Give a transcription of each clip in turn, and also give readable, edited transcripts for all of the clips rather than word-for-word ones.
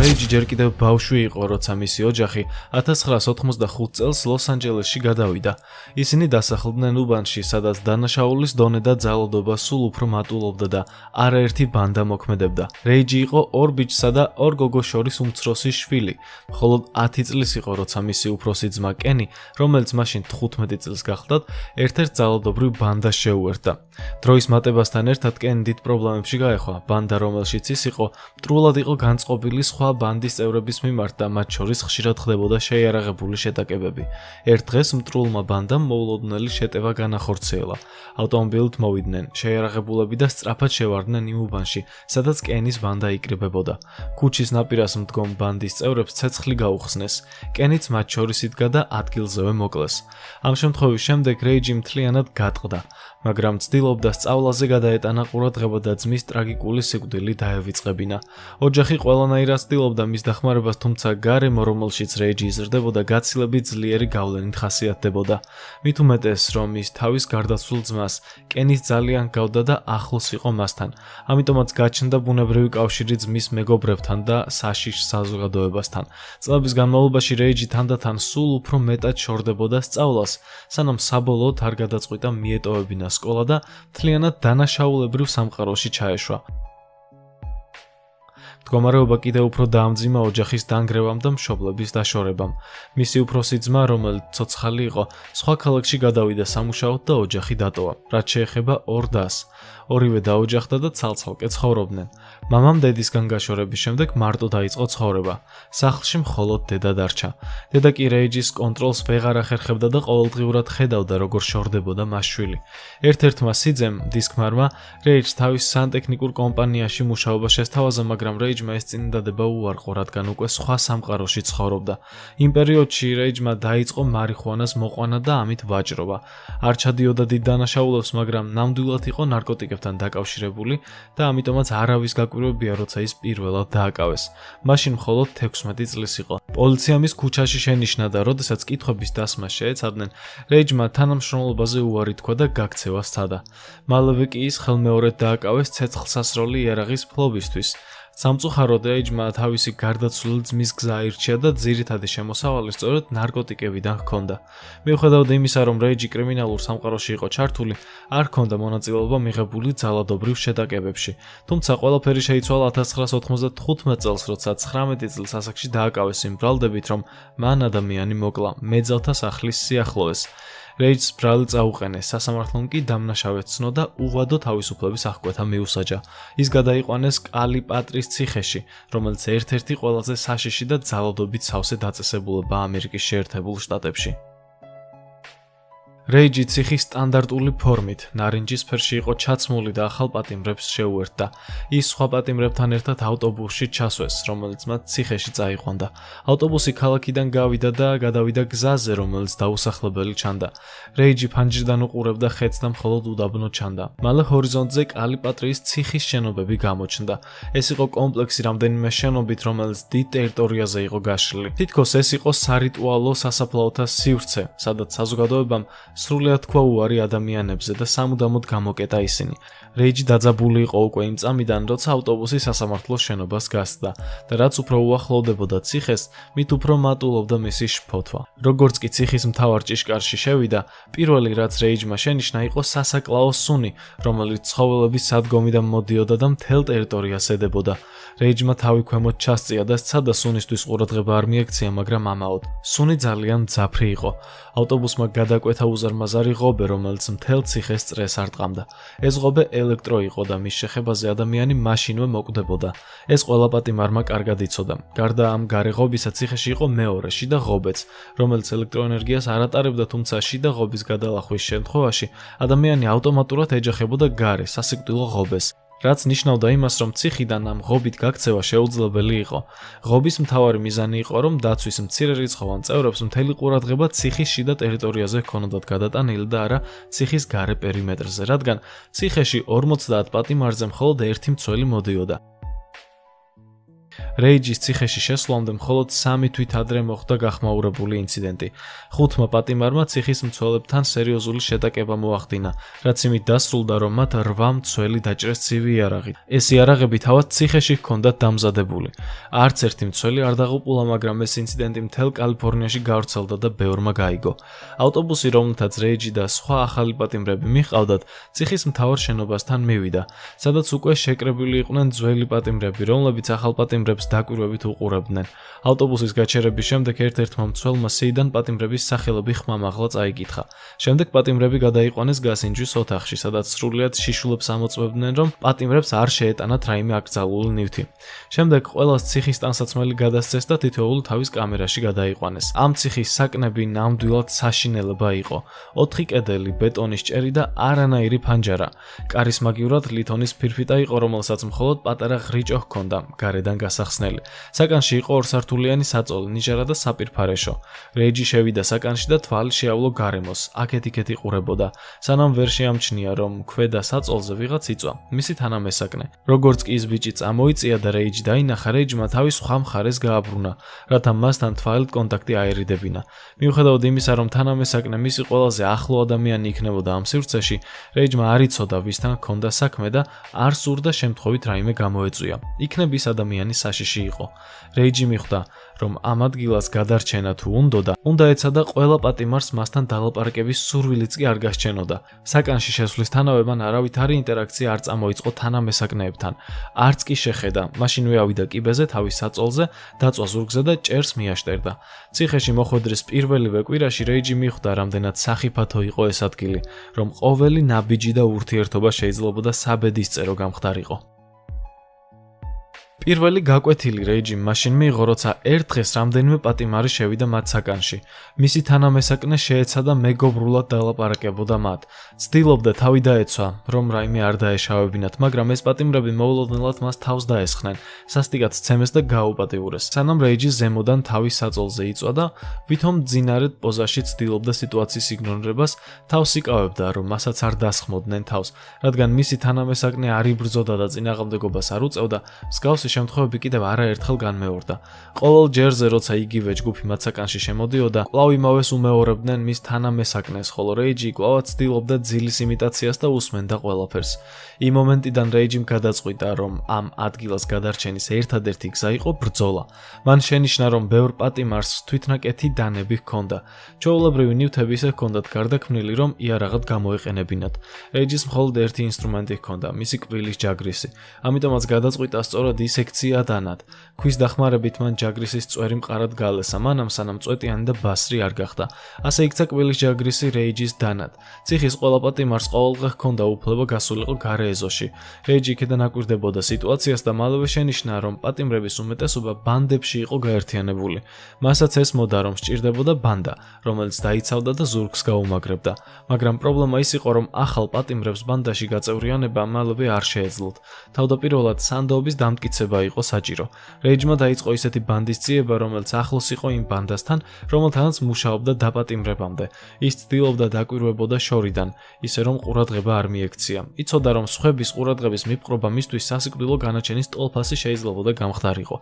რეიჯი ჯერ კიდევ ბავშვი იყო, როცა მისი ოჯახი 1985 წელს ლოს-ანჯელესში გადავიდა. ისინი დასახლდნენ უბანში, სადაც დანაშაულის დონე და ძალადობა სულ უფრო მატულობდა და არაერთი ბანდა მოქმედებდა. რეიჯი იყო ორ ბიჭსა და ორ გოგოს შორის უმცროსი შვილი. მხოლოდ 10 წლის იყო, როცა მისი უფროსი ძმა კენი, რომელიც მაშინ 15 წელს გახლდათ, ერთ-ერთ ძალადობრივ ბანდას შეუერთდა. დროის მატებასთან ერთად კენი დიდ პრობლემებში გაეხვა. ბანდა, რომელშიც ის იყო, მტრულად იყო განწყობილი სხვა ბანდის წევრების მიმართ და მათ შორის ხშირად ხდებოდა შეიარაღებული შეტაკებები. ერთ დღეს მტრულმა ბანდამ მოულოდნელი შეტევა განახორციელა. ავტომობილით მოვიდნენ შეიარაღებულები და სწრაფად შევარდნენ იმ უბანში, სადაც კენის ბანდა იკრიბებოდა. ქუჩის ნაპირას მდგომ ბანდის წევრებს ცეცხლი გაუხსნეს. კენიც მათ შორის იდგა და ადგილზევე მოკლეს. ამ შემთხვევის შემდეგ რეიჯი მთლიანად გატყდა, მაგრამ ცდილობდა სწავლაზე გადაეტანა ყურადღება და ძმის ტრაგიკული სიკვდილი დაევიწყებინა. ოჯახი ყველანაირად ცდილობდა მის დახმარებას, თუმცა გარემო, რომელშიც რეიჯი იზრდებოდა, გაცილებით ძლიერი გავლენით ხასიათდებოდა. მით უმეტეს, რომ ის თავის გარდაცვლილ ძმას, კენის ძალიან ჰგავდა და ახლოს იყო მასთან. ამიტომაც გაჩნდა ბუნებრივი კავშირი ძმის მეგობრებთან და საშიშ საზოგადოებასთან. წლების განმავლობაში რეიჯი თანდათან სულ უფრო მეტად შორდებოდა სწავლას, სანამ საბოლოოდ არ გადაწყვიტა მიეტოვებინა სკოლა და მთლიანად დანაშაულებრივ სამყაროში ჩაეშვა. მდგომარეობა კიდევ უფრო დაამძიმა ოჯახის დანგრევამ და მშობლების დაშორებამ. მისი უფროსი ძმა, რომელიც ცოცხალი იყო, სხვა ქალაქში გადავიდა სამუშაოდ და ოჯახი დატოვა. რაც შეეხება ორ დას, ორივე დაოჯახდა და ცალ-ცალკე ცხოვრობდნენ. მამამ დედისგან გაშორების შემდეგ მარტო დაიწყო ცხოვრება. სახლში მხოლოდ დედა დარჩა. დედა კი რეიჯის კონტროლს ვეღარ ახერხებდა და ყოველდღიურად ხედავდა, როგორ შორდებოდა მას შვილი. ერთ-ერთმა სიძემ, დისკმარმა, რეიჯს თავის სანტექნიკურ კომპანიაში მუშაობა შესთავაზა, მაგრამ რეიჯმა ეს წინადადება უარყო, რადგან უკვე სხვა სამყაროში ცხოვრობდა. იმ პერიოდში რეიჯმა დაიწყო მარიხუანას მოყვანა და ამით ვაჭრობა. არ ჩადიოდა დიდ დანაშაულებს, მაგრამ ნამდვილად იყო ნარკოტიკებთან დაკავშირებული და ამიტომაც არავის გაკვირვებია, როცა ის პირველად დააკავეს. მაშინ მხოლოდ 16 წლის იყო. პოლიციამ ის ქუჩაში შენიშნა და როდესაც კითხვების დასმა შეეცადნენ, რეიჯმა თანამშრომლობაზე უარი თქვა და გაქცევა სცადა. მალევე კი ის ხელმეორედ დააკავეს ცეცხლსასროლი იარაღის ფლობისთვის. სამწუხაროდ რეიჯმა თავისი გარდაცვლილი ძმის გზა აირჩია და ძირითადი შემოსავალი სწორედ ნარკოტიკებიდან ჰქონდა. მიუხედავად იმისა, რომ რეიჯი კრიმინალურ სამყაროში იყო ჩართული, არ ჰქონდა მონაწილეობა მიღებული ძალადობრივ შეტაკებებში. თუმცა ყველაფერი შეიცვალა 1995 წელს, როცა 19 წლის ასაკში დააკავეს იმ ბრალდებით, რომ მან ადამიანი მოკლა მეძავთა სახლის სიახლოვეს. რეიჯს ბრალი წაუყენეს, სასამართლომ კი დამნაშავედ ცნო და უღადო თავისუფლების აღკვეთა მიუსაჯა. ის გადაიყვანეს კალიპატრის ციხეში, რომელიც ერთ-ერთი ყველაზე საშიში და ძალადობით სავსე დაწესებულებაა ამერიკის შეერთებულ შტატებში. რეიჯი ციხის სტანდარტული ფორმით, ნარინჯის ფერში იყო ჩაცმული და ახალ პატიმრებს შეუერთდა. ის სხვა პატიმრებთან ერთად ავტობუსში ჩასვეს, რომელიც მათ ციხეში წაიყვანდა. ავტობუსი ქალაქიდან გავიდა და გადავიდა გზაზე, რომელიც დაუსახლებელი ჩანდა. რეიჯი ფანჯრიდან უყურებდა ხედს და მხოლოდ უდაბნო ჩანდა. მალე ჰორიზონტზე კალიპატრიის ციხის შენობები გამოჩნდა. ეს იყო კომპლექსი რამდენიმე შენობით, რომელიც დიდ ტერიტორიაზე იყო გაშლილი. თითქოს ეს იყო სარიტუალო სასაფლაოთა სივრცე, სადაც საზოგადოებამ სრულად თქვა უარი ადამიანებზე და სამუდამოდ გამოკეტა ისინი. რეიჯი დაძაბული იყო უკვე იმ წამიდან, როცა ავტობუსი სასამართლოს შენობას გასცდა და რაც უფრო უახლოვდებოდა ციხეს, მით უფრო მატულობდა მისი შფოთვა. როგორც კი ციხის მთავარ ჭიშკარში შევიდა, პირველი რაც რეიჯმა შენიშნა იყო სასაკლაო სუნი, რომელიც ცხოველების სადგომიდან მოდიოდა და მთელ ტერიტორიას ედებოდა. რეიჯმა თავი ქვემოთ ჩასწია და სცადა სუნისთვის ყურადღება არ მიექცია, მაგრამ ამაოდ. სუნი ძალიან მძაფრი იყო. ავტობუსმა გადაკვეთა უზარმაზარი ღობე, რომელიც მთელ ციხეს წრეს არტყამდა. ეს ღობე ელექტრო იყო და მის შეხებაზე ადამიანი მაშინვე მოკვდებოდა. ეს ყველა პატიმარმა კარგად იცოდა. გარდა ამ გარე ღობისა, ციხეში იყო მეორე შიდა ღობეც, რომელიც ელექტროენერგიას არ ატარებდა, თუმცა შიდა ღობის გადალახვის შემთხვევაში ადამიანი ავტომატურად ეჯახებოდა გარე სასიკვდილო ღობეს. რაც ნიშნავდა იმას, რომ ციხიდან ამ ღობით გაქცევა შეუძლებელი იყო. ღობის მთავარი მიზანი იყო, რომ დაცვის მცირერიცხოვან წევრებს მთელი ყურადღება ციხის შიდა ტერიტორიაზე ჰქონოდათ გადატანილი და არა ციხის გარე პერიმეტრზე, რადგან ციხეში 50 პატიმარზე მხოლოდ ერთი მცველი მოდიოდა. რეიჯის ციხეში შესვლამდე მხოლოდ 3 თვით ადრე მოხდა გახმაურებული ინციდენტი. 5-მა პატიმარმა ციხის მცველებთან სერიოზული შეტაკება მოახდინა, რაც იმით დასრულდა, რომ მათ 8 მცველი დაჭრეს ცივი იარაღით. ეს იარაღები თავად ციხეში ჰქონდათ დამზადებული. არც ერთი მცველი არ დაღუპულა, მაგრამ ეს ინციდენტი მთელ კალიფორნიაში გავრცელდა და ბევრმა გაიგო. ავტობუსი, რომელთაც რეიჯი და სხვა ახალი პატიმრები მიჰყავდათ, ციხის მთავარ შენობასთან მივიდა, სადაც უკვე შეკრებილი იყვნენ ძველი პატიმრები, რომლებიც ახალ პატიმრებს დაკვირვებით უყურებდნენ. ავტობუსის გაჩერების შემდეგ ერთ-ერთმა მცველმა სიიდან პატიმრების სახელები ხმამაღლა წაიკითხა. შემდეგ პატიმრები გადაიყვანეს გასინჯვის ოთახში, სადაც სრულიად შიშულებს ამოწმებდნენ, რომ პატიმრებს არ შეეტანათ რაიმე აკრძალული ნივთი. შემდეგ ყველას ციხის ტანსაცმელი გადასცეს და თითოეული თავის კამერაში გადაიყვანეს. ამ ციხის საკნები ნამდვილად საშინელება იყო. 4 კედელი, ბეტონის ჭერი და არანაირი ფანჯარა. კარის მაგივრად ლითონის ფირფიტა იყო, რომელსაც მხოლოდ პატარა ღრიჭო ჰქონდა, გარედან გასახსნელი. საკანში იყო ორსართულიანი საწოლი, ნიჟარა და საპირფარეშო. რეიჯი შევიდა საკანში და თვალი შეავლო გარემოს, აქეთ-იქეთ იყურებოდა, სანამ ვერ შეამჩნია, რომ ქვედა საწოლზე ვიღაც იწვა, მისი თანამესაკნე. როგორც კი ის ბიჭი წამოიწია და რეიჯი დაინახა, რეიჯმა თავის სხვა მხარეს გააბრუნა, რათა მასთან თვალით კონტაქტი აერიდებინა. მიუხედავად იმისა, რომ თანამესაკნე მისი ყველაზე ახლო ადამიანი იქნებოდა ამ სივრცეში, რეიჯმა არ იცოდა, ვისთან ჰქონდა საქმე და არ სურდა შემთხვევით რაიმე გამოეწვია. იქნებ ის ადამიანი საშიში იყო. რეიჯი მიხვდა, რომ ამ ადგილას გადარჩენა თუ უნდა ეცადა ყველა პატიმარს მასთან დალაპარაკების სურვილიც კი არ გასჩენოდა. საკანში შესვლისთანავე მან არავითარი ინტერაქცია არ წამოიწყო თანამესაკნეებთან. არც კი შეხედა, მაშინვე ავიდა კიბეზე თავის საწოლზე, დაწვა ზურგზე და ჭერს მიაშტერდა. ციხეში მოხვედრის პირველივე კვირაში რეიჯი მიხვდა, რამდენად სახიფათო იყო ეს ადგილი, რომ ყოველი ნაბიჯი და ურთიერთობა შეიძლებოდა საბედისწერო გამხდარიყო. პირველი გაკვეთილი რეიჯიმ მაშინ მიიღო, როცა ერთ დღეს რამდენიმე პატიმარი შევიდა მათ საკანში. მისი თანამესაკნე შეეცადა მეგობრულად დალაპარაკებოდა მათ. ცდილობდა თავი დაეცვა, რომ რაიმე არ დაეშავებინათ, მაგრამ ეს პატიმრები მოულოდნელად მას თავს დაესხნენ, სასტიკად სცემეს და გააუპატიურეს. სანამ რეიჯი ზემოდან თავის საწოლზე იწვა და ვითომ ძინარედ პოზაში ცდილობდა სიტუაციის იგნორირებას, თავს იკავებდა, რომ მასაც არ დასხმოდნენ თავს, რადგან მისი თანამესაკნე არ იბრძოდა და წინააღმდეგობას არ უწევდა, მსგავსი შემთხვევები კიდევ არაერთხელ განმეორდა. ყოველ ჯერზე, როცა იგივე ჯგუფი მათ საკანში შემოდიოდა, კვლავ იმავეს უმეორებდნენ მის თანამესაკნეს, ხოლო რეიჯი კვლავ ცდილობდა ძილის იმიტაციას და უსმენდა ყველაფერს. იმ მომენტიდან რეიჯიმ გადაწყვიტა, რომ ამ ადგილას გადარჩენის ერთადერთი გზა იყო ბრძოლა. მან შენიშნა, რომ ბევრ პატიმარს თვითნაკეთი დანები ჰქონდა. ჩვეულებრივი ნივთები ისე ჰქონდათ გარდაქმნილი, რომ იარაღად გამოეყენებინათ. რეიჯის მხოლოდ ერთი ინსტრუმენტი ჰქონდა, მისი კბილის ჯაგრისი. ამიტომაც გადაწყვიტა სწორად ის ექცია დანად. ქვის დახმარებით მან ჯაგრისის წვერი მყარად გალესა, მანამ სანამ წვეტიანი და ბასრი არ გახდა. ასე იქცა კბილის ჯაგრისი რეიჯის დანად. ციხის ყველა პატიმარს ყოველდღე ჰქონდა უფლება გასულიყო გარე ეზოში. რეიჯი იქედან აკვირდებოდა სიტუაციას და მალევე შენიშნა, რომ პატიმრების უმეტესობა ბანდებში იყო გაერთიანებული. მასაც ესმოდა, რომ სჭირდებოდა ბანდა, რომელიც დაიცავდა და ზურგს გაუმაგრებდა. მაგრამ პრობლემა ის იყო, რომ ახალ პატიმრებს ბანდაში გაწევრიანება მალევე არ შეეძლოთ. თავდაპირველად სანდოობის დამტკიცება იყო საჭირო. რეიჯმა დაიწყო ისეთი ბანდის ძიება, რომელიც ახლოს იყო იმ ბანდასთან, რომელთანაც მუშაობდა დაპატიმრებამდე. ის ცდილობდა დაკვირვებოდა შორიდან, ისე რომ ყურადღება არ მიექცია. იცოდა, რომ სხვების ყურადღების მიპყრობა მისთვის სასიკვდილო განაჩენის ტოლფასი შეიძლებოდა გამხდარიყო.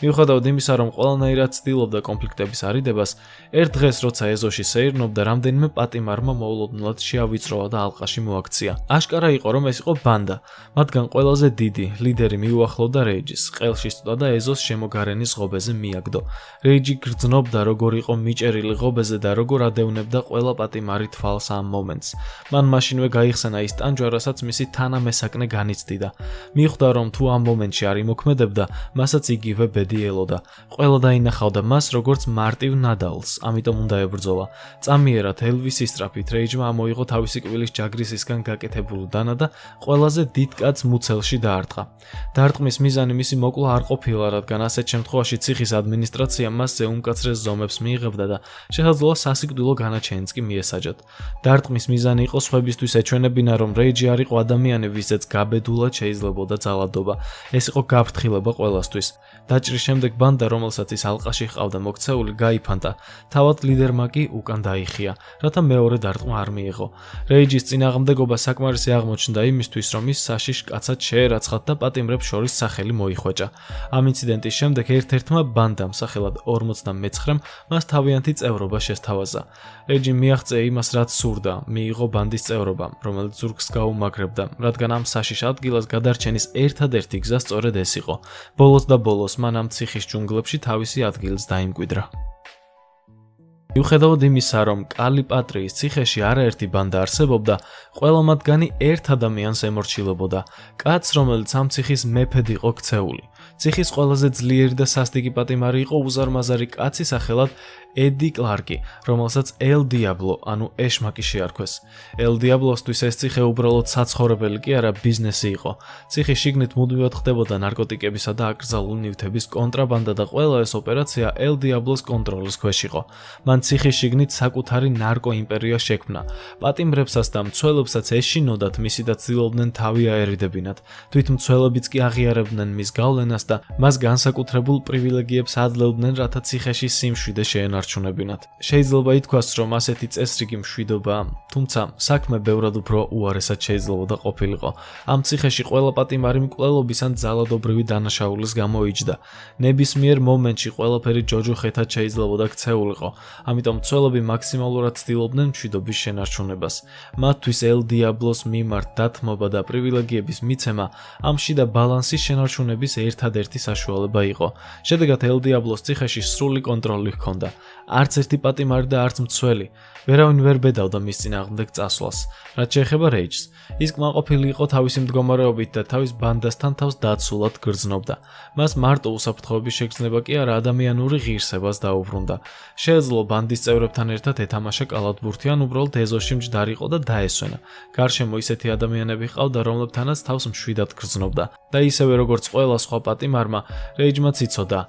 მიუხედავად იმისა, რომ ყველანაირად ცდილობდა კონფლიქტების არიდებას, ერთ დღეს, როცა ეზოში სეირნობდა, რამდენიმე პატიმარმა მოულოდნელად შეავიწროვა და ალყაში მოაქცია. აშკარა იყო, რომ ეს იყო ბანდა. მათგან ყველაზე დიდი ლიდერი მიუახლოვდა რეიჯის, ყელში სწვდა და ეზოს შემოგარენის ღობეზე მიაგდო. რეიჯი გრძნობდა, როგორ იყო მიჭერილი ღობეზე და როგორ ადევნებდა ყველა პატიმარი თვალს ამ მომენტს. მან მაშინვე გაიხსენა ის ტანჯვა, რასაც მისი თანამესაკნე განიცდიდა. მიხვდა, რომ თუ ამ მომენტში არ იმოქმედებდა, მასაც იგივე ელოდა. ყველა დაინახავდა მას როგორც მარტივ ნადავლს, ამიტომ უნდა ებრძოლა. წამიერად ელვისის სწრაფით რეიჯმა ამოიღო თავისი კბილის ჯაგრისისგან გაკეთებული დანა და ყველაზე დიდ კაცს მუცელში დაარტყა. დარტყმის მიზანი მისი მოკლა არ ყოფილა, რადგან ასეთ შემთხვევაში ციხის ადმინისტრაცია მასზე უმკაცრეს ზომებს მიიღებდა და შესაძლოა სასიკვდილო განაჩენიც კი მიესაჯათ. დარტყმის მიზანი იყო სხვებისთვის ეჩვენებინა, რომ რეიჯი არ იყო ადამიანი, ვისაც გაბედულად შეიძლებოდა ძალადობა. ეს იყო გაფრთხილება ყველასთვის. დაჭრის ჯახის შემდეგ ბანდა, რომელსაც ის ალყაში ჰყავდა მოქცეული, გაიფანტა. თავად ლიდერმა კი უკან დაიხია, რათა მეორე დარტყმა არ მიიღო. რეიჯის წინააღმდეგობა საკმარისი აღმოჩნდა იმისთვის, რომ ის საშიშ კაცად შეერაცხათ და პატიმრებს შორის სახელი მოიხვეჭა. ამ ინციდენტის შემდეგ ერთ-ერთმა ბანდამ სახელად 49-მ მას თავიანთი წევრობა შესთავაზა. რეიჯი მიაღწია იმას, რაც სურდა, მიიღო ბანდის წევრობა, რომელიც ზურგს გაუმაგრებდა, რადგან ამ საშიშ ადგილას გადარჩენის ერთადერთი გზა სწორედ ეს იყო. ბოლოს და ბოლოს მან ამ ციხის ჯუნგლებში თავისი ადგილს დაიმკვიდრა. მიუხედავად იმისა, რომ კალიპატრიის ციხეში არაერთი ბანდა არსებობდა, ყველა მათგანი ერთ ადამიანს ემორჩილებოდა, კაცს, რომელიც ამ ციხის მეფედ იყო ქცეული. ციხის ყველაზე ძლიერი და სასტიკი პატიმარი იყო უზარმაზარი კაცი სახელად ედი კლარკი, რომელსაც ელ დიაბლო, ანუ ეშმაკი შეარქვეს. ელ დიაბლოსთვის ეს ციხე უბრალოდ საცხოვრებელი კი არა, ბიზნესი იყო. ციხის შიგნით მუდმივად ხდებოდა ნარკოტიკებისა და აკრძალული ნივთების კონტრაბანდა და ყველა ეს ოპერაცია ელ დიაბლოს კონტროლის ქვეშ იყო. მან ციხის შიგნით საკუთარი ნარკო იმპერია შექმნა. პატიმრებსაც და მცველებსაც ეშინოდათ მისი და ცდილობდნენ თავი აერიდებინათ. თვით მცველებიც კი აღიარებდნენ მის გავლენას და მას განსაკუთრებულ პრივილეგიებს აძლევდნენ, რათა ციხეში სიმშვიდე შეენარჩუნებინათ. შეიძლება ითქვას, რომ ასეთი წესრიგი მშვიდობაა, თუმცა საქმე ბევრად უფრო უარესად შეიძლებოდა ყოფილიყო. ამ ციხეში ყველა პატიმარი მკვლელობის ან ძალადობრივი დანაშაულის გამო იჯდა. ნებისმიერ მომენტში ყველაფერი ჯოჯოხეთად შეიძლებოდა ქცეულიყო. ამიტომ მცველები მაქსიმალურად ცდილობდნენ მშვიდობის შენარჩუნებას. მათთვის ელ დიაბლოს მიმართ დათმობა და პრივილეგიების მიცემა ამ შიდა ბალანსის შენარჩუნების ერთადერთი საშუალება იყო. შედეგად ელ დიაბლოს ციხეში სრული კონტროლი ჰქონდა. არც ერთი პატიმარი და არც მცველი ვერავინ ვერ ბედავდა მის წინააღმდეგ წასვლას. რაც შეეხება რეიჯს, ის კმაყოფილი იყო თავისი მდგომარეობით და თავის ბანდასთან თავს დაცულად გრძნობდა. მას მარტო უსაფრთხოების შეგრძნება კი არა, ადამიანური ღირსებას დაუბრუნდა. შეეძლო ბანდის წევრებთან ერთად ეთამაშა კალათბურთი ან უბრალოდ ეზოში მჯდარიყო და დაესვენა. გარშემო ისეთი ადამიანები ჰყავდა, რომლებთანაც თავს მშვიდად გრძნობდა და ისევე როგორც ყველა სხვა პატიმარმა, რეიჯმაც იცოდა,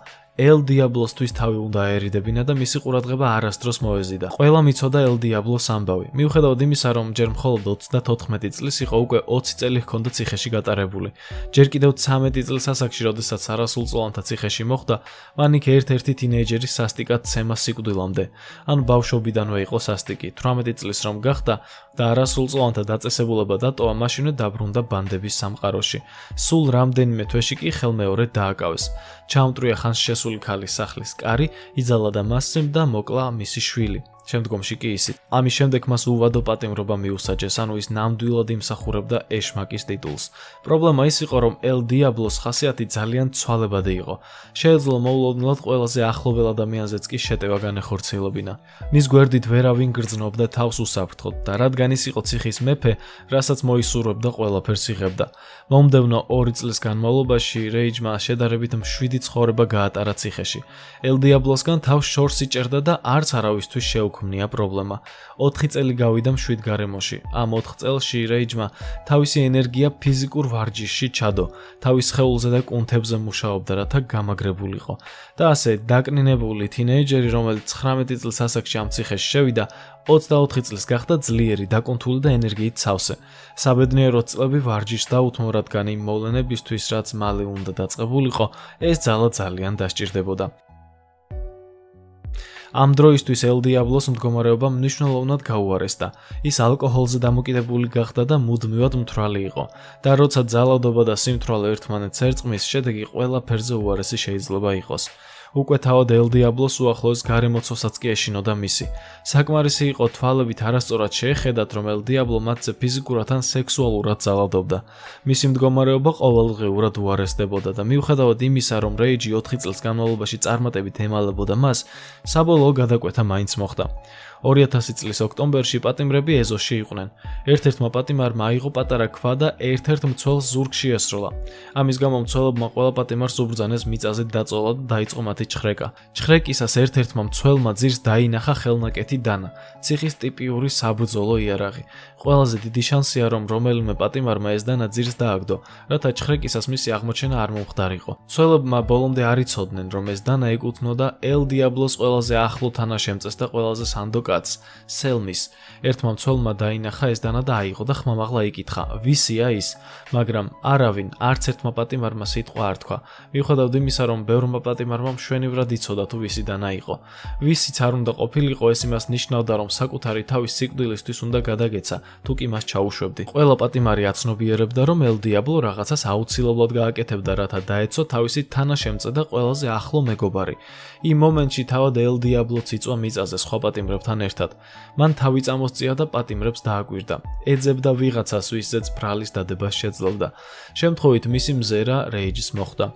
ელ დიაბლოსთვის თავი უნდა აერიდებინა და მისი ყურადღება არასდროს მოეზიდა. ყველამ იცოდა ელ დიაბლოს ამბავი. მიუხედავად იმისა, რომ ჯერ მხოლოდ 34 წლის იყო, უკვე 20 წელი ჰქონდა ციხეში გატარებული. ჯერ კიდევ 13 წლის ასაკში, როდესაც არასრულწლოვანთა ციხეში მოხვდა, მან იქ ერთ-ერთი თინეიჯერის სასტიკად ცემა სიკვდილამდე. ან ბავშვობიდანვე იყო სასტიკი. 18 წლის რომ გახდა და არასრულწლოვანთა დაწესებულება დატოვა, მაშინვე დაბრუნდა ბანდების სამყაროში. სულ რამდენიმე თვეში კი ხელმეორედ დააკავეს. ჩაამტრია ხანს შესული ქალის სახლის კარი, იძალა და მასწემ და მოკლა მისი შვილი. შემდგომში კი ისიც. ამის შემდეგ მას უვადო პატიმრობა მიუსაჯეს, ანუ ის ნამდვილად იმსახურებდა ეშმაკის ტიტულს. პრობლემა ის იყო, რომ ელ დიაბლოს ხასიათი ძალიან ცვალებადი იყო. შეეძლო მოულოდნელად ყველაზე ახლობელ ადამიანზეც კი შეტევა განეხორციელებინა. მის გვერდით ვერავინ გრძნობდა თავს უსაფრთხოდ და რადგან ის იყო ციხის მეფე, რასაც მოისურვებდა ყველაფერს იღებდა. მომდევნო 2 წლის განმავლობაში რეიჯმა შედარებით მშვიდი ცხოვრება გაატარა ციხეში. ელ დიაბლოსგან თავს შორს იჭერდა და არც არავისთვის შეუქმნია პრობლემა. 4 წელი გავიდა მშვიდ გარემოში. ამ 4 წელში რეიჯმა თავისი ენერგია ფიზიკურ ვარჯიშში ჩადო, თავის სხეულზე და კუნთებზე მუშაობდა, რათა გამაგრებულიყო. და ასე დაკნინებული თინეიჯერი, რომელიც 19 წლის ასაკში ამ ციხეში შევიდა, 24 წლის გახდა ძლიერი, დაკუნთული და ენერგიით სავსე. საბედნიეროდ წლები ვარჯიშს დაუთმო, რადგან იმ მოვლენებისთვის, რაც მალე უნდა დაწყებულიყო, ეს ძალა ძალიან დასჭირდებოდა. ამ დროისთვის ელ დიაბლოს მდგომარეობა მნიშვნელოვნად გაუარესდა. ის ალკოჰოლზე დამოკიდებული გახდა და მუდმივად მთვრალი იყო. და როცა ძალადობა და სიმთვრალე ერთმანეთს ერწყმის, შედეგი ყველაფერზე უარესი შეიძლება იყოს. უკვე თავად ელ დიაბლოს უახლოეს გარემოცვასაც კი ეშინოდა მისი. საკმარისი იყო თვალებით არასწორად შეეხედათ, რომ ელ დიაბლო მათზე ფიზიკურად ან სექსუალურად ძალადობდა. მისი მდგომარეობა ყოველდღიურად უარესდებოდა და მიუხედავად იმისა, რომ რეიჯი 4 წელს განმავლობაში წარმატებით ემალებოდა მას, საბოლოო გადაკვეთა მაინც მოხდა. 2000 წლის ოქტომბერში პატიმრები ეზოში იყვნენ. ერთ-ერთმა პატიმარმა აიღო პატარა ქვა და ერთ-ერთ მცველს ზურგში ესროლა. ამის გამო მცველებმა ყველა პატიმარს უბრძანეს მიწაზე დაწოლა და დაიწყო მათი მართლმადიდებლობითი ჭხრეკა. ჭხრეკისას ერთ-ერთმა მცველმა ძირს დაინახა ხელნაკეთი დანა, ციხის ტიპიური საბრძოლო იარაღი. ყველაზე დიდი შანსია, რომ რომელიმე პატიმარმა ეს დანა ძირს დააგდო, რათა ჭხრეკისას მისი აღმოჩენა არ მომხდარიყო. მცველებმა ბოლომდე არ იცოდნენ, რომ ეს დანა ეკუთვნოდა ელ დიაბლოს ყველაზე ახლო თანაშემწეს და ყველაზე სანდო კაცს, სელმის. ერთმა მცველმა დაინახა ეს დანა და აიღო და ხმამაღლა იკითხა, ვისია ის, მაგრამ არავინ, არც ერთმა პატიმარმა სიტყვა არ თქვა. მიუხედავად იმისა, რომ ბევრმა პატიმარმა მშვენივრად იცოდა თუ ვისი დანა იყო. ვისიც არ უნდა ყოფილიყო, ეს იმას ნიშნავდა, რომ საკუთარი თავის სიკვდილისთვის უნდა გადაგეცა, თუ კი მას ჩაუშვებდი. ყველა პატიმარი აცნობიერებდა, რომ ელ დიაბლო რაღაცას აუცილებლად გააკეთებდა, რათა დაეცო თავისი თანაშემწე და ყველაზე ახლო მეგობარი. იმ მომენტში თავად ელ დიაბლოც იწვა მიწაზე სხვა პატიმრებთან ერთად. მან თავი წამოსწია და პატიმრებს დააკვირდა. ეძებდა ვიღაცას, ვისზეც ბრალის დადებას შეძლობდა. შემთხვევით მისი მზერა რეიჯს მოხვდა.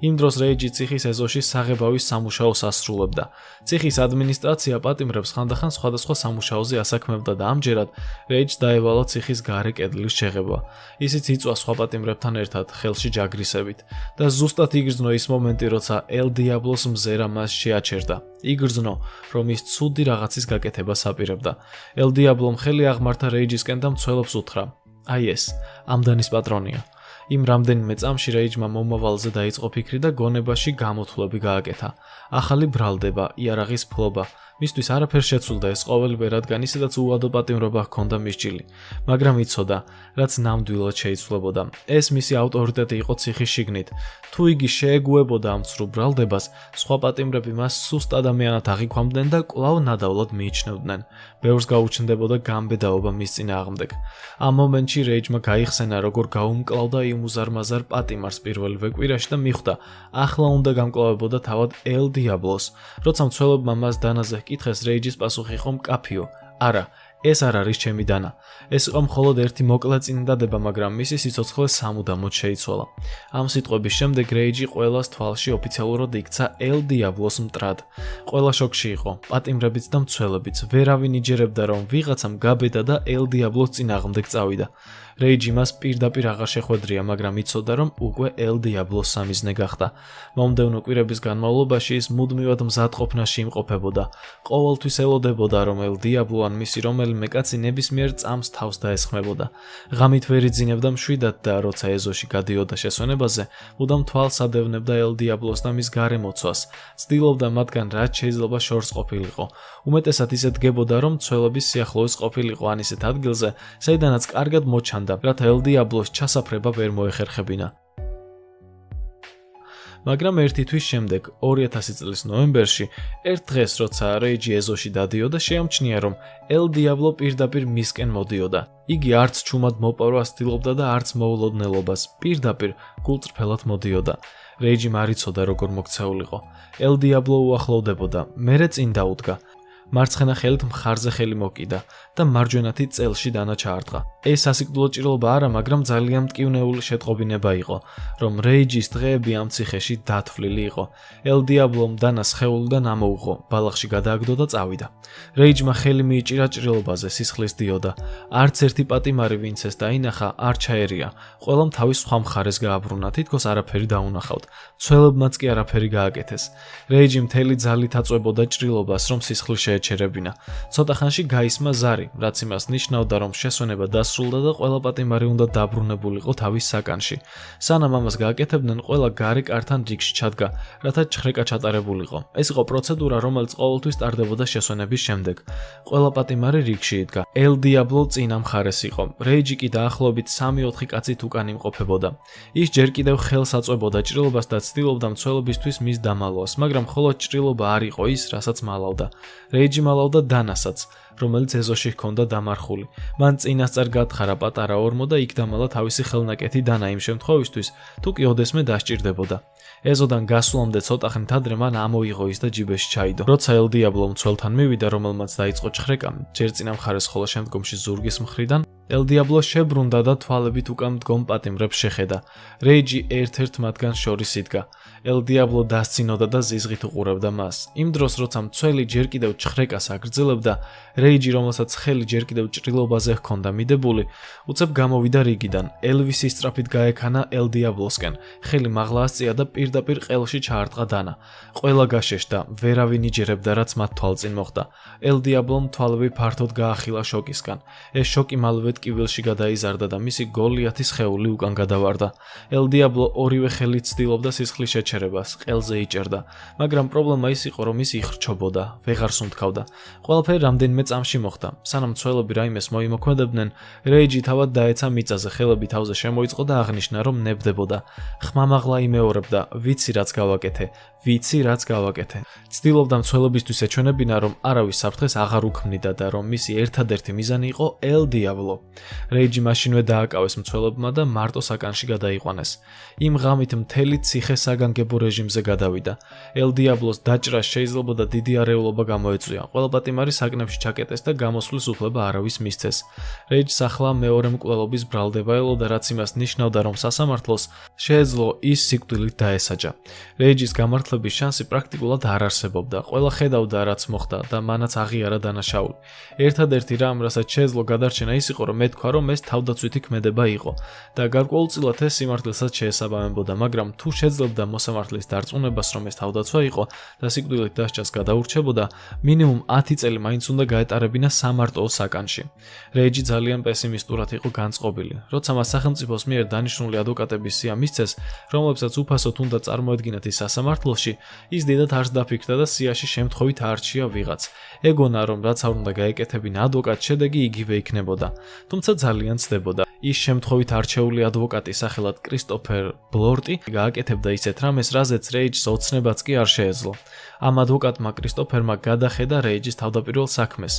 იმ დროს რეიჯი ციხის ეზოში საღებავის სამუშაოს ასრულებდა. ციხის ადმინისტრაცია პატიმრებს ხანდახან სხვადასხვა სამუშაოზე ასაქმებდა და ამჯერად რეიჯს დაევალა ციხის გარე კედლის შეღება. ისიც იწვა სხვა პატიმრებთან ერთად ხელში ჯაგრისებით და ზუსტად იგრძნო ის მომენტი, როცა ელ დიაბლოს მზერა მას შეაჩერდა. იგრძნო, რომ ის ცუდი რაღაცის გაკეთებას აპირებდა. ელ დიაბლომ ხელი აღმართა რეიჯისკენ და მცველებს უთხრა: აი ეს, ამ დანის პატრონია. იმ რამდენიმე წამში რეიჯმა მომავალზე დაიწყო ფიქრი და გონებაში გამოთვლები გააკეთა. ახალი ბრალდება, იარაღის ფლობა. მისთვის არაფერ შეცვლდა ეს ყოველივე, რადგან ისედაც უადო პატიმრობა ჰქონდა მისჯილი, მაგრამ იცოდა, რაც ნამდვილად შეიცვლებოდა. ეს მისი ავტორიტეტი იყო ციხის შიგნით. თუ იგი შეეგუებოდა ამ ცრუ ბრალდებას, სხვა პატიმრები მას სუსტ ადამიანად აღიქვამდნენ და კვლავ ნადავლად მიიჩნევდნენ. ბევრს გაუჩნდებოდა გამბედაობა მის წინააღმდეგ. ამ მომენტში რეიჯმა გაიხსენა, როგორ გაუმკლავდა იმ უზარმაზარ პატიმარს პირველივე კვირაში და მიხვდა, ახლა უნდა გამკლავებოდა თავად ელ დიაბლოს. როცა მცველებმა მას დანაზე კითხეს, რეიჯის პასუხი იყო მკაფიო: არა, ეს არ არის ჩემი დანა. ეს იყო მხოლოდ ერთი მოკლე წინდადება, მაგრამ მისი სიცოცხლე სამუდამოდ შეიცვალა. ამ სიტყვების შემდეგ რეიჯი ყველას თვალში ოფიციალურად იქცა ელ დიაბლოს მტრად. ყველა შოკში იყო, პატიმრებიც და მცველებიც. ვერავინ იჯერებდა, რომ ვიღაცამ გაბედა და ელ დიაბლოს წინააღმდეგ წავიდა. რეიჯი მას პირდაპირ აღარ შეხვედრია, მაგრამ იცოდა, რომ უკვე ელ დიაბლოს სამიზნე გახდა. მომდევნო კვირების განმავლობაში ის მუდმივად მზადყოფნაში იმყოფებოდა. ყოველთვის ელოდებოდა, რომ ელ დიაბლო ან მისი რომელიმე კაცი ნებისმიერ წამს თავს დაესხმებოდა. ღამით ვერ იძინებდა მშვიდად და როცა ეზოში გადიოდა შესვენებაზე, მუდამ თვალს ადევნებდა ელ დიაბლოს და მის გარემოცვას. ცდილობდა მათგან რაც შეიძლება შორს ყოფილიყო. უმეტესად ისე დგებოდა, რომ მცველების სიახლოვეს ყოფილიყო ან ისეთ ადგილზე, საიდანაც კარგად მოჩანდა, რათა ელ დიაბლოს ჩასაფრება ვერ მოეხერხებინა. მაგრამ ერთი თვის შემდეგ, 2000 წლის ნოემბერში, ერთ დღეს, როცა რეიჯი ეზოში დადიოდა, შეამჩნია, რომ ელ დიაბლო პირდაპირ მისკენ მოდიოდა. იგი არც ჩუმად მოპარვას ცდილობდა და არც მოულოდნელობას, პირდაპირ გულწრფელად მოდიოდა. რეიჯი არ იცოდა, როგორ მოქცეულიყო. ელ დიაბლო უახლოვდებოდა, მერე წინ დაუდგა. მარცხენა ხელით მხარზე ხელი მოკიდა და მარჯვენათი წელში დანა ჩაარტყა. ეს სასიკვდილო ჭრილობა არა, მაგრამ ძალიან მტკივნეული შეტყობინება იყო, რომ რეიჯის დღეები ამ ციხეში დათვლილი იყო. ელ დიაბლომ დანა სხეულიდან ამოუღო, ბალახში გადააგდო და წავიდა. რეიჯმა ხელი მიიჭირა ჭრილობაზე, სისხლის დიოდა. არც ერთი პატიმარი, ვინც ეს დაინახა, არ ჩაერია. ყველამ თავის სხვა მხარეს გააბრუნა, თითქოს არაფერი დაუნახავთ. მცველებმაც კი არაფერი გააკეთეს. რეიჯი მთელი ძალით აწვებოდა ჭრილობას, რომ სისხლი შეეჩერებინა. ცოტა ხანში გაისმა ზარი, რაც იმას ნიშნავდა, რომ შესვენება დასრულდა და ყველა პატიმარი უნდა დაბრუნებულიყო თავის საკანში. სანამ ამას გააკეთებდნენ, ყველა გარე კართან რიგში ჩადგა, რათა ჭხრეკა ჩატარებულიყო. ეს იყო პროცედურა, რომელიც ყოველთვის ტარდებოდა შესვენების შემდეგ. ყველა პატიმარი რიგში იდგა. ელ დიაბლო წინა მხარეს იყო. რეიჯი კი დაახლოებით 3-4 კაცით უკან იმყოფებოდა. ის ჯერ კიდევ ხელს აწვებოდა ჭრილობას და ცდილობდა მცველებისთვის მის დამალვას, მაგრამ მხოლოდ ჭრილობა არ იყო ის, რასაც მალავდა. რეიჯი მალავდა დანასაც, რომელიც ეზოში ჰქონდა დამარხული. მან წინასწარ გათხარა პატარა ორმო და იქ დამალა თავისი ხელნაკეთი დანა იმ შემთხვევისთვის, თუ კი ოდესმე დასჭირდებოდა. ეზოდან გასვლამდე ცოტა ხნით ადრე მან ამოიღო ის და ჯიბეში ჩაიდო. როცა ელ დიაბლო მცველთან მივიდა, რომელმაც დაიწყო ჭხრეკა, ჯერ წინა მხარეს, ხოლო შემდგომში ზურგის მხრიდან, ელ დიაბლო შებრუნდა და თვალებით უკან მდგომ პატიმრებს შეხედა. რეიჯი ერთ-ერთ მათგან შორის იდგა. ელ დიაბლო დასცინოდა და ზიზღით უყურებდა მას. იმ დროს, როცა მცველი ჯერ კიდევ ჭხრეკას აგრძელებდა, რეიჯი, რომელსაც ხელი ჯერ კიდევ ჭრილობაზე ჰქონდა მიდებული, უცებ გამოვიდა რიგიდან, ელვისის სწრაფით გაექანა ელ დიაბლოსკენ, ხელი მაღლა ასწია და პირდაპირ ყელში ჩაარტყა დანა. ყველა გაშეშდა, ვერავინ იჯერებდა, რაც მათ თვალწინ მოხდა. ელ დიაბლომ თვალები ფართოდ გაახილა შოკისგან. ეს შოკი მალევე ტკივილში გადაიზარდა და მისი გოლიათის სხეული უკან გადავარდა. ელ დიაბლო ორივე ხელით ცდილობდა სისხლის შეჩერებას, ყელზე იჭერდა, მაგრამ პრობლემა ის იყო, რომ ის იხრჩობოდა, ვეღარ სუნთქავდა. ყველაფერი რამდენიმე წამში მოხდა. სანამ მცველები რაიმეს მოიმოქმედებდნენ, რეიჯი თავად დაეცა მიწაზე, ხელები თავზე შემოიწყო და აღნიშნა, რომ ნებდებოდა. ხმამაღლა იმეორებდა, ვიცი რაც გავაკეთე. ცდილობდა მცველებისთვის ეჩვენებინა, რომ არავის საფრთხეს აღარ უქმნიდა და რომ მისი ერთადერთი მიზანი იყო ელ დიაბლო. რეიჯი მაშინვე დააკავეს მცველებმა და მარტო საკანში გადაიყვანეს. იმ ღამით მთელი ციხე საგანგებო რეჟიმზე გადავიდა. ელ დიაბლოს დაჭრას შეიძლებოდა დიდი არეულობა გამოეწვია. ყველა პატიმარი საკნებში ჩაკეტეს და გამოსვლის უფლება არავის მისცეს. რეიჯს ახლა მეორე მკვლელობის ბრალდება ელოდა, რაც იმას ნიშნავდა, რომ სასამართლოს შეეძლო ის სიკვდილით დაესაჯა. რეიჯის გამართლების შანსი პრაქტიკულად არ არსებობდა. ყველა ხედავდა, რაც მოხდა და მანაც აღიარა დანაშაული. ერთადერთი რამ, რასაც შეეძლო გადარჩენა, ის იყო, რომ ეთქვა, რომ ეს თავდაცვითი ქმედება იყო და გარკვეულწილად ეს სიმართლესაც შეესაბამებოდა, მაგრამ თუ შეძლებდა მოსამართლის დარწმუნებას, რომ ეს თავდაცვა იყო და სიკვდილით დასჯას გადაურჩებოდა, მინიმუმ 10 წელი მაინც უნდა გაეტარებინა სამარტოო საკანში. რეიჯი ძალიან პესიმისტურად იყო განწყობილი. როცა მას სახელმწიფოს მიერ დანიშნული ადვოკატების სია მისცეს, რომლებსაც უფასოდ უნდა წარმოედგინათ ის სასამართლოში, ის დიდად არს დაფიქრდა და სიაში შემთხვევით არჩია ვიღაც. ეგონა, რომ რაც არ უნდა გაეკეთებინა ადვოკატს, შედეგი იგივე იქნებოდა. თუმცა ძალიან ცდებოდა. ის შემთხვევით არჩეული ადვოკატი სახელად კრისტოფერ ბლორტი გააკეთებდა ისეთ რამეს, რაზეც რეიჯს ოცნებაც კი არ შეეძლო. ამ ადვოკატმა კრისტოფერმა გადახედა რეიჯის თავდაპირველ საქმეს.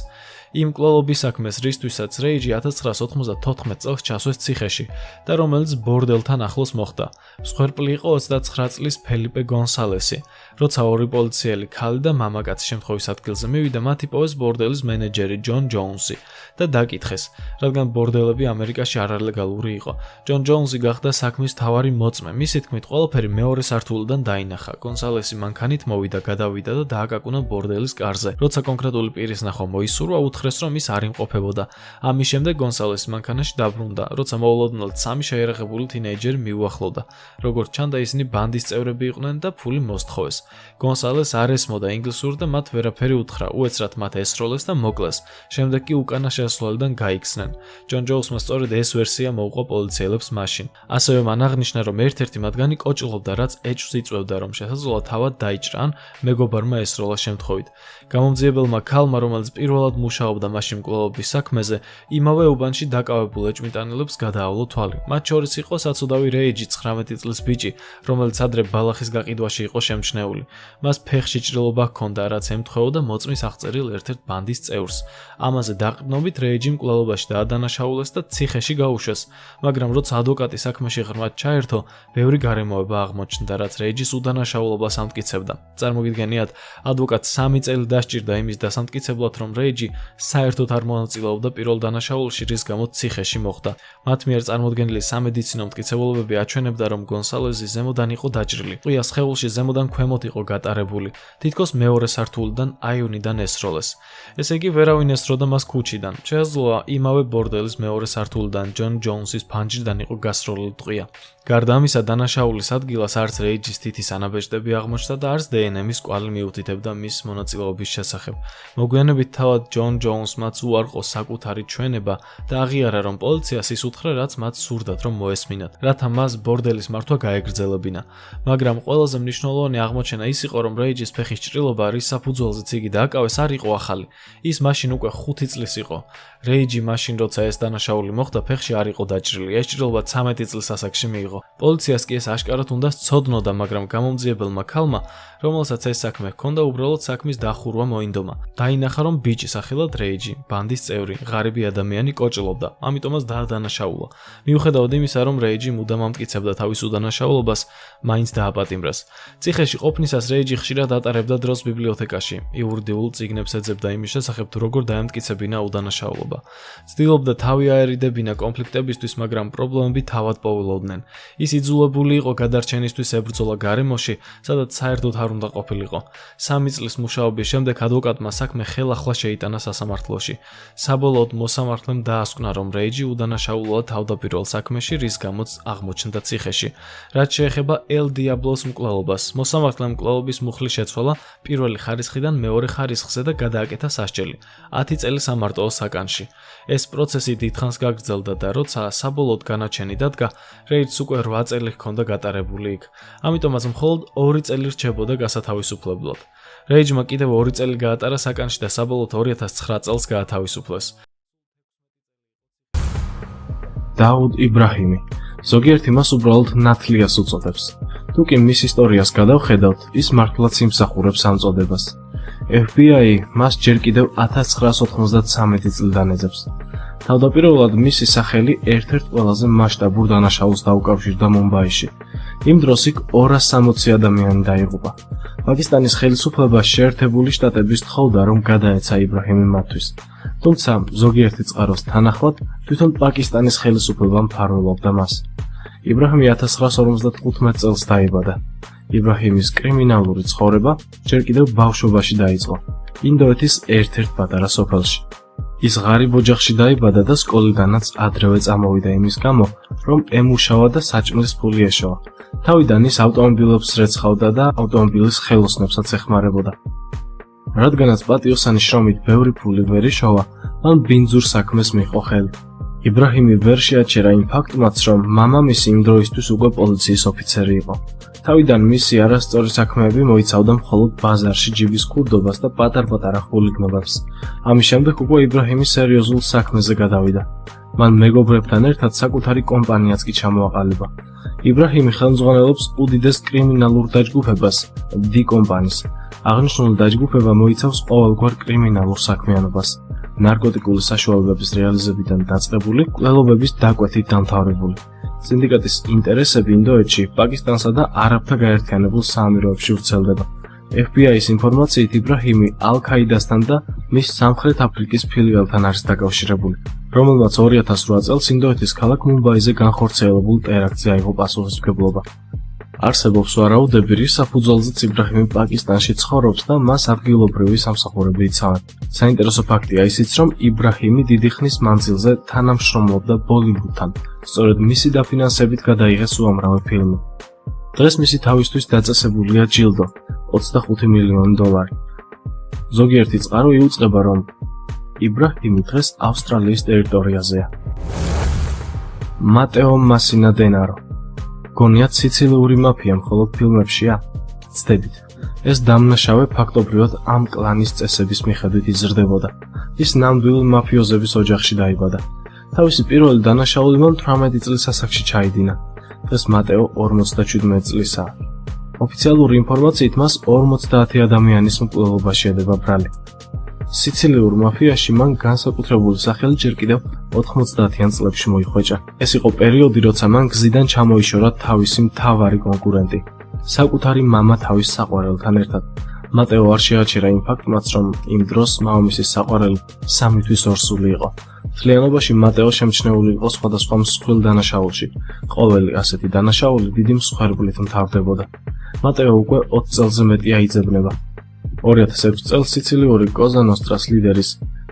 იმ მკვლელობის საქმეს, რისთვისაც რეიჯი 1994 წელს ჩასვეს ციხეში და რომელიც ბორდელთან ახლოს მოხდა. მსხვერპლი იყო 29 წლის ფელიპე გონსალესი. როცა ორი პოლიციელი ქალი და მამაკაცი შემთხვევის ადგილზე მივიდა, მათ იპოვეს ბორდელის მენეჯერი ჯონ ჯოუნსი და დაკითხეს, რადგან ბორდელები ამერიკაში არალეგალური იყო. ჯონ ჯოუნსი გახდა საქმის მთავარი მოწმე. მისი თქმით, ყველაფერი მეორე სართულიდან დაინახა. გონსალესი მანქანით მოვიდა, გადავიდა და დააკაკუნა ბორდელის კარზე. როცა კონკრეტული პირის ნახვა მოისურვა, უთხრეს, რომ ის არ იმყოფებოდა. ამის შემდეგ გონსალესი მანქანაში დაბრუნდა, როცა მოულოდნელად სამი შეერაღებული თინეიჯერი მიუახლოვდა. როგორც ჩანდა, ისინი ბანდის წევრები იყვნენ და ფული მოსთხოვეს. გონსალეს არ ესმოდა ინგლისური და მათ ვერაფერი უთხრა, უეცრად მათ ესროლეს და მოკლეს. შემდეგ კი უკანა შესასვლელიდან გაიქცნენ. ჯონ ჯოუნსმა სწორედ ეს ვერსია მოუყვა პოლიციელებს მაშინ. ასევე მან აღნიშნა, რომ ერთ-ერთი მათგანი კოჭლობდა, რაც ეჭვს იწვევდა, რომ შესაძლოა თავად დაიჭრა ან მეგობარმა ესროლა შემთხვევით. გამომძიებელმა ქალმა, რომელიც პირველად მუშაობდა მაშინ მკვლელობის საქმეზე, იმავე უბანში დაკავებულ ეჭვმიტანილებს გადაავლო თვალი. მათ შორის იყო საცუდავი რეიჯი, 19 წლის ბიჭი, რომელიც ადრე ბალახის გაყიდვაში იყო შემჩნეული. მას ფეხში ჭრილობა ჰქონდა, რაც ემთხვეოდა მოწმის აღწერილ ერთ-ერთ ბანდის წევრს. ამაზე დაყრდნობით რეიჯი მკვლელობაში დაადანაშაულეს და ციხეში გაუშვეს, მაგრამ როცა ადვოკატი საქმეში ღრმად ჩაერთო, ბევრი გარემოება აღმოჩნდა, რაც რეიჯის უდანაშაულობას ამტკიცებდა. წარმოგიდგენიათ, ადვოკატს 3 წელი დასჭირდა იმის დასამტკიცებლად, რომ რეიჯი საერთოდ არ მონაწილეობდა პირველ დანაშაულში, რის გამოც ციხეში მოხვდა. მათ მიერ წარმოდგენილი სამედიცინო მტკიცებულებები აჩვენებდა, რომ გონსალესი ზემოდან იყო დაჭრილი. ყუია სხეულში ზემოდან ქვემოთ იყო გატარებული. თითქოს მეორე სართულიდან აივნიდან ესროლეს. ესე იგი, ვერავინ ესროდა მას ქუჩიდან. შესაძლოა იმავე ბორდელის მეორე სართულიდან ჯონ ჯოუნსის ფანჯრიდან იყო გასროლილი ტყვია. გარდა ამისა, დანაშაულის ადგილას არც რეიჯის თითის ანაბეჭდები აღმოჩნდა და არც დნმ-ის კვალი მიუთითებდა მის მონაწილეობის შესახებ. მოგვიანებით თავად ჯონ ჯოუნსმაც უარყო საკუთარი ჩვენება და აღიარა, რომ პოლიციას ის უთხრა, რაც მათ სურდათ, რომ მოესმინათ, რათა მას ბორდელის მართვა გაეგრძელებინა. მაგრამ ყველაზე მნიშვნელოვანი აღმოჩენა ის იყო, რომ რეიჯის ფეხის ჭრილობა, რის საფუძველზეც იგი დააკავეს, არ იყო ახალი. ის მაშინ უკვე 5 წლის იყო. რეიჯი მაშინ, როცა ეს დანაშაული მოხდა, ფეხში არ იყო დაჭრილი. ეს ჭრილობა 13 წლის ასაკში მიიღო. პოლიციას კი ეს აშკარად უნდა სცოდნოდა, მაგრამ გამომძიებელმა ქალმა, რომელსაც ეს საქმე ჰქონდა, უბრალოდ საქმის დახურვა მოინდომა. დაინახა, რომ ბიჭი სახელად რეიჯი, ბანდის წევრი, ღარიბი ადამიანი კოჭლობდა, ამიტომაც დაადანაშაულა. მიუხედავად იმისა, რომ რეიჯი მუდამ ამტკიცებდა თავის უდანაშაულობას, მაინც დააპატიმრეს. ციხეში ყოფნისას რეიჯი ხშირად ატარებდა დროს ბიბლიოთეკაში. იურიდიულ წიგნებს ეძებდა იმის შესახებ, თუ როგორ დაემტკიცებინა უდანაშაულობა. ცდილობდა თავი აერიდებინა კონფლიქტებისთვის, მაგრამ პრობლემები თავად პოულობდნენ. ის იძულებული იყო გადარჩენისთვის ებრძოლა გარემოში, სადაც საერთოდ არ უნდა ყოფილიყო. 3 წლის მუშაობის შემდეგ ადვოკატმა საქმე ხელახლა შეიტანა სასამართლოში. საბოლოოდ მოსამართლემ დაასკვნა, რომ რეიჯი უდანაშაულოა თავდაპირველ საქმეში, რის გამოც აღმოჩნდა ციხეში. რაც შეეხება ელ დიაბლოს მკვლელობას, მოსამართლემ მკვლელობის მუხლის შეცვალა პირველი ხარისხიდან მეორე ხარისხზე და გადააკეთა სასჯელი 10 წელი სამარტოო საკანში. ეს პროცესი დიდხანს გაგრძელდა და როცა საბოლოოდ განაჩენი დადგა, რეიჯს უკვე 8 წელი ჰქონდა გატარებული იქ. ამიტომაც მხოლოდ 2 წელი რჩებოდა გასათავისუფლებლად. რეიჯმა კიდევ 2 წელი გაატარა საკანში და საბოლოოდ 2009 წელს გაათავისუფლეს. დაუდ იბრაჰიმი. ზოგიერთი მას უბრალოდ ნათლიას უწოდებს. თუკი მის ისტორიას გადავხედავთ, ის მართლაც იმსახურებს ამ წოდებას. FBI მას ჯერ კიდევ 1993 წლიდან ეძებს. თავდაპირველად მისი სახელი ერთ-ერთ ყველაზე მასშტაბურ დანაშაულს დაუკავშირდა მუმბაიში. იმ დროს იქ 260 ადამიანი დაიღუპა. პაკისტანის ხელისუფლება შეერთებული შტატების თხოვდა, რომ გადაეცა იბრაჰიმი მათთვის. თუმცა ზოგიერთი წყაროს თანახმად, თვითონ პაკისტანის ხელისუფლება მფარველობდა მას. იბრაჰიმი 1955 წელს დაიბადა. იბრაჰიმის კრიმინალური ცხოვრება ჯერ კიდევ ბავშვობაში დაიწყო, ინდოეთის ერთ-ერთ პატარა სოფელში. ის ღარიბ ოჯახში დაიბადა და სკოლიდანაც ადრევე წამოვიდა იმის გამო, რომ ემუშავა და საჭმლის ფული ეშოვა. თავიდან ის ავტომობილებს რეცხავდა და ავტომობილის ხელოსნებსაც ეხმარებოდა. რადგანაც პატიოსანი შრომით ბევრი ფული ვერ იშოვა, მან ბინძურ საქმეს მიჰყო ხელი. იბრაჰიმი ვერ შეაჩერა იმ ფაქტმაც, რომ მამამისი იმ დროისთვის უკვე პოლიციის ოფიცერი იყო. თავიდან მისი არასწორი საქმეები მოიცავდა მხოლოდ ბაზარში ჯიბის ქურდობას და პატარ-პატარა ხულიგნობებს. ამის შემდეგ უკვე იბრაჰიმი სერიოზულ საქმეზე გადავიდა. მან მეგობრებთან ერთად საკუთარი კომპანიაც კი ჩამოაყალიბა. იბრაჰიმი ხელმძღვანელობს უდიდეს კრიმინალურ დაჯგუფებას, D კომპანიას. აღნიშნული დაჯგუფება მოიცავს ყოველგვარ კრიმინალურ საქმიანობას. ნარკოტიკული საშუალებების რეალიზებიდან დაწყებული, მკვლელობების დაკვეთით დამთავრებული. სინდიკატის ინტერესები ინდოეთში, პაკისტანსა და არაბთა გაერთიანებულ საამიროებში ვრცელდება. FBI-ის ინფორმაციით იბრაჰიმი ალ-ქაიდასთან და მის სამხრეთ აფრიკის ფილიალთან არის დაკავშირებული, რომელმაც 2008 წელს ინდოეთის ქალაქ მუმბაიზე განხორციელებულ ტერაქტზე აიღო პასუხისმგებლობა. არსებობს ვარაუდები, რის საფუძველზეც იბრაჰიმი პაკისტანში ცხოვრობს და მას ადგილობრივი სამსახურები იცავენ. საინტერესო ფაქტია ისიც, რომ იბრაჰიმი დიდი ხნის მანძილზე თანამშრომლობდა ბოლივუდთან. სწორედ მისი დაფინანსებით გადაიღეს უამრავი ფილმი. დღეს მისი თავისთვის დაწესებულია ჯილდო, $25 მილიონი. ზოგიერთი წყარო იუწყება, რომ იბრაჰიმი დღეს ავსტრალიის ტერიტორიაზეა. მატეო მასინა დენარო. გონიათ სიცილიური მაფია მხოლოდ ფილმებშია? ცდებით. ეს დამნაშავე ფაქტობრივად ამ კლანის წესების მიხედვით იზრდებოდა. ის ნამდვილი მაფიოზების ოჯახში დაიბადა. თავისი პირველი დანაშაული მან 18 წლის ასაკში ჩაიდინა. დღეს მატეო 57 წლისაა. ოფიციალური ინფორმაციით მას 50 ადამიანის მკვლელობაში ედება ბრალი. სიცილიურ მაფიაში მან განსაკუთრებული სახელი ჯერ კიდევ 90-იან წლებში მოიხვეჭა. ეს იყო პერიოდი, როცა მან გზიდან ჩამოიშორა თავისი მთავარი კონკურენტი, საკუთარი მამა თავის საყვარელთან ერთად. მატეო არ შეაჩერა იმ ფაქტმაც, რომ იმ დროს მამამისის საყვარელი 3 თვის ორსული იყო. მთლიანობაში მატეო შემჩნეული იყო სხვადასხვა მსხვილ დანაშაულში. ყოველი ასეთი დანაშაული დიდი მსხვერპლით მთავრდებოდა. მატეო უკვე 20 წელზე მეტი აიძებნება. 2006 წელს სიცილიური კოზა ნოსტრას ლიდერის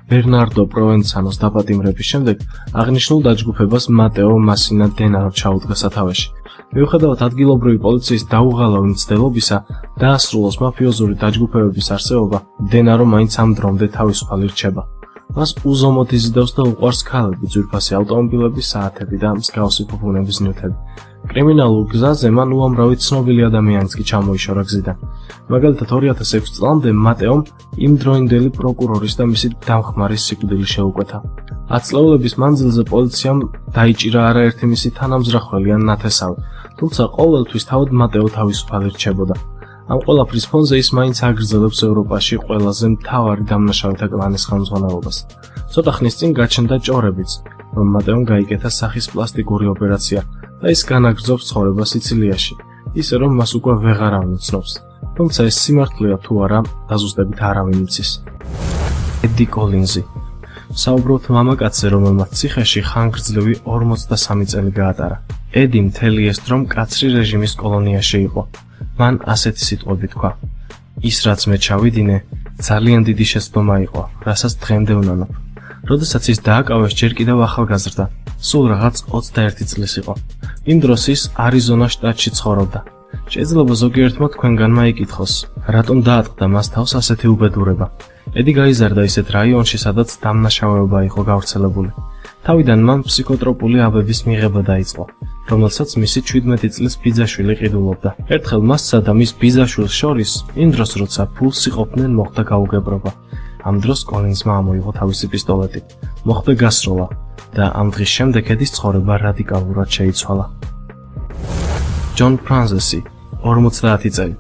ბერნარდო პროვენცანოს დაპატიმრების შემდეგ აღნიშნულ დაჯგუფებას მატეო მასინა დენარო ჩაუდგა სათავეში. მიუხედავად ადგილობრივი პოლიციის დაუღალავი მცდელობისა, დაასრულოს მაფიოზური დაჯგუფებების არსებობა, დენარო მაინც ამ დრომდე თავისუფალი რჩება. მას უზომოდ იზიდავს და უყვარს ქალები, ძვირფასი ავტომობილები, საათები და მსგავსი ფუფუნების ნივთები. კრიმინალურ გზაზე მან უამრავი ცნობილი ადამიანიც კი ჩამოიშორა გზიდან. მაგალითად 2006 წლამდე მატეომ იმდროინდელი პროკურორის და მისი დამხმარის სიკვდილი შეუკვეთა. 10 წლეულების მანძილზე პოლიციამ დაიჭირა არაერთი მისი თანამზრახველი ან ნათესავი, თუმცა ყოველთვის თავად მატეო თავისუფალი რჩებოდა. ამ ყველაფრის ფონზე ის მაინც აგრძელებს ევროპაში ყველაზე მთავარი დამნაშავეთა კლანის ხელმძღვანელობას. ცოტა ხნის წინ გაჩნდა ჭორებიც, რომ მატეომ გაიკეთა სახის პლასტიკური ოპერაცია და ის განაგრძობს ცხოვრება სიცილიაში, ისე რომ მას უკვე ვეღარავინ ცნობს. თუმცა ეს სიმართლეა თუ არა, დაზუსტებით არავინ იცის. ედი კოლინზი. საუბრობთ მამაკაცზე, რომელმაც ციხეში ხანგრძლივი 43 წელი გაატარა. ედი მთელი ეს დრო მკაცრი რეჟიმის კოლონიაში იყო. მან ასეთი სიტყვები თქვა: ის რაც მე ჩავიდინე, ძალიან დიდი შეცდომა იყო, რასაც დღემდე ვნანობ. როდესაც ის დააკავეს ჯერ კიდევ ახალგაზრდა, სულ რაღაც 21 წლის იყო. იმ დროს ის არიზონას შტატში ცხოვრობდა. შეიძლება ზოგიერთმა თქვენგანმა იკითხოს, რატომ დაატყდა მას თავს ასეთი უბედურება. ედი გაიზარდა ისეთ რაიონში, სადაც დამნაშავეობა იყო გავრცელებული. თავიდან მან ფსიქოტროპული აბების მიღება დაიწყო, რომელსაც მისი 17 წლის ბიძაშვილი ყიდულობდა. ერთხელ მასსა და მის ბიძაშვილს შორის, იმ დროს როცა ფულს იყოფდნენ, მოხდა გაუგებრობა. ამ დროს კოლინზმა ამოიღო თავისი პისტოლეტი, მოხდა გასროლა და ამ დღის შემდეგ ედის ცხოვრება რადიკალურად შეიცვალა. ჯონ ფრანზესი, 50 წელი.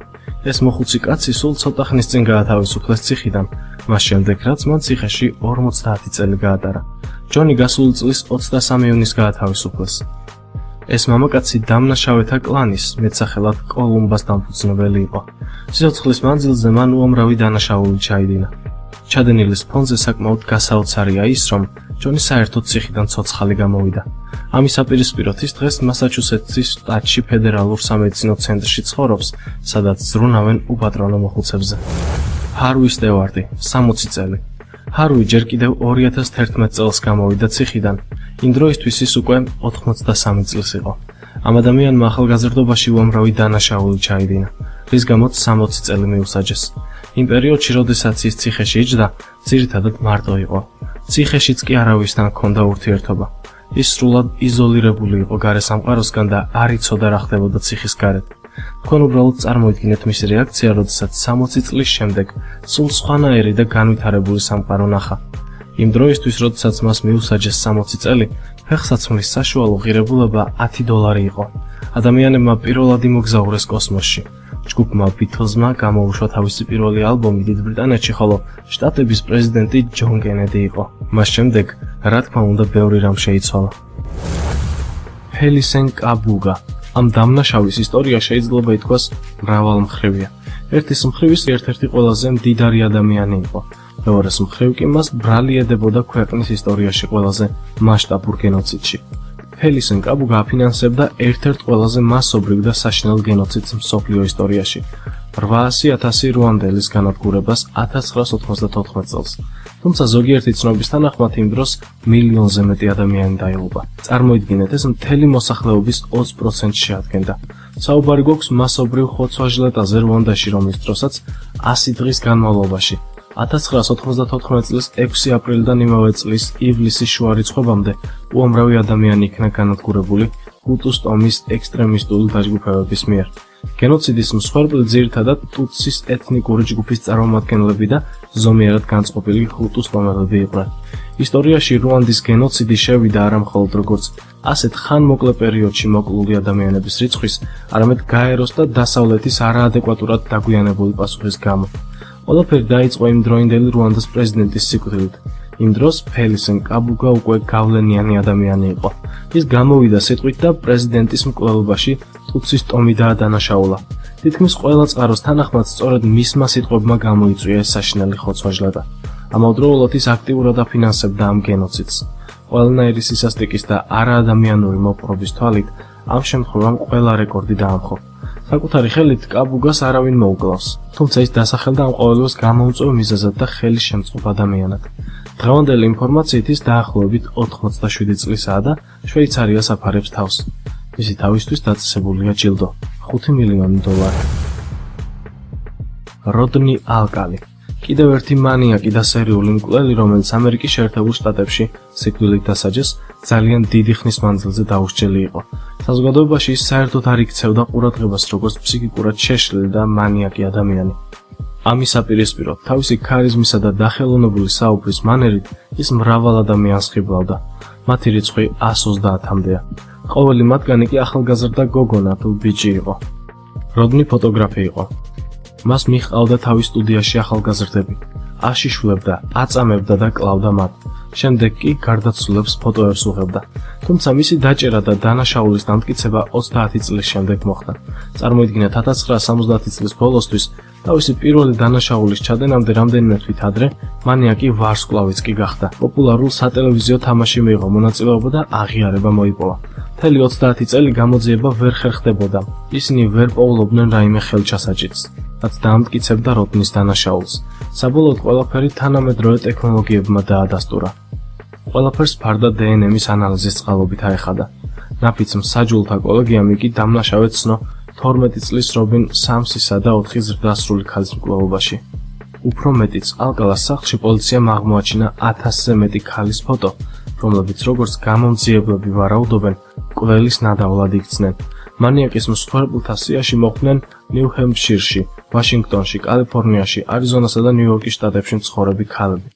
ეს მოხუცი კაცი სულ ცოტა ხნის წინ გაათავისუფლეს ციხიდან, მას შემდეგ რაც მან ციხეში 50 წელი გაატარა. ჯონი გასული წლის 23 ივნისს გაათავისუფლეს. ეს მამაკაცი დამნაშავეთა კლანის, მეტსახელად კოლუმბას დამფუძნებელი იყო. სიცოცხლის მანძილზე მან უამრავი დანაშაული ჩაიდინა. ჩადენილის ფონზე საკმაოდ გასაოცარია ის, რომ ჯონი საერთოდ ციხიდან ცოცხალი გამოვიდა. ამის საპირისპიროდ ის დღეს მასაჩუსეტსის შტატში ფედერალურ სამედიცინო ცენტრში ცხოვრობს, სადაც ზრუნავენ უპატრონო მოხუცებზე. ჰარვი სტევარტი, 60 წელი. ჰარვი ჯერ კიდევ 2011 წელს გამოვიდა ციხიდან. იმ დროისთვის ის უკვე 83 წლის იყო. ამ ადამიანმა ახალგაზრდობაში უამრავი დანაშაული ჩაიდინა, რის გამოც 60 წელი მიუსაჯეს. იმ პერიოდში, როდესაც ის ციხეში იჯდა, ძირითადად მარტო იყო. ციხეშიც კი არავისთან ჰქონდა ურთიერთობა. ის სრულად იზოლირებული იყო გარე სამყაროსგან და არ იცოდა რა ხდებოდა ციხის გარეთ. თქვენ უბრალოდ წარმოიდგინეთ მისი რეაქცია, როდესაც 60 წლის შემდეგ სულ სხვანაირი და განვითარებული სამყარო ნახა. იმ დროისთვის, როდესაც მას მიუსაჯეს 60 წელი, ფეხსაცმლის საშუალო ღირებულება $10 იყო. ადამიანებმა პირველად იმოგზაურეს კოსმოსში. ჯგუფმა ბითლზმა გამოუშვა თავისი პირველი ალბომი დიდ ბრიტანეთში, ხოლო შტატების პრეზიდენტი ჯონ კენედი იყო. მას შემდეგ, რა თქმა უნდა, ბევრი რამ შეიცვალა. ჰელისენ კაბუგა. ამ დამნაშავის ისტორია შეიძლება ითქვას მრავალმხრივია. ერთის მხრივ ის ერთ-ერთი ყველაზე მდიდარი ადამიანი იყო. მეორეს მხრივ კი მას ბრალი ედებოდა ქვეყნის ისტორიაში ყველაზე მასშტაბურ გენოციდში. ჰელისენ კაბუგა აფინანსებდა ერთ-ერთ ყველაზე მასობრივ და საშინელ გენოციდს მსოფლიო ისტორიაში. 800,000 რუანდელის განადგურებას 1994 წელს. თუმცა ზოგიერთი ცნობის თანახმად იმ დროს მილიონზე მეტი ადამიანი დაიღუპა. წარმოიდგინეთ, ეს მთელი მოსახლეობის 20%-ს შეადგენდა. საუბარი გვაქვს მასობრივ ხოცვა-ჟლეტაზე რუანდაში, რომლის დროსაც 100 დღის განმავლობაში 1994 წლის 6 აპრილიდან იმავე წლის ივლისის შუა რიცხვებამდე უამრავი ადამიანი იქნა განადგურებული ჰუტუს ტომის ექსტრემისტული დაჯგუფებების მიერ. გენოციდის მსხვერპლი ძირითადად ტუტსის ეთნიკური ჯგუფის წარმომადგენლები და ზომიერად განწყობილი ჰუტუს ტომელები იყვნენ. ისტორიაში რუანდის გენოციდი შევიდა არა მხოლოდ როგორც ასეთ ხანმოკლე პერიოდში მოკლული ადამიანების რიცხვის, არამედ გაეროს და დასავლეთის არაადეკვატურად დაგვიანებული პასუხის გამო. ყველაფერი დაიწყო იმ დროინდელი რუანდის პრეზიდენტის სიკვდილით. იმ დროს ჰელისენ კაბუგა უკვე გავლენიანი ადამიანი იყო. ის გამოვიდა სიტყვით და პრეზიდენტის მკვლელობაში ტუტსის ტომი დაადანაშაულა. თითქმის ყველა წყაროს თანახმად სწორედ მისმა სიტყვებმა გამოიწვია ეს საშინელი ხოცვა-ჟლეტა. ამავდროულად ის აქტიურად აფინანსებდა ამ გენოციდს. ყველანაირი სისასტიკის და არაადამიანური მოპყრობის თვალით ამ შემთხვევამ ყველა რეკორდი დაამხო. საკუთარი ხელით კაბუგას არავინ მოუკლავს, თუმცა ის დასახელდა ამ ყოველივეს გამოუწვევ მიზეზად და ხელის შემწყობ ადამიანად. დღევანდელი ინფორმაციით ის დაახლოებით 87 წლისაა და შვეიცარიას აფარებს თავს. მისი თავისთვის დაწესებულია ჯილდო $5 მილიონი. როდნი ალკალი, კიდევ ერთი მანიაკი და სერიული მკვლელი, რომელიც ამერიკის შეერთებულ შტატებში სიკვდილით დასაჯეს, ძალიან დიდი ხნის მანძილზე დაუსჯელი იყო. საზოგადოებაში ის საერთოდ არ იქცევდა ყურადღებას როგორც ფსიქიკურად შეშლილი და მანიაკი ადამიანი. ამის საპირისპიროდ, თავისი ქარიზმისა და დახელოვნებული საუბრის მანერით ის მრავალ ადამიანს ხიბლავდა. მათი რიცხვი 130-მდეა. ყოველი მათგანი კი ახალგაზრდა გოგონა თუ ბიჭი იყო. როდნი ფოტოგრაფი იყო. მას მიჰყავდა თავის სტუდიაში ახალგაზრდები. აშიშვლებდა, აწამებდა და კლავდა მათ. შემდეგ კი გარდაცვლილებს ფოტოებს უღებდა. თუმცა მისი დაჭერა და დანაშაულის დამტკიცება 30 წლის შემდეგ მოხდა. წარმოიდგინეთ 1970 წლის ბოლოსთვის თავისი პირველი დანაშაულის ჩადენამდე რამდენიმე თვით ადრე მანიაკი ვარსკვლავიც კი გახდა. პოპულარულ სატელევიზიო თამაში მიიღო მონაწილეობა და აღიარება მოიპოვა. მთელი 30 წელი გამოძიება ვერ ხერხდებოდა. ისინი ვერ პოულობდნენ რაიმე ხელჩასაჭიც. რაც დაამტკიცებდა როდნის დანაშაულს. საბოლოოდ ყველაფერი თანამედროვე ტექნოლოგიებმა დაადასტურა. ყველაფერს ფარდა დნმ-ის ანალიზის წყალობით აეხადა. ნაფიც მსაჯულთა კოლეგიამ იგი დამნაშავედ ცნო 12 წლის რობინ სამსისა და 4 ზრდასრული ქალის მკვლელობაში. უფრო მეტიც, ალკალას სახლში პოლიციამ აღმოაჩინა 1000-ზე მეტი ქალის ფოტო, რომლებიც როგორც გამომძიებლები ვარაუდობენ, მკვლელის ნადავლად იქცნენ. მანიაკის მსხვერპლთა სიაში მოხვდნენ ნიუ-ჰემფშირში, ვაშინგტონში, კალიფორნიაში, არიზონასა და ნიუ-იორკის შტატებში მცხოვრები ქალები.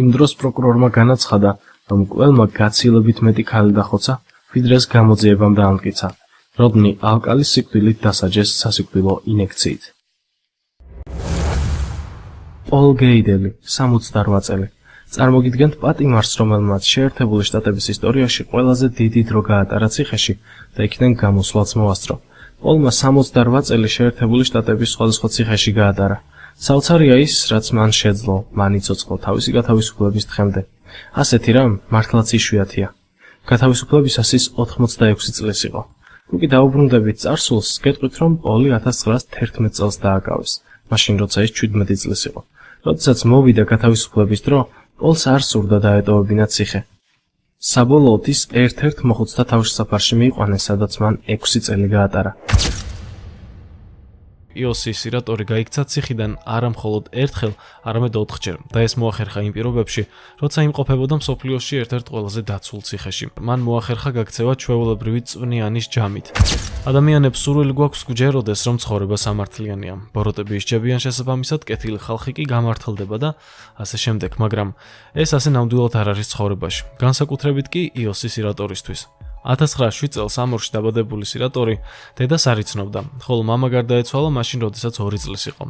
იმ დროს პროკურორმა განაცხადა, რომ მკვლელმა გაცილებით მეტი ქალი დახოცა, ვიდრე ეს გამოძიებამ დაამტკიცა. როდნი ალკალის სიკვდილით დასაჯეს სასიკვდილო ინექციით. პოლ გეიდელი, 68 წელი. წარმოგიდგენთ პატიმარს, რომელმაც შეერთებული შტატების ისტორიაში ყველაზე დიდი დრო გაატარა ციხეში და იქიდან გამოსვლაც მოასწრო. პოლმა 68 წელი შეერთებული შტატების სხვადასხვა ციხეში გაატარა. საოცარია ის, რაც მან შეძლო, მან იცოცხლო თავისი გათავისუფლების დღემდე. ასეთი რამ მართლაც იშვიათია. გათავისუფლებისას ის 86 წლის იყო. თუკი დაუბრუნდებით წარსულს, გეტყვით, რომ პოლი 1911 წელს დააკავეს, მაშინ როცა ის 17 წლის იყო. როდესაც მოვიდა გათავისუფლების დრო, პოლს არ სურდა დაეტოვებინა ციხე. საბოლოოდ ის ერთ-ერთ მოხუცთა თავშესაფარში მიიყვანეს, სადაც მან 6 წელი გაატარა. იოსის სირატორი გაიქცა ციხიდან არა მხოლოდ ერთხელ, არამედ 4-ჯერ და ეს მოახერხა იმ პირობებში, როცა იმყოფებოდა მსოფლიოში ერთ-ერთ ყველაზე დაცულ ციხეში. მან მოახერხა გაქცევა ჩვეულებრივი წვნიანის ჯამით. ადამიანებს სურვილი გვაქვს გვჯეროდეს, რომ ცხოვრება სამართლიანია. ბოროტები ისჯებიან შესაბამისად, კეთილი ხალხი კი გამართლდება და ასე შემდეგ, მაგრამ ეს ასე ნამდვილად არ არის ცხოვრებაში. განსაკუთრებით კი იოსის სირატორისთვის. 1907 წელს ამორში დაბადებული სირატორი დედას არ იცნობდა, ხოლო მამა გარდაეცვალა მაშინ, როდესაც 2 წლის იყო.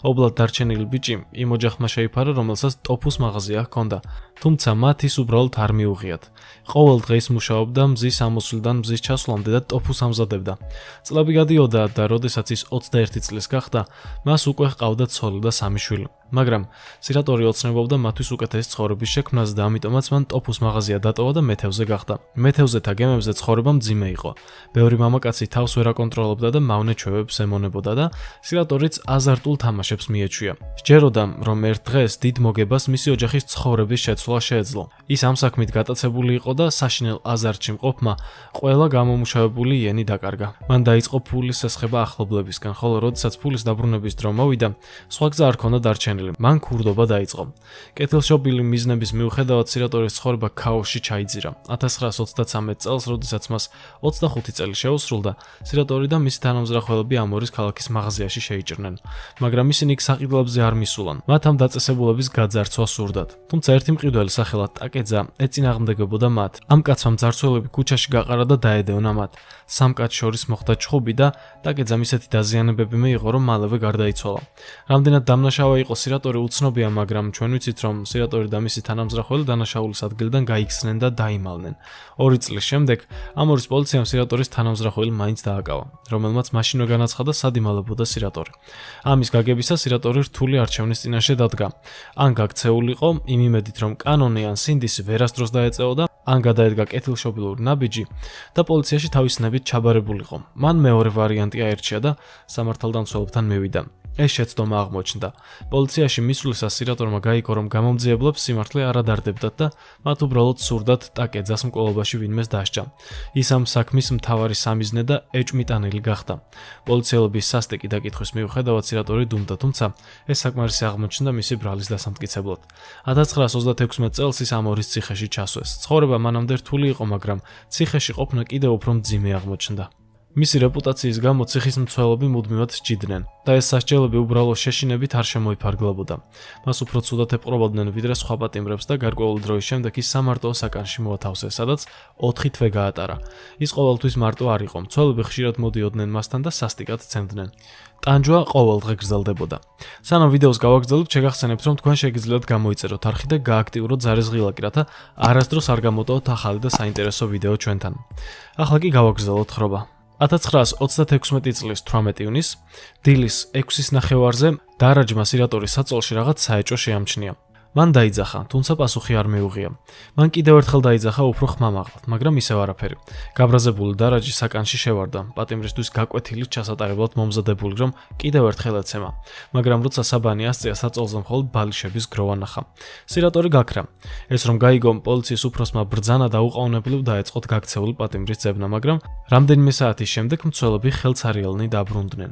ობლად დარჩენილი ბიჭი იმ ოჯახმა შეიფარა, რომელსაც ტოფუს მაღაზია ჰქონდა, თუმცა მათ ის უბრალოდ არ მიუღიათ. ყოველ დღეს მუშაობდა მზის ამოსვლიდან მზის ჩასვლამდე და ტოფუს ამზადებდა. წლები გადიოდა და როდესაც ის 21 წლის გახდა, მას უკვე ჰყავდა ცოლი და 3 შვილი. მაგრამ სირატორი ოცნებობდა მათთვის უკეთესი ცხოვრების შექმნას და ამიტომაც მან ტოფუს მაღაზია დატოვა და მეთევზე გახდა. მეთევზეთა გემებზე ცხოვრება მძიმე იყო. ბევრი მამაკაცი თავს ვერ აკონტროლებდა და მავნე ჩვევებს ემონებოდა და სირატორიც აზარტულ თამაშებს მიეჩვია. სჯეროდა, რომ ერთ დღეს დიდ მოგებას მისი ოჯახის ცხოვრების შეცვლა შეეძლო. ის ამ საქმით გატაცებული იყო და საშინელ აზარტში მყოფმა ყველა გამომუშავებული იენი დაკარგა. მან დაიწყო ფულის ესხება ახლობლებისგან, ხოლო როდესაც ფულის დაბრუნების დრო მოვიდა, სხვა გზა არ ჰქონდა დარჩენილი. მან ქურდობა დაიწყო. კეთილშობილი მიზნების მიუხედავად სირატორის ცხოვრება ქაოსში ჩაიძირა. 1923 წელს, როდესაც მას 25 წელი შეუსრულდა, სირატორი და მისი თანამზრახველები ამორის ქალაქის მაღაზიაში შეიჭრნენ. მაგრამ ისინი იქ საყიდლებზე არ მისულან. მათ ამ დაწესებულების გაძარცვა სურდათ. თუმცა ერთი მყიდველი სახელად ტაკეძა ეწინააღმდეგებოდა მათ. ამ კაცმა ძარცველები ქუჩაში გაყარა და დაედევნა მათ. სამ კაცს შორის მოხდა ჩხუბი და ტაკეძამ ისეთი დაზიანებები მიიღო, რომ მალევე გარდაიცვალა. რამდენად დამნაშავე იყო სირატორი უცნობია, მაგრამ ჩვენ ვიცით, რომ სირატორი და მისი თანამზრახველი დანაშაულის ადგილიდან გაიქცნენ და დაიმალნენ. 2 წლის შემდეგ ამორის პოლიციამ სირატორის თანამზრახველი მაინც დააკავა, რომელმაც მაშინვე განაცხადა, სად იმალებოდა სირატორი. ამის გაგებისას სირატორი რთული არჩევნის წინაშე დადგა. ან გაქცეულიყო იმ იმედით, რომ კანონი ან სინდისი ვერასდროს დაეწეოდა, ან გადაედგა კეთილშობილური ნაბიჯი და პოლიციაში თავისნებით ჩაბარებულიყო. მან მეორე ვარიანტი აერჩია და სამართალდამცველებთან მივიდა. ეს შეცდომა აღმოჩნდა. პოლიციაში მისვლისას სირატორმა გაიგო, რომ გამომძიებლებს სიმართლე არ ადარდებდათ და მათ უბრალოდ სურდათ ტაკეძას მკვლელობაში ვინმეს დასჯა. ის ამ საქმის მთავარი სამიზნე და ეჭმიტანილი გახდა. პოლიციელების სასტიკი დაკითხვის მიუხედავად სირატორი დუმდა, თუმცა ეს საკმარისი აღმოჩნდა მისი ბრალის დასამტკიცებლად. 1936 წელს ის ამორის ციხეში ჩასვეს. ცხოვრება მანამდე რთული იყო, მაგრამ ციხეში ყოფნა კიდევ უფრო მძიმე აღმოჩნდა. მისი რეპუტაციის გამო ციხის მცველები მუდმივად სჯიდნენ და ეს სასჯელები უბრალო შეშინებით არ შემოიფარგლებოდა. მას უფრო ცუდად ეპყრობოდნენ ვიდრე სხვა პატიმრებს და გარკვეული დროის შემდეგ ის სამარტო საკანში მოათავსეს, სადაც 4 თვე გაატარა. ის ყოველთვის მარტო არ იყო. მცველები ხშირად მოდიოდნენ მასთან და სასტიკად ცემდნენ. ტანჯვა ყოველდღე გრძელდებოდა. სანამ ვიდეოს გავაგრძელებთ, შეგახსენებთ, რომ თქვენ შეგიძლიათ გამოიწეროთ არხი და გააქტიუროთ ზარეზღილაკი, რათა არასდროს არ გამოტოვოთ ახალი და საინტერესო ვიდეო ჩვენთან. ახლა კი გავაგრძელოთ ხრობა. 1936 წლის 18 ივნისს დილის 6-ის ნახევარზე დარაჯმა სირატორის საწოლში რაღაც საეჭვო შეამჩნია. მან დაიძახა, თუმცა პასუხი არ მიუღია. მან კიდევ ერთხელ დაიძახა უფრო ხმამაღლად, მაგრამ ისევ არაფერი. გაბრაზებული დარაჯი საკანში შევარდა, პატიმრისთვის გაკვეთილით ჩასატარებლად მომზადებული, რომ კიდევ ერთხელ ეცემა. მაგრამ როცა საბანი ასწია, საწოლზე მხოლოდ ბალიშების გროვა ნახა. სირატორი გაქრა. ეს რომ გაიგო, პოლიციის უფროსმა ბრძანა და უყოვნებლივ დაეწყოთ გაქცეული პატიმრის ძებნა, მაგრამ რამდენიმე საათის შემდეგ მცველები ხელცარიელნი დაბრუნდნენ.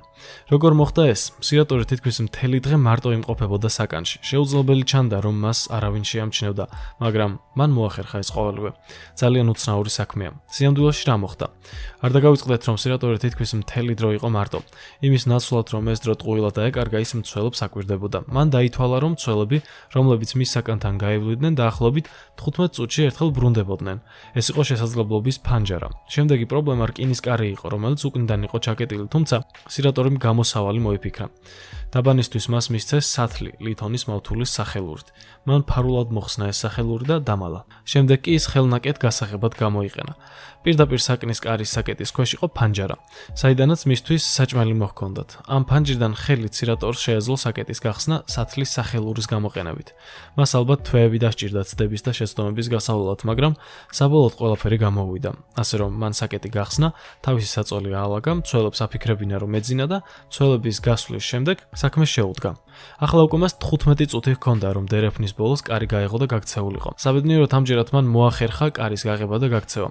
როგორ მოხდა ეს? სირატორი თითქმის მთელი დღე მარტო იმყოფებოდა საკანში. შეუძლებელი ჩანდა, რომ მას არავინ შეამჩნევდა, მაგრამ მან მოახერხა ეს ყოველივე. ძალიან უცნაური საქმეა. სიამდვილეში რა მოხდა? არ დაგავიწყდეთ, რომ სირატორი თითქმის მთელი დრო იყო მარტო. იმის ნაცვლად, რომ ეს დრო ტყუილა დაეკარგა, ის მცველებს აკვირდებოდა. მან დაითვალა, რომ მცველები, რომლებიც მის საკანთან გაივლიდნენ, დაახლოებით 15 წუთში ერთხელ ბრუნდებოდნენ. ეს იყო შესაძლებლობის ფანჯარა. შემდეგი პრობლემა რკინის კარი იყო, რომელიც უკნიდან იყო ჩაკეტილი, თუმცა სირატორიმ გამოსავალი მოიფიქრა. დაბანისთვის მას მისცეს სათლი ლითონის მავთულის სახელურით. მან ფარულად მოხსნა ეს სახელური და დამალა. შემდეგ კი ის ხელნაკეთ გასაღებად გამოიყენა. პირდაპირ საკნის კარის საკეტის ქვეშ იყო ფანჯარა, საიდანაც მისთვის საჭმელი მოჰქონდათ. ამ ფანჯრიდან ხელით სირატორს შეეძლო საკეტის გახსნა სათლის სახელურის გამოყენებით. მას ალბათ თვეები დასჭირდა ცდების და შეცდომების გასავლელად, მაგრამ საბოლოოდ ყველაფერი გამოუვიდა. ასე რომ მან საკეტი გახსნა, თავისი საწოლი აალაგა, მცველებს აფიქრებინა, რომ ეძინა და მცველების გასვლის შემდეგ საქმე შეუდგა. ახლა უკვე მას 15 წუთი ჰქონდა, რომ დერეფნის ბოლოს კარი გაეღო და გაქცეულიყო. საბედნიეროდ ამჯერად მან მოახერხა კარის გაღება და გაქცევა.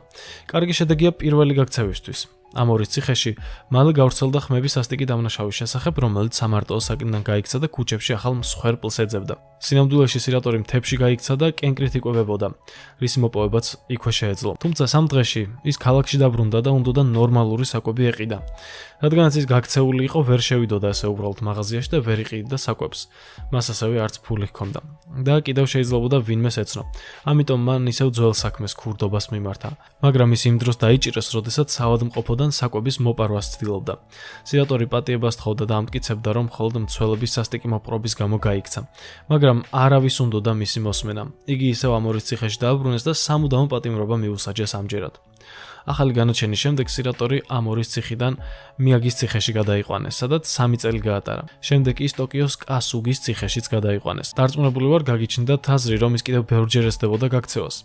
კარგი შედეგია პირველი გაქცევისთვის. ამ ორის ციხეში მალე გავრცელდა ხმები სასტიკი დამნაშავის შესახებ, რომელიც სამარტოო საკნიდან გაიქცა და ქუჩებში ახალ მსხვერპლს ეძებდა. სინამდვილეში სირატორი მთებში გაიქცა და კენკრით იკვებებოდა, რის მოპოვებაც იქვე შეეძლო. თუმცა სამ დღეში ის ქალაქში დაბრუნდა და უნდოდა ნორმალური საკვები ეყიდა. რადგანაც ის გაქცეული იყო, ვერ შევიდოდა ასე უბრალოდ მაღაზიაში და ვერ იყიდდა საკვებს. მას ასევე არც ფული ჰქონდა და კიდევ შეიძლებოდა ვინმეს ეცნო. ამიტომ მან ისევ ძველ საქმეს ქურდობას მიმართა. მაგრამ ის იმ დროს დაიჭირეს, როდესაც საავადმყოფოდან საკვების მოპარვას ცდილობდა. სირატორი პატიებას თხოვდა და ამტკიცებდა, რომ მხოლოდ მცველების სასტიკი მოპყრობის გამო გაიქცა. მაგრამ არავის უნდოდა მისი მოსმენა. იგი ისევ ამორის ციხეში დააბრუნეს და სამუდამო პატიმრობა მიუსაჯეს ამჯერად. ახალი განაჩენის შემდეგ სირატორი ამორის ციხიდან მიაგის ციხეში გადაიყვანეს, სადაც 3 წელი გაატარა. შემდეგ ის ტოკიოს კასუგის ციხეშიც გადაიყვანეს. დარწმუნებული ვარ, გაგიჩნდათ აზრი, რომ ის კიდევ ბევრჯერ ესწრებოდა გაქცევას.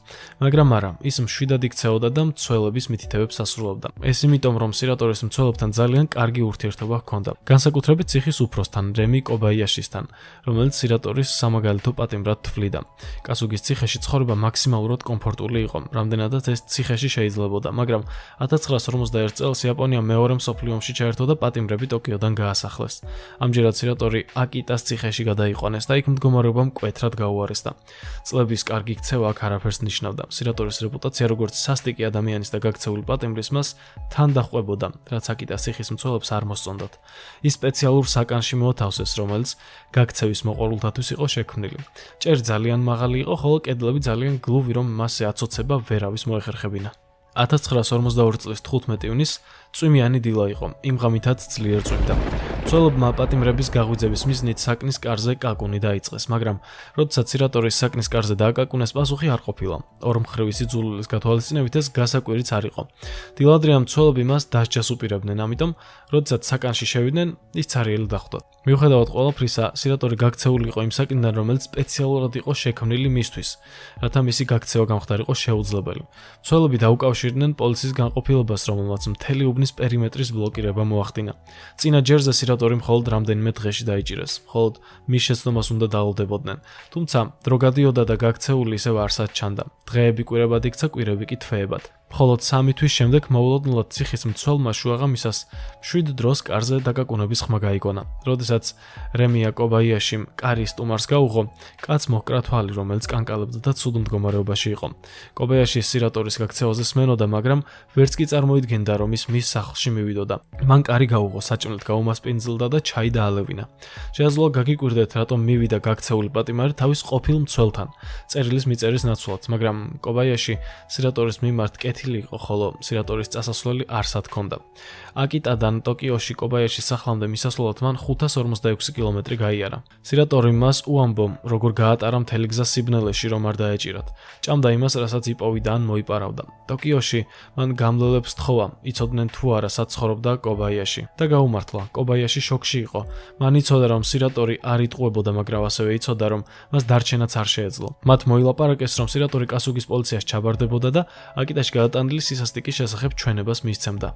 მაგრამ არა, ის მშვიდად იქცეოდა და მცველების მითითებებს ასრულებდა. ეს იმიტომ, რომ სირატორის მცველებთან ძალიან კარგი ურთიერთობა ჰქონდა. განსაკუთრებით ციხის უფროსთან, რემი კობაიაშისთან, რომელიც სირატორის სამაგალითო პატიმრად თვლიდა. კასუგის ციხეში ცხოვრება მაქსიმალურად კომფორტული იყო, რამდენადაც ეს ციხეში შეიძლებოდა. მაგრამ 1951 წელს იაპონია მეორე მსოფლიო ომში ჩაერთო და პატიმრები ტოკიოდან გაასახლეს. ამჯერად სირატორი აკიტას ციხეში გადაიყვანეს და იქ მდგომარეობა მკვეთრად გაუარესდა. წლების კარგი ქცევა აქ არაფერს ნიშნავდა. სირატორის რეპუტაცია როგორც სასტიკი ადამიანის და გაქცეული პატიმრის მას თან დაჰყვებოდა, რაც აკიტას ციხის მცველებს არ მოსწონდათ. ის სპეციალურ საკანში მოათავსეს, რომელიც გაქცევის მოყვარულთათვის იყო შექმნილი. ჭერი ძალიან მაღალი იყო, ხოლო კედლები ძალიან გლუვი, რომ მასზე აცოცება ვერავის მოეხერხებინა. 1942 წლის 15 ივნისს წვიმიანი დილა იყო, იმ ღამითაც ძლიერ წვიმდა. მცველებმა პატიმრების გაღვიძების მიზნით საკნის კარზე კაკუნი დაიწყეს, მაგრამ როდესაც სირატორის საკნის კარზე დააკაკუნეს, პასუხი არ ყოფილა. ორმხრივი სიძულვილის გათვალისწინებით ეს გასაკვირიც არ იყო. დილადრიან მცველები მას დასჯას უპირებდნენ, ამიტომ როდესაც საკანში შევიდნენ, ის ცარიელი დახვდათ. მიუხედავად ყველაფრისა, სირატორი გაქცეული იყო იმ საკნიდან, რომელიც სპეციალურად იყო შექმნილი მისთვის, რათა მისი გაქცევა გამხდარიყო შეუძლებელი. მცველები დაუკავშირდნენ პოლიციის განყოფილებას, რომელმაც მთელი უბნის პერიმეტრის ბლოკირება მოახდინა. წინა ჯერზე სირატორი მხოლოდ რამდენიმე დღეში დაიჭირეს, მხოლოდ მის შეცდომას უნდა დაალდებოდნენ. თუმცა დრო გადიოდა და გაქცეული ისევ არსად ჩანდა. დღეები კვირებად იქცა, კვირები კი თვეებად. მხოლოდ 3 თვის შემდეგ მოულოდნელად ციხის მცველმა შუაღამისას 7 დროს კარზე დაკაკუნების ხმა გაიგონა. როდესაც რემია კობაიაშიმ კარის სტუმარს გაუღო, კაც მოჰკრა თვალი, რომელიც კანკალებდა და ცუდ მდგომარეობაში იყო. კობაიაში სირატორის გაქცევაზე სმენოდა, მაგრამ ვერც კი წარმოიდგენდა, რომ ის მის სახლში მივიდოდა. მან კარი გაუღო, საჭმელად გაუმასპინძლდა და ჩაი დაალევინა. შეეძლო გაგიკვირდეთ, რატომ მივიდა გაქცეული პატიმარი თავის ყოფილ მცველთან, წერილის მიწერის ნაცვლად, მაგრამ კობაიაში სირატორის მიმართ კეთილი იყო, ხოლო სირატორის წასასვლელი არსად ჰქონდა. აკიტადან ტოკიოში კობაიაშის სახლამდე მისასვლელად მან 546 კილომეტრი გაიარა. სირატორი მას უამბო, როგორ გაატარა მთელი გზა სიბნელეში, რომ არ დაეჭირათ. ჭამდა იმას, რასაც იპოვიდა ან მოიპარავდა. ტოკიოში მან გამლელებს თხოვა, იცოდნენ თუ არა სად ცხოვრობდა კობაიაში და გაუმართლა. კობაიაში შოკში იყო. მან იცოდა, რომ სირატორი არ იტყუებოდა, მაგრამ ასევე იცოდა, რომ მას დარჩენაც არ შეეძლო. მათ მოილაპარაკეს, რომ სირატორი კასუგის პოლიციას ჩაბარდებოდა და აკიტაში გადატანილი სისასტიკის შესახებ ჩვენებას მისცემდა.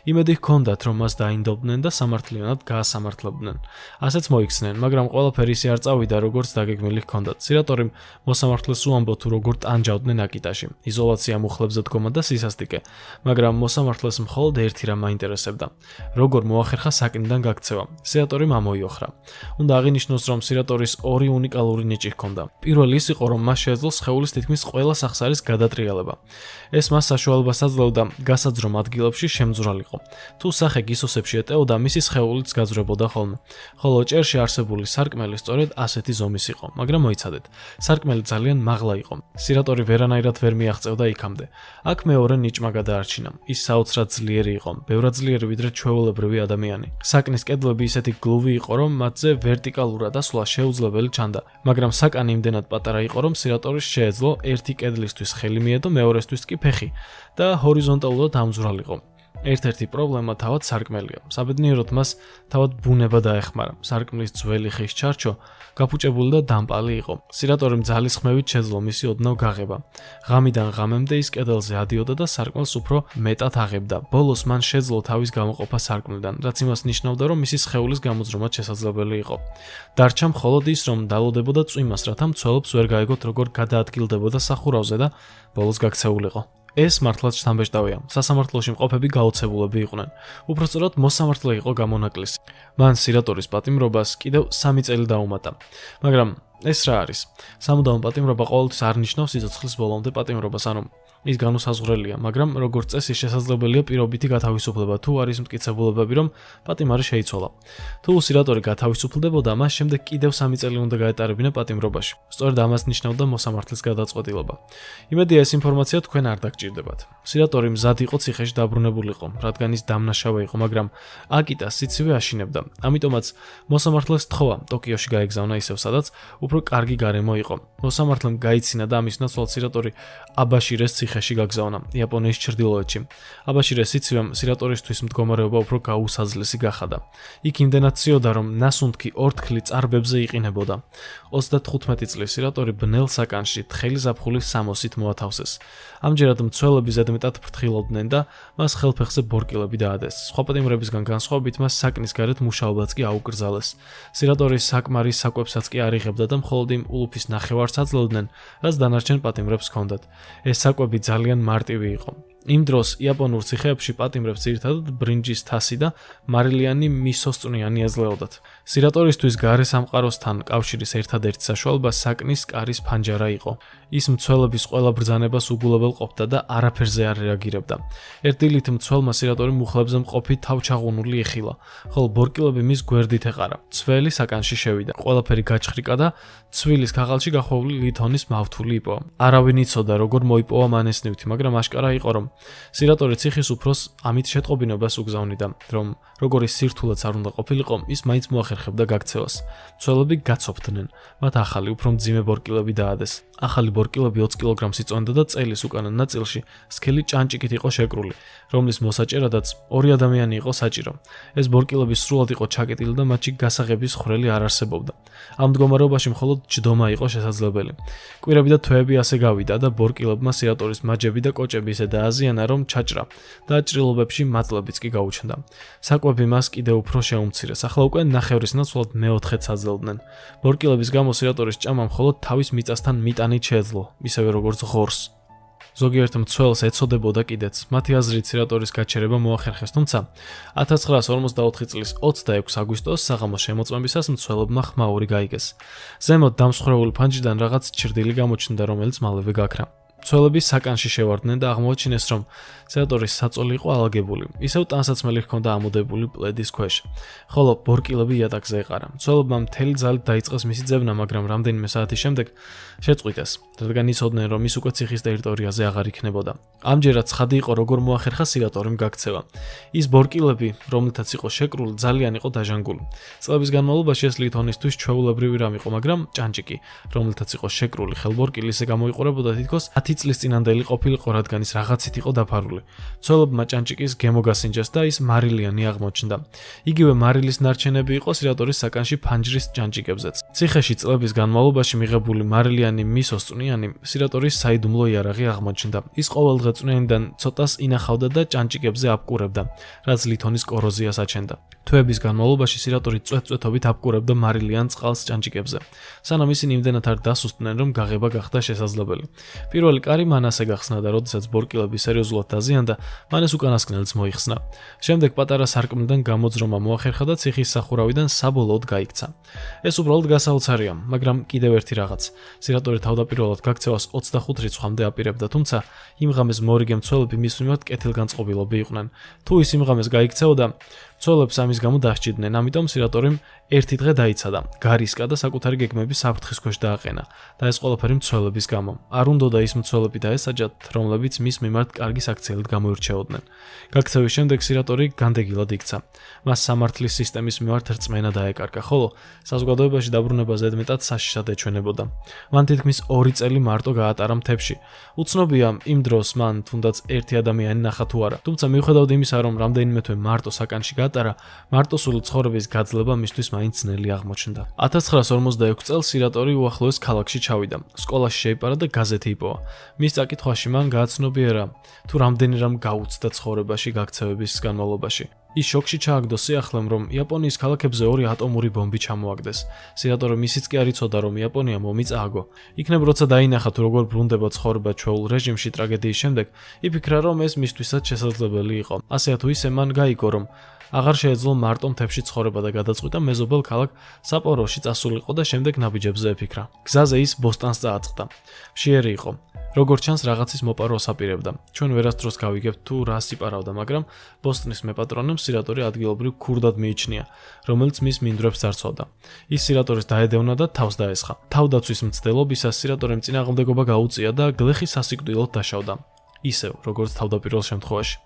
იმედი ჰქონდათ, რომ მას დაინდობდნენ და სამართლიანად გაასამართლებდნენ. ასეც მოიქცნენ, მაგრამ ყველაფერი ისე არ წავიდა, როგორც დაგეგმილი ჰქონდათ. სირატორიმ მოსამართლეს უამბო თუ როგორ ტანჯავდნენ აკიტაში. იზოლაცია, მუხლებზე დგომა და სისასტიკე, მაგრამ მოსამართლეს მხოლოდ ერთი რამ აინტერესებდა. როგორ მოახერხა საკნიდან გაქცევა. სირატორიმ ამოიოხრა. უნდა აღინიშნოს, რომ სირატორის ორი უნიკალური ნიჭი ჰქონდა. პირველი ის იყო, რომ მას შეეძლო სხეულის თითქმის ყველა სახსარის გადატრიალება. ეს მას საშუალებას აძლევდა გასაძრომ ადგილებში შემძვრალიყო. თუ სახე გისოსებში ეტეოდა, მისი სხეულიც გაძვრებოდა ხოლმე. ხოლო ჭერში არსებული სარკმელი სწორედ ასეთი ზომის იყო, მაგრამ მოიცადეთ, სარკმელი ძალიან მაღლა იყო. სირატორი ვერანაირად ვერ მიაღწევდა იქამდე. აქ მეორე ნიჭმა გადაარჩინა. ის საოცრად ძლიერი იყო, ბევრად ძლიერი ვიდრე ჩვეულებრივი ადამიანი. საკნის კედლები ისეთი გლუვი იყო, რომ მათზე ვერტიკალურად ასვლა შეუძლებელი ჩანდა, მაგრამ საკანი იმდენად პატარა იყო, რომ სირატორის შეეძლო ერთი კედლისთვის ხელი მიედო, მეორესთვის კი ფეხი და ჰორიზონტალურად ამძვრალიყო. ერთ-ერთი პრობლემა თავად სარკმელია. საბედნიეროდ მას თავად ბუნება დაეხმარა. სარკმლის ძველი ხის ჩარჩო გაფუჭებული და დამპალი იყო. სირატორიმ ძალის ხმევით შეძლო მისი ოდნავ გაღება. ღამიდან ღამემდე ის კედელზე ადიოდა და სარკმელს უფრო მეტად აღებდა. ბოლოს მან შეძლო თავის გამოყოფა სარკმლიდან, რაც იმას ნიშნავდა, რომ მისი სხეულის გამოძრომაც შესაძლებელი იყო. დარჩა მხოლოდ ის, რომ დალოდებოდა წვიმას, რათა მცველებს ვერ გაეგოთ, როგორ გადაადგილდებოდა სახურავზე და ბოლოს გაქცეულიყო. ეს მართლაც შთამბეჭდავია. სასამართლოში მყოფები გაოცებულები იყვნენ. უпростоრად მოსამართლე იყო გამონაკლისი. მან სირატორის პატიმრობას კიდევ 3 წელი დაუმატა. მაგრამ ეს რა არის? სამუდამო პატიმრობა ყოველთვის არ ნიშნავს სიცოცხლის ბოლომდე პატიმრობას, ანუ ის განუსაზღვრელია, მაგრამ როგორც წესი შესაძლებელია პირობითი გათავისუფლება, თუ არის მტკიცებულებები, რომ პატიმარი შეიცვალა. თუ სირატორი გათავისუფლდებოდა, მას შემდეგ კიდევ 3 წელი უნდა გაეტარებინა პატიმრობაში. სწორედ ამას ნიშნავდა მოსამართლის გადაწყვეტილება. იმედია, ეს ინფორმაცია თქვენ არ დაგჭირდებათ. სირატორი მზად იყო ციხეში დაბრუნებულიყო, რადგან ის დამნაშავე იყო, მაგრამ აკიტას სიცივე აშინებდა. ამიტომაც მოსამართლეს თხოვა ტოკიოში გაეგზავნა ისევ, სადაც უფრო კარგი გარემო იყო. მოსამართლემ გაიცინა და ამის ნაცვლად სირატორი აბაშირეს ციხეში გაგზავნა, იაპონიის ჩრდილოეთში. აბაშირეს სიცივემ სირატორისთვის მდგომარეობა უფრო გაუსაძლესი გახადა. იქ იმდენად ციოდა, რომ ნასუნთქი ორთქლი წარბებზე იყინებოდა. 35 წლის სირატორი ბნელ საკანში თხელი ზაფხულის სამოსით მოათავსეს. ამჯერად მცველები ზედმეტად ფრთხილობდნენ და მას ხელფეხზე ბორკილები დაადეს. სხვა პატიმრებისგან განსხვავებით მას საკნის გარეთ მუშაობაც კი აუკრძალეს. სირატორის საკმარის საკვებსაც კი არ იღებდა და მხოლოდ იმ ულუფის ნახევარს აძლევდნენ, რაც დანარჩენ პატიმრებს ჰქონდათ. ეს საკვები ძალიან მარტივი იყო. იმ დროს იაპონურ ციხეებში პატიმრებს ძირითადად ბრინჯის თასი და მარილიანი მისოსწვნიანი ეძლეოდათ. სირატორისთვის გარე სამყაროსთან კავშირის ერთადერთი საშუალება საკნის კარის ფანჯარა იყო. ის მცველების ყველა ბრძანებას უგულებელ ყოფდა და არაფერზე არ რეაგირებდა. ერთ დილით მცველმა სირატორი მუხლებზე მყოფი თავჩაღუნული ეხილა, ხოლო ბორკილები მის გვერდით ეყარა. ცველი საკანში შევიდა. ყველაფერი გაჩხრიკა და ცვილის ქაღალდში გახვეული ლითონის მავთული იპოვა. არავინ იცოდა, როგორ მოიპოვა მან ეს ნივთი, მაგრამ აშკარა იყო, რომ სირატორი ციხის უფროს ამით შეტყობინებას უგზავნიდა, რომ როგორი სირთულეც არ უნდა ყოფილიყო, ის მაინც მოახერხებდა გაქცევას. მცველები გაცოფდნენ. მათ ახალი, უფრო მძიმე ბორკილები დაადეს. ახალი ბორკილები 20 კილოგრამს იწონდა და წელის უკანა ნაწილში სქელი ჭანჭიკით იყო შეკრული, რომლის მოსაჭერადაც 2 ადამიანი იყო საჭირო. ეს ბორკილები სრულად იყო ჩაკეტილი და მათში გასაღების ხვრელი არ არსებობდა. ამ მდგომარეობაში მხოლოდ ჯდომა იყო შესაძლებელი. კვირები და თვეები ასე გავიდა და ბორკილებმა სირატორის მაჯები და კოჭები ისე დააზიანა, რომ ჩაჭრა და ჭრილობებში მატლებიც კი გაუჩნდა. საკვები მას კიდევ უფრო შეუმცირეს. ახლა უკვე ნახევრის ნაცვლად მე-4-ს აძლევდნენ. ბორკილების გამო სირატორის ჭამა მხოლოდ თავის მიწასთან მიტანით შეეძლო, ისევე როგორც ღორს. ზოგიერთ მცველს ეცოდებოდა კიდეც. მათი აზრით სირატორის გაჩერება მოახერხეს, თუმცა 1944 წლის 26 აგვისტოს საღამოს შემოწმებისას მცველებმა ხმაური გაიგეს. ზემოთ დამსხვრეული ფანჯრიდან რაღაც ჩრდილი გამოჩნდა, რომელიც მალევე გაქრა. მცველები საკანში შევარდნენ და აღმოაჩინეს, რომ სენატორის საწოლი იყო ალაგებული. ისევ ტანსაცმელი ჰქონდა ამოდებული პლედის ქვეშ. ხოლო ბორკილები იატაკზე ეყარა. მცველებმა მთელი ძალით დაიწყეს მისი ძებნა, მაგრამ რამდენიმე საათის შემდეგ შეწყვიტეს, რადგან იცოდნენ, რომ ის უკვე ციხის ტერიტორიაზე აღარ იქნებოდა. ამჯერად ცხადი იყო, როგორ მოახერხა სირატორიმ გაქცევა. ის ბორკილები, რომელთაც იყო შეკრული, ძალიან იყო დაჟანგული. წლების განმავლობაში ეს ლითონისთვის ჩვეულებრივი რამ იყო, მაგრამ ჭანჭიკი, რომელთაც იყო შეკრული ხელბორკილი, ისე გამოიყურებოდა თითქოს 10 წლის წინანდელი ყოფილიყო, რადგან ის რაღაცით იყო დაფარული. მცველებმა ჭანჭიკის გემო გასინჯეს და ის მარილიანი აღმოჩნდა. იგივე მარილის ნარჩენები იყო სირატორის საკანში ფანჯრის ჭანჭიკებზეც. ციხეში წლების განმავლობაში მიღებული მარილიანი მისოს წვნიანი სირატორის საიდუმლო იარაღი აღმოჩნდა. ის ყოველდღე წვნიანიდან ცოტას ინახავდა და ჭანჭიკებზე აპკურებდა, რაც ლითონის კოროზიას აჩენდა. თვეების განმავლობაში სირატორი წვეტ-წვეთობით აპკურებდა მარილიან წყალს ჭანჭიკებზე, სანამ ისინი იმდენად არ დასუსტდნენ, რომ გაღება გახდა შესაძლებელი. პირველი კარი მან ასე გახსნა და როდესაც ბორკილები სერიოზულად დაზიანდა, მან ეს უკანასკნელიც მოიხსნა. შემდეგ პატარა სარკმლიდან გამოძრომა მოახერხა და ციხის სახურავიდან საბოლოოდ გაიქცა. ეს უბრალოდ გასაოცარია, მაგრამ კიდევ ერთი რაღაც. სირატორი თავდაპირველად გაქცევას 25 რიცხვამდე აპირებდა, თუმცა იმ ღამეს მორიგე მცველები მის მიმართ კეთილგანწყობილობი იყვნენ. თუ ის იმ ღამეს გაიქცეოდა, მცველებს ამის გამო დასჭიდნენ, ამიტომ სირატორიმ ერთი დღე დაიცადა, გარისკა და საკუთარი გეგმები საფრთხის ქვეშ დააყენა და ეს ყველაფერი მცველების გამო. არ უნდოდა ის მცველები დაესაჯათ, რომლებიც მის მიმართ კარგი საქციელით გამოირჩეოდნენ. გაქცევის შემდეგ სირატორი განდეგილად იქცა. მას სამართლის სისტემის მიმართ რწმენა დაეკარგა, ხოლო საზოგადოებაში დაბრუნება ზედმეტად საშიშად ეჩვენებოდა. მან თითქმის 2 წელი მარტო გაატარა მთებში. უცნობია იმ დროს მან თუნდაც ერთი ადამიანი ნახა თუ არა, თუმცა მიუხედავად იმისა, რომ რამდენიმე თვე მარტო საკანში გაატარა, მარტოსული ცხოვრების გაძლება მისთვის მაინც ძნელი აღმოჩნდა. 1946 წელს სირატორი უახლოეს ქალაქში ჩავიდა. სკოლაში შეიპარა და გაზეთი იპოვა. მის წაკითხვაში მან გააცნობიერა, თუ რამდენი რამ გაუცდა ცხოვრებაში გაქცევების განმავლობაში. ის შოკში ჩააგდო სიახლემ, რომ იაპონიის ქალაქებზე 2 ატომური ბომბი ჩამოაგდეს. სირატორი ისიც კი არ იცოდა, რომ იაპონია მომიწააგო. იქნებ როცა დაინახა თუ როგორ ბრუნდება ცხოვრება ჩვეულ რეჟიმში ტრაგედიის შემდეგ, იფიქრა, რომ ეს მისთვისაც შესაძლებელი იყო. ასე თუ ისე მან გაიგო, რომ აღარ შეეძლო მარტო მთებში ცხოვრება და გადაწყვიტა მეზობელ ქალაქ საპოროში წასულიყო და შემდეგ ნაბიჯებზე ეფიქრა. გზაზე ის ბოსტონს წააწყდა. მშიერი იყო. როგორც ჩანს, რაღაცის მოპარვას აპირებდა. ჩვენ ვერასდროს გავიგებთ თუ რას იპარავდა, მაგრამ ბოსტონის მეპატრონემ სირატორი ადგილობრივ ქურდად მიიჩნია, რომელიც მის მინდვრებს ძარცვავდა. ის სირატორის დაედევნა და თავს დაესხა. თავდაცვის მცდელობისას სირატორემ წინააღმდეგობა გაუწია და გლეხი სასიკვდილოდ დაშავდა. ისევ, როგორც თავდაპირველ შემთხვევაში.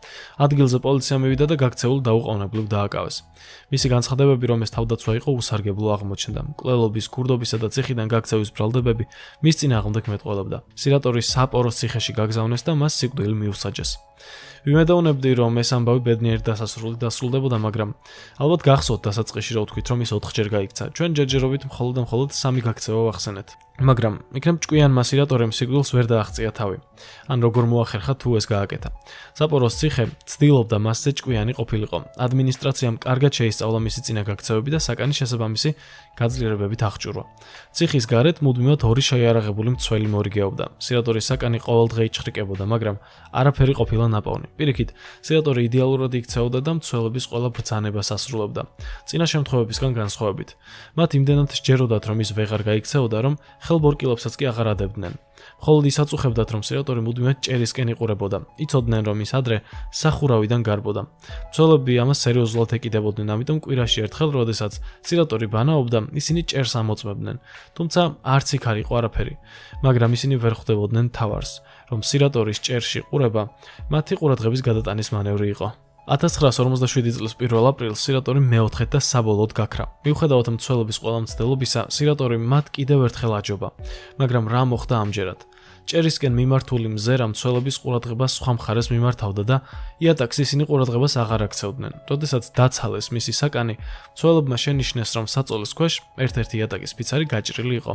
ადგილზე პოლიცია მივიდა და გაქცეულ დაუყოვნებლივ დააკავეს. მისი განცხადებები, რომ ეს თავდაცვა იყო, უსარგებლო აღმოჩნდა. მკვლელობის, ქურდობისა და ციხიდან გაქცევის ბრალდებები მის წინააღმდეგ მეტყველებდა. სირატორი საპოროს ციხეში გაგზავნეს და მას სიკვდილი მიუსაჯეს. ვიმედოვნებდი, რომ ეს ამბავი ბედნიერი დასასრულით დასრულდებოდა, მაგრამ ალბათ გახსოვთ დასაწყისში რა ვთქვით, რომ ის 4 ჯერ გაიქცა. ჩვენ ჯერჯერობით მხოლოდ 3 გაქცევა ვახსენეთ. მაგრამ იქნებ ჭკვიანმა სირატორემ სიკვდილს ვერ დააღწია თავი. ან როგორ მოახერხა თუ ეს გააკეთა. საპოროს ციხე ცდილობდა მასზე ჭკვიანი ყოფილიყო. ადმინისტრაციამ კარგად შეისწავლა მისი წინა გაქცევები და საკანის შესაბამისი გაძლიერებებით აღჭურვა. ციხის გარეთ მუდმივად 2 შეიარაღებული მცველი მორიგეობდა. სირატორის საკანი ყოველდღე იჩხრიკებოდა, მაგრამ არაფერი ყოფილა ნაპოვნი. პირიქით, სირატორი იდეალურად იქცეოდა და მცველების ყველა ბრძანებას ასრულებდა. წინა შემთხვევებისგან განსხვავებით. მათ იმდენად სჯეროდათ, რომ ის ვეღარ გაიქცეოდა, რომ ხელბორკილებსაც კი აღარ ადებდნენ. მხოლოდ ის აწუხებდათ, რომ სირატორი მუდმივად ჭერისკენ იყურებოდა. იცოდნენ, რომ ის ადრე სახურავიდან გარბოდა. მცველები ამას სერიოზულად ეკიდებოდნენ, ამიტომ კვირაში ერთხელ, როდესაც სირატორი ბანაობდა, ისინი ჭერს ამოწმებდნენ. თუმცა არც იქ არ იყო არაფერი, მაგრამ ისინი ვერ ხვდებოდნენ თავარს, რომ სირატორის ჭერში ყურება მათი ყურადღების გადატანის მანევრი იყო. 1947 წლის 1 აპრილს სირატორი მეოთხედ და საბოლოოდ გაქრა. მიუხედავად მცველების ყველა მცდელობისა, სირატორი მათ კიდევ ერთხელ აჯობა. მაგრამ რა მოხდა ამჯერად? ჭერისკენ მიმართული მზერა მცველების ყურადღებას სხვა მხარეს მიმართავდა და იატაკს ისინი ყურადღებას აღარ აქცევდნენ. როდესაც დაცალეს მისი საკანი, მცველებმა შენიშნეს, რომ საწოლის ქვეშ ერთ-ერთი იატაკის ფიცარი გაჭრილი იყო.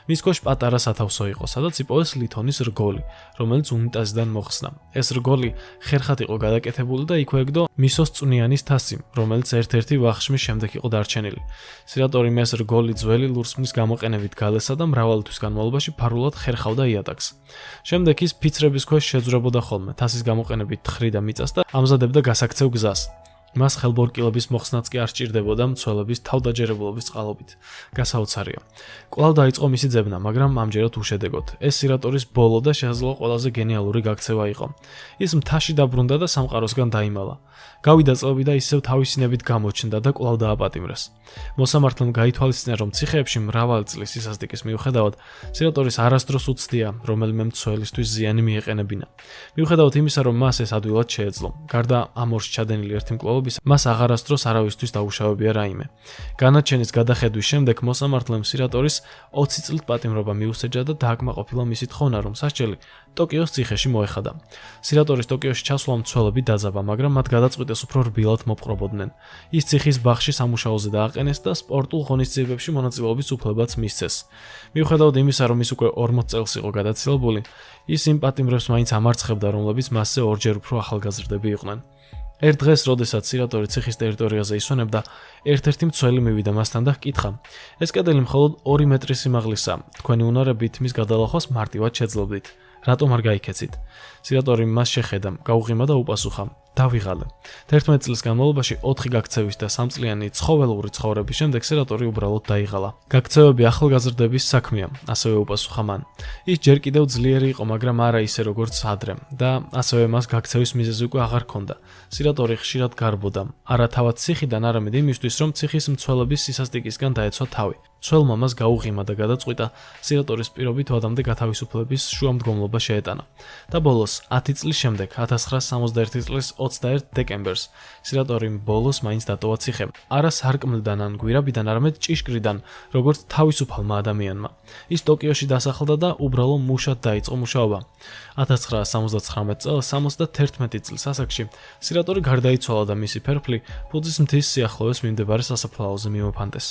მის ქვეშ პატარა სათავსო იყო, სადაც იპოვეს ლითონის რგოლი, რომელიც უნიტაზიდან მოხსნა. ეს რგოლი ხერხად იყო გადაკეთებული და იქვე ეგდო მისოს წვნიანის თასი, რომელიც ერთ-ერთი ვახშმის შემდეგ იყო დარჩენილი. სირატორიმ ეს რგოლი ძველი ლურსმნის გამოყენებით გალესა და მრავალი თვის განმავლობაში ფარულად ხერხავდა იატაკს. შემდეგ ის ფიცრების ქვეშ შეძვრებოდა ხოლმე, თასის გამოყენებით თხრიდა მიწას და ამზადებდა გასაქცევ გზას. მას ხელბორკილების მოხსნაც კი არ სჭირდებოდა მცველების თავდაჯერებულობის წყალობით. გასაოცარია. კვლავ დაიწყო მისი ძებნა, მაგრამ ამჯერად უშედეგოდ. ეს სირატორის ბოლო და შესაძლოა ყველაზე გენიალური გაქცევა იყო. ის მთაში დაბრუნდა და სამყაროსგან დაიმალა. გავიდა წლები და ისევ თავისინებით გამოჩნდა და კვლავ დააპატიმრეს. მოსამართლემ გაითვალისწინა, რომ ციხეებში მრავალი წლის სისასტიკის მიუხედავად, სირატორის არასდროს უცდია რომელიმე მცველისთვის ზიანი მიეყენებინა. მიუხედავად იმისა, რომ მას ეს ადვილად შეეძლო, გარდა ამ ორში ჩადენილი ერთი მკვლელობის, მას აღარასდროს არავისთვის დაუშავებია რაიმე. განაჩენის გადახედვის შემდეგ მოსამართლემ სირატორის 20 წლით პატიმრობა მიუსაჯა და დააკმაყოფილა მისი თხოვნა, რომ სასჯელი ტოკიოს ციხეში მოეხადა. სირატორის ტოკიოში ჩასვლა მცველები დაძაბა, მაგრამ მათ გადაწყვიტეს უფრო რბილად მოპყრობოდნენ. ის ციხის ბაღში სამუშაოზე დააყენეს და სპორტულ ღონისძიებებში მონაწილეობის უფლებაც მისცეს. მიუხედავად იმისა, რომ ის უკვე 40 წელს იყო გადაცილებული, ის იმ პატიმრებს მაინც ამარცხებდა, რომლებიც მასზე ორჯერ უფრო ახალგაზრდები იყვნენ. ერთ დღეს, როდესაც სირატორი ციხის ტერიტორიაზე ისვენებდა, ერთ-ერთი მცველი მივიდა მასთან და ჰკითხა: ეს კედელი მხოლოდ 2 მეტრის სიმაღლისაა. თქვენი უნარებით მის გადალახვას მარტივად შეძლებდით. რატომ არ გაიქეცით? სირატორი მას შეხედა, გაუღიმა და უპასუხა: დავიღალე. 11 წლის განმავლობაში 4 გაქცევის და 3 წლიანი ცხოველური ცხოვრების შემდეგ სირატორი უბრალოდ დაიღალა. გაქცევები ახალგაზრდების საქმეა, ასევე უპასუხა მან. ის ჯერ კიდევ ძლიერი იყო, მაგრამ არა ისე როგორც ადრე და ასევე მას გაქცევის მიზეზი უკვე აღარ ჰქონდა. სირატორი ხშირად გარბოდა, არა თავად ციხიდან, არამედ იმისთვის, რომ ციხის მცველების სისასტიკისგან დაეცვა თავი. მცველმა მას გაუღიმა და გადაწყვიტა სირატორის პირობით ვადამდე გათავისუფლების შუამდგომლობა შეეტანა. და ბოლოს 10 წლის შემდეგ 1961 წლის 21 დეკემბერს სირატორი ბოლოს მაინც დატოვა ციხე. არა სარკმლიდან ან გვირაბიდან, არამედ ჭიშკრიდან, როგორც თავისუფალმა ადამიანმა. ის ტოკიოში დასახლდა და უბრალო მუშად დაიწყო მუშაობა. 1979 წელს 71 წლის ასაკში სირატორი გარდაიცვალა და მისი ფერფლი ფუძის მთის სიახლოვეს მიმდებარე სასაფლაოზე მიმოფანტეს.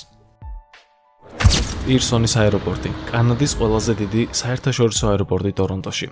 პირსონის აეროპორტი, კანადის ყველაზე დიდი საერთაშორისო აეროპორტი ტორონტოში.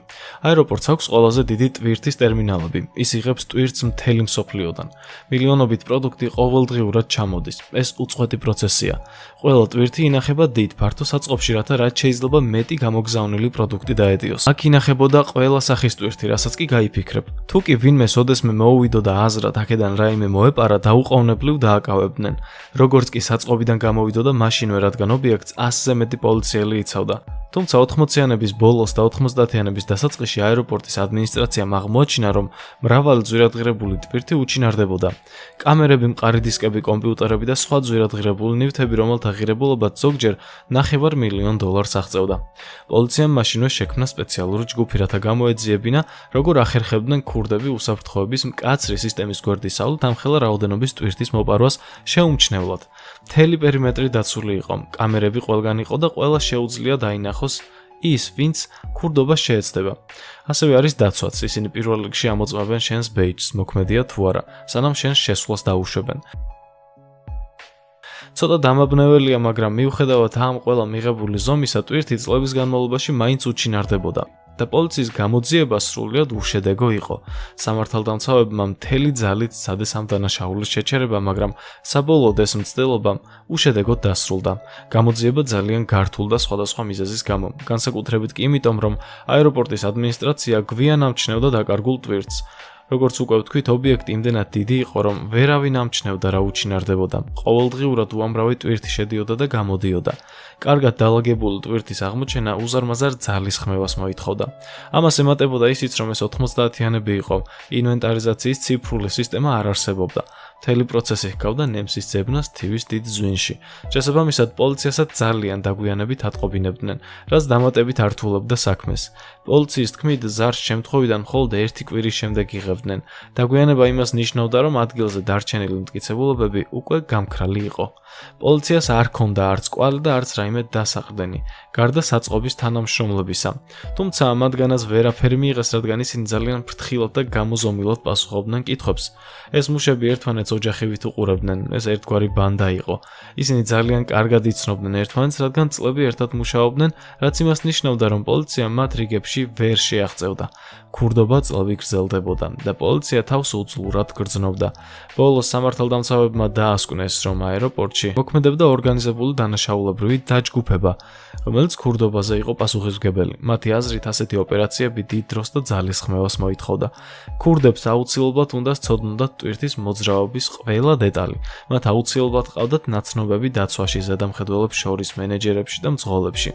აეროპორტს აქვს ყველაზე დიდი ტვირთის ტერმინალები. ის იღებს ტვირთს მთელი მსოფლიოდან. მილიონობით პროდუქტი ყოველდღიურად ჩამოდის. ეს უწყვეტი პროცესია. ყველა ტვირთი ინახება დიდ ფართო საწყობში, რათა რაც შეიძლება მეტი გამოგზავნილი პროდუქტი დაედიოს. აქ ინახებოდა ყველა სახის ტვირთი, რასაც კი გაიფიქრებ. თუ კი ვინმეს ოდესმე მოუვიდო და აზრად აქედან რაიმე მოეპარა, დაუყოვნებლივ დააკავებდნენ. როგორც კი საწყობიდან გამოვიდოდა მაშინვე, რადგან ობიექტს 100-ზე მეტი პოლიციელი იცავდა. თუმცა 80-იანების ბოლოს და 90-იანების დასაწყისში აეროპორტის ადმინისტრაციამ აღმოაჩინა, რომ მრავალი ძვირადღირებული ტვირთი უჩინარდებოდა. კამერები, მყარი დისკები, კომპიუტერები და სხვა ძვირადღირებული ნივთები, რომელთა ღირებულობაც ზოგჯერ $500,000 აღწევდა. პოლიციამ მაშინვე შექმნა სპეციალური ჯგუფი, რათა გამოეძიებინა, როგორ ახერხებდნენ ქურდები უსაფრთხოების მკაცრი სისტემის გვერდისავლით ამხელა რაოდენობის ტვირთის მოპარვას შეუმჩნევლად. მთელი პერიმეტრი დაცული იყო, კამერები ყველგან იყო და ყველა შეუძლია დაინახოს ის, ვინც ქურდობას შეეცდება. ასევე არის დაცვაც, ისინი პირველ რიგში ამოწმებენ შენს ბეიჯს, მოქმედია თუ არა, სანამ შენს შესვლას დაუშვებენ. ცოტა დამაბნეველია, მაგრამ მიუხედავად ამ ყველა მიღებული ზომისა, ტვირთი წლების განმავლობაში მაინც უჩინარდებოდა. და პოლიციის გამოძიება სრულიად უშედეგო იყო. სამართალდამცავებმა მთელი ძალით სცადეს ამ დანაშაულის შეჩერება, მაგრამ საბოლოოდ ეს მცდელობა უშედეგოდ დასრულდა. გამოძიება ძალიან გართულდა სხვადასხვა მიზეზის გამო, განსაკუთრებით კი იმიტომ, რომ აეროპორტის ადმინისტრაცია გვიან ამჩნევდა დაკარგულ ტვირთს. როგორც უკვე ვთქვით, ობიექტი იმდენად დიდი იყო, რომ ვერავინ ამჩნევდა რა უჩინარდებოდა. ყოველდღიურად უამრავი ტვირთი შედიოდა და გამოდიოდა. კარგად დალაგებული ტვირთის აღმოჩენა უზარმაზარ ძალის ხმევას მოითხოვდა. ამას ემატებოდა ისიც, რომ ეს 90-იანები იყო, ინვენტარიზაციის ციფრული სისტემა არ არსებობდა. მთელი პროცესი ჰგავდა ნემსის ძებნას თივის დიდ ზვინში. შესაბამისად, პოლიციასაც ძალიან დაგვიანებით ატყობინებდნენ, რაც დამატებით ართულებდა საქმეს. პოლიციის თქმით, ზარს შემთხვევიდან მხოლოდ 1 კვირის შემდეგ იღებდნენ. დაგვიანება იმას ნიშნავდა, რომ ადგილზე დარჩენილი მტკიცებულებები უკვე გამქრალი იყო. პოლიციას არ ჰქონდა არც კვალი და არც რაიმე დასაყრდენი, გარდა საწყობის თანამშრომლებისა. თუმცა მათგანაც ვერაფერი მიიღეს, რადგან ისინი ძალიან ფრთხილად და გამოზომილად პასუხობდნენ კითხვებს. ეს მუშები ერთმანეთს ოჯახივით უყურებდნენ, ეს ერთგვარი ბანდა იყო. ისინი ძალიან კარგად იცნობდნენ ერთმანეთს, რადგან წლები ერთად მუშაობდნენ, რაც იმას ნიშნავდა, რომ პოლიცია მათ რიგებში ვერ შეაღწევდა. ქურდობა წლები გრძელდებოდა და პოლიცია თავს უძლურად გრძნობდა. ბოლოს სამართალდამცავებმა დაასკვნეს, რომ აეროპორტში მოქმედებდა ორგანიზებული დანაშაულებრივი დაჯგუფება, რომელიც ქურდობაზე იყო პასუხისმგებელი. მათი აზრით, ასეთი ოპერაციები დიდ დროს და ძალის ხმევას მოითხოვდა. ქურდებს აუცილებლად უნდა სცოდნოდათ ტვირთის მოძრაობის მუშაობის ყველა დეტალი. მათ აუცილებლად ყავდათ ნაცნობები დაცვაში, ზედამხედველებს შორის, მენეჯერებში და მძღოლებში.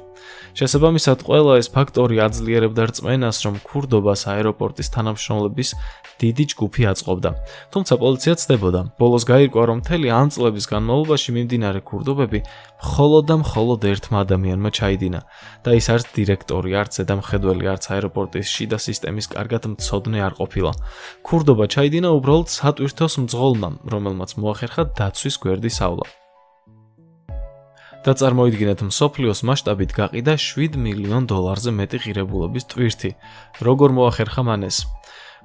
შესაბამისად, ყველა ეს ფაქტორი აძლიერებდა რწმენას, რომ ქურდობას აეროპორტის თანამშრომლების დიდი ჯგუფი აწყობდა. თუმცა პოლიცია ცდებოდა, ბოლოს გაირკვა, რომ მთელი ამ წლების განმავლობაში მიმდინარე ქურდობები მხოლოდ და მხოლოდ ერთმა ადამიანმა ჩაიდინა და ის არც დირექტორი, არც ზედამხედველი, არც აეროპორტის შიდა სისტემის კარგად მცოდნე არ ყოფილა. ქურდობა ჩაიდინა უბრალოდ სატვირთოს მძღოლმა, რომელმაც მოახერხა დაცვის გვერდის ავლა. და წარმოიდგინეთ, მსოფლიოს მასშტაბით გაყიდა $7 მილიონ მეტი ღირებულობის ტვირთი. როგორ მოახერხა მან ეს?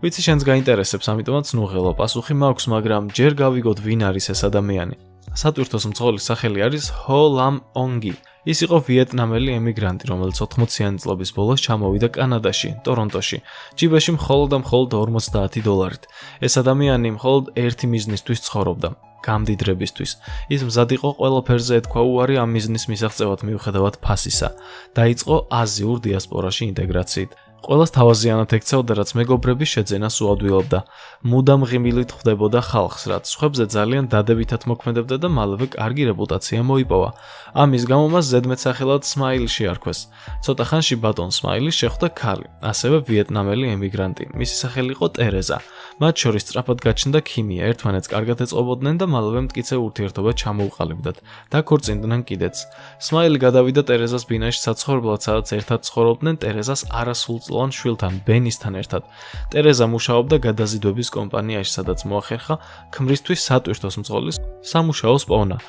ვიცი შენს გაინტერესებს, ამიტომაც ნუღელო პასუხი მაქვს, მაგრამ ჯერ გავიგოთ ვინ არის ეს ადამიანი. სატვირთოს მძღოლის სახელი არის Ho Lam Ong. ის იყო ვიეტნამელი ემიგრანტი, რომელიც 80-იანი წლების ბოლოს ჩამოვიდა კანადაში, ტორონტოში, ჯიბეში მხოლოდ და მხოლოდ $50. ეს ადამიანი მხოლოდ ერთი მიზნისთვის ცხოვრობდა. გამდიდრებისთვის. ის მზად იყო ყველაფერზე ეთქვა უარი ამ მიზნის მისაღწევად მიუხედავად ფასისა. დაიწყო აზიურ დიასპორაში ინტეგრაციით. ყველას თავაზიანად ექცეოდა, რაც მეგობრების შეძენას უადვილებდა. მუდამ ღიმილით ხვდებოდა ხალხს, რაც სხვებზე ძალიან დადებითად მოქმედებდა და მალევე კარგი რეპუტაცია მოიპოვა. ამის გამო მას ზედმეტსახელად სმაილი შეარქვეს. ცოტა ხანში ბატონ სმაილის შეხვდა ქალი, ასევე ვიეტნამელი ემიგრანტი. მისი სახელი იყო ტერეზა. მათ შორის სწრაფად გაჩნდა ქიმია, ერთმანეთს კარგად ეწყობოდნენ და მალევე მტკიცე ურთიერთობა ჩამოუყალიბდათ. დაქორწინდნენ კიდეც. სმაილი გადავიდა ტერეზას ბინაში საცხოვრებლად, სადაც ერთად ცხოვრობდნენ ტერეზას არასრულწლოვან შვილთან, ბენისთან ერთად. ტერეზა მუშაობდა გადაზიდვების კომპანიაში, სადაც მოახერხა ქმრისთვის სატვირთოს მძღოლის სამუშაოს პოვნა.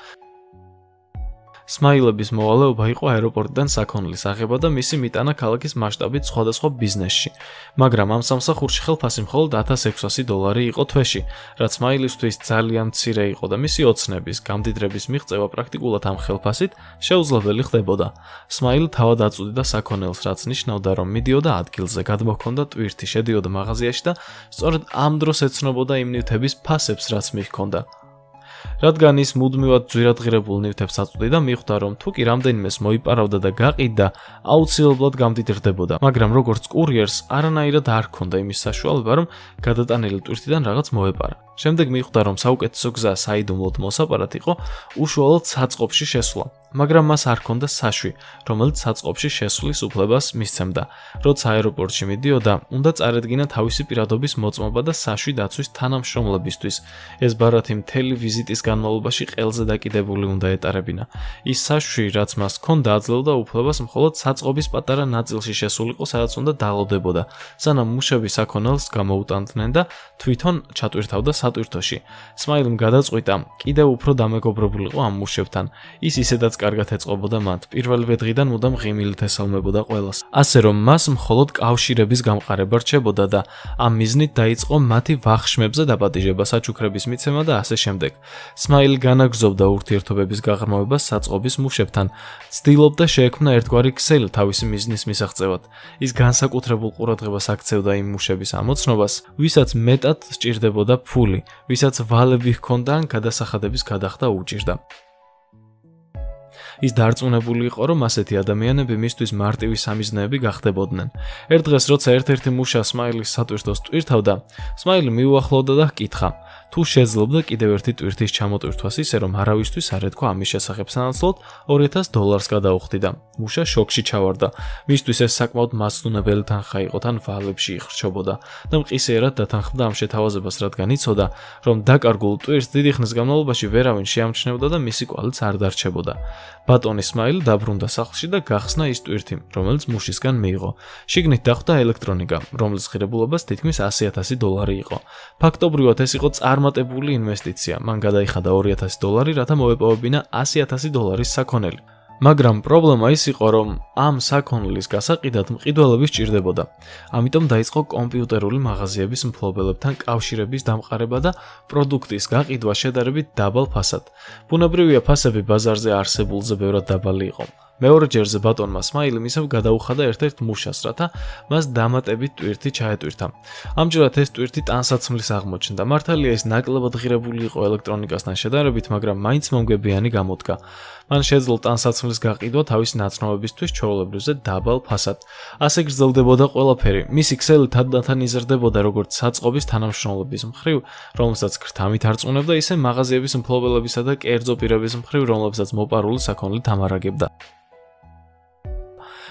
სმაილების მოვალეობა იყო აეროპორტიდან საქონლის აღება და მისი მიტანა ქალაქის მასშტაბით სხვადასხვა ბიზნესში. მაგრამ ამ სამსახურში ხელფასი მხოლოდ $1600 იყო თვეში, რაც სმაილისთვის ძალიან მცირე იყო და მისი ოცნების, გამდიდრების მიღწევა პრაქტიკულად ამ ხელფასით შეუძლებელი ხდებოდა. სმაილი თავად აწვდიდა საქონელს, რაც ნიშნავდა, რომ მიდიოდა ადგილზე, გადმოჰქონდა ტვირთი, შედიოდა მაღაზიაში და სწორედ ამ დროს ეცნობოდა იმ ნივთების ფასებს, რაც მიჰქონდა. რადგან ის მუდმივად ძვირადღირებულ ნივთებს აწვდიდა, მიხვდა, რომ თუ კი რამდენიმეს მოიპარავდა და გაყიდდა, აუცილებლად გამდიდრდებოდა, მაგრამ როგორც კურიერს არანაირად არ ჰქონდა იმის საშუალება, რომ გადატანილი ტვირთიდან რაღაც მოეპარა. შემდეგ მიხვდა, რომ საუკეთესო გზა საიდუმლოდ მოსაპარად იყო უშუალოდ საწყობში შესვლა, მაგრამ მას არ ჰქონდა საშვი, რომელიც საწყობში შესვლის უფლებას მისცემდა. როცა აეროპორტში მიდიოდა, უნდა წარედგინა თავისი პირადობის მოწმობა და საშვი დაცვის თანამშრომლებისთვის. ეს ბარათი მთელი ვიზიტის განმავლობაში ყელზე დაკიდებული უნდა ეტარებინა. ის საშვი, რაც მას ჰქონდა, აძლევდა უფლებას მხოლოდ საწყობის პატარა ნაწილში შესულიყო, სადაც უნდა დალოდებოდა, სანამ მუშები საქონელს გამოუტანდნენ და თვითონ ჩატვირთავდა სატვირთოში. სმაილიმ გადაწყვიტა, კიდევ უფრო დამეგობრებულიყო ამ მუშებთან. ის ისედაც კარგად ეწყობოდა მათ, პირველივე დღიდან მუდამ ღიმილით ესალმებოდა ყველას. ასე რომ მას მხოლოდ კავშირების გამყარება რჩებოდა და ამ მიზნით დაიწყო მათი ვახშმებზე დაპატიჟება, საჩუქრების მიცემა და ასე შემდეგ. სმაილი განაგრძობდა ურთიერთობების გაღრმავებას საწყობის მუშებთან, ცდილობდა შეექმნა ერთგვარი ქსელი თავისი მიზნის მისაღწევად. ის განსაკუთრებულ ყურადღებას აქცევდა იმ მუშების ამოცნობას, ვისაც მეტად სჭირდებოდა ფული, ვისაც ვალები ჰქონდა ან გადასახადების გადახდა უჭირდა. ის დარწმუნებული იყო, რომ ასეთი ადამიანები მისთვის მარტივი სამიზნეები გახდებოდნენ. ერთ დღეს, როცა ერთ-ერთი მუშა სმაილის სატვირთოს ტვირთავდა, სმაილი მიუახლოვდა და ჰკითხა, თუ შეძლებდა კიდევ ერთი ტვირთის ჩამოტვირთვას, ისე რომ არავისთვის არ ეთქვა ამის შესახებ, სანაცვლოდ $200 გადაუხდიდა. მუშა შოკში ჩავარდა. მისთვის ეს საკმაოდ მასწავლებელი თანხა იყო, თან ვალებში იხრჩობოდა და მყისიერად დათანხმდა ამ შეთავაზებას, რადგან იცოდა, რომ დაკარგულ ტვირთს დიდი ხნის განმავლობაში ვერავინ შეამჩნევდა და მისი კვალიც არ დარჩებოდა. ბატონი სმაილი დაბრუნდა სახლში და გახსნა ის ტვირთი, რომელიც მუშისგან მიიღო. შიგნით დახვდა ელექტრონიკა, რომლის ღირებულებას თითქმის $100,000 იყო. ფაქტობრივად ეს იყო წარმატებული ინვესტიცია. მან გადაიხადა $200,000, რათა მოეპოვებინა $100,000 საქონელი. მაგრამ პრობლემა ის იყო, რომ ამ საქონლის გასაყიდად მყიდველები სჭირდებოდა. ამიტომ დაიწყო კომპიუტერული მაღაზიების მფლობელებთან კავშირების დამყარება და პროდუქტის გაყიდვა შედარებით დაბალ ფასად. ბუნებრივია, ფასები ბაზარზე არსებულზე ბევრად დაბალი იყო. მეორე ჯერზე ბატონმა სმაილიმ ისევ გადაუხადა ერთ-ერთ მუშას, რათა მას დამატებით ტვირთი ჩაეტვირთა. ამჯერად ეს ტვირთი ტანსაცმლის აღმოჩნდა. მართალია ის ნაკლებად ღირებული იყო ელექტრონიკასთან შედარებით, მაგრამ მაინც მომგებიანი გამოდგა. მან შეძლო ტანსაცმლის გაყიდვა თავისი ნაცნობებისთვის ჩვეულებრივზე დაბალ ფასად. ასე გრძელდებოდა ყველაფერი. მისი ქსელი თანდათან იზრდებოდა როგორც საწყობის თანამშრომლების მხრივ, რომელსაც ქრთამით არწმუნებდა, ისე მაღაზიების მფლობელებისა და კერძო პირების მხრივ, რომლებსაც მოპარული საქონლით ამარაგებდა.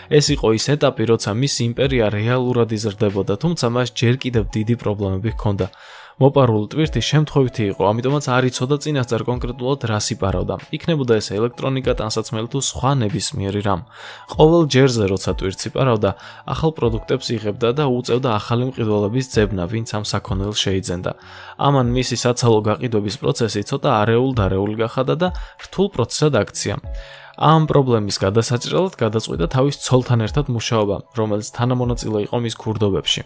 ეს იყო ის ეტაპი, როცა მისი იმპერია რეალურად იზრდებოდა, თუმცა მას ჯერ კიდევ დიდი პრობლემები ჰქონდა. მოპარული ტვირთი შემთხვევითი იყო, ამიტომაც არ იცოდა წინასწარ კონკრეტულად რას იპარავდა. იქნებოდა ეს ელექტრონიკა, ტანსაცმელი თუ სხვა ნებისმიერი რამ. ყოველ ჯერზე, როცა ტვირთს იპარავდა, ახალ პროდუქტებს იღებდა და უწევდა ახალი მყიდველების ძებნა, ვინც ამ საქონელს შეიძენდა. ამან მისი საცალო გაყიდვების პროცესი ცოტა არეულ-დარეული გახადა და რთულ პროცესად აქცია. ამ პრობლემის გადასაჭრელად გადაწყვიტა თავის ცოლთან ერთად მუშაობა, რომელიც თანამონაწილე იყო მის ქურდობებში.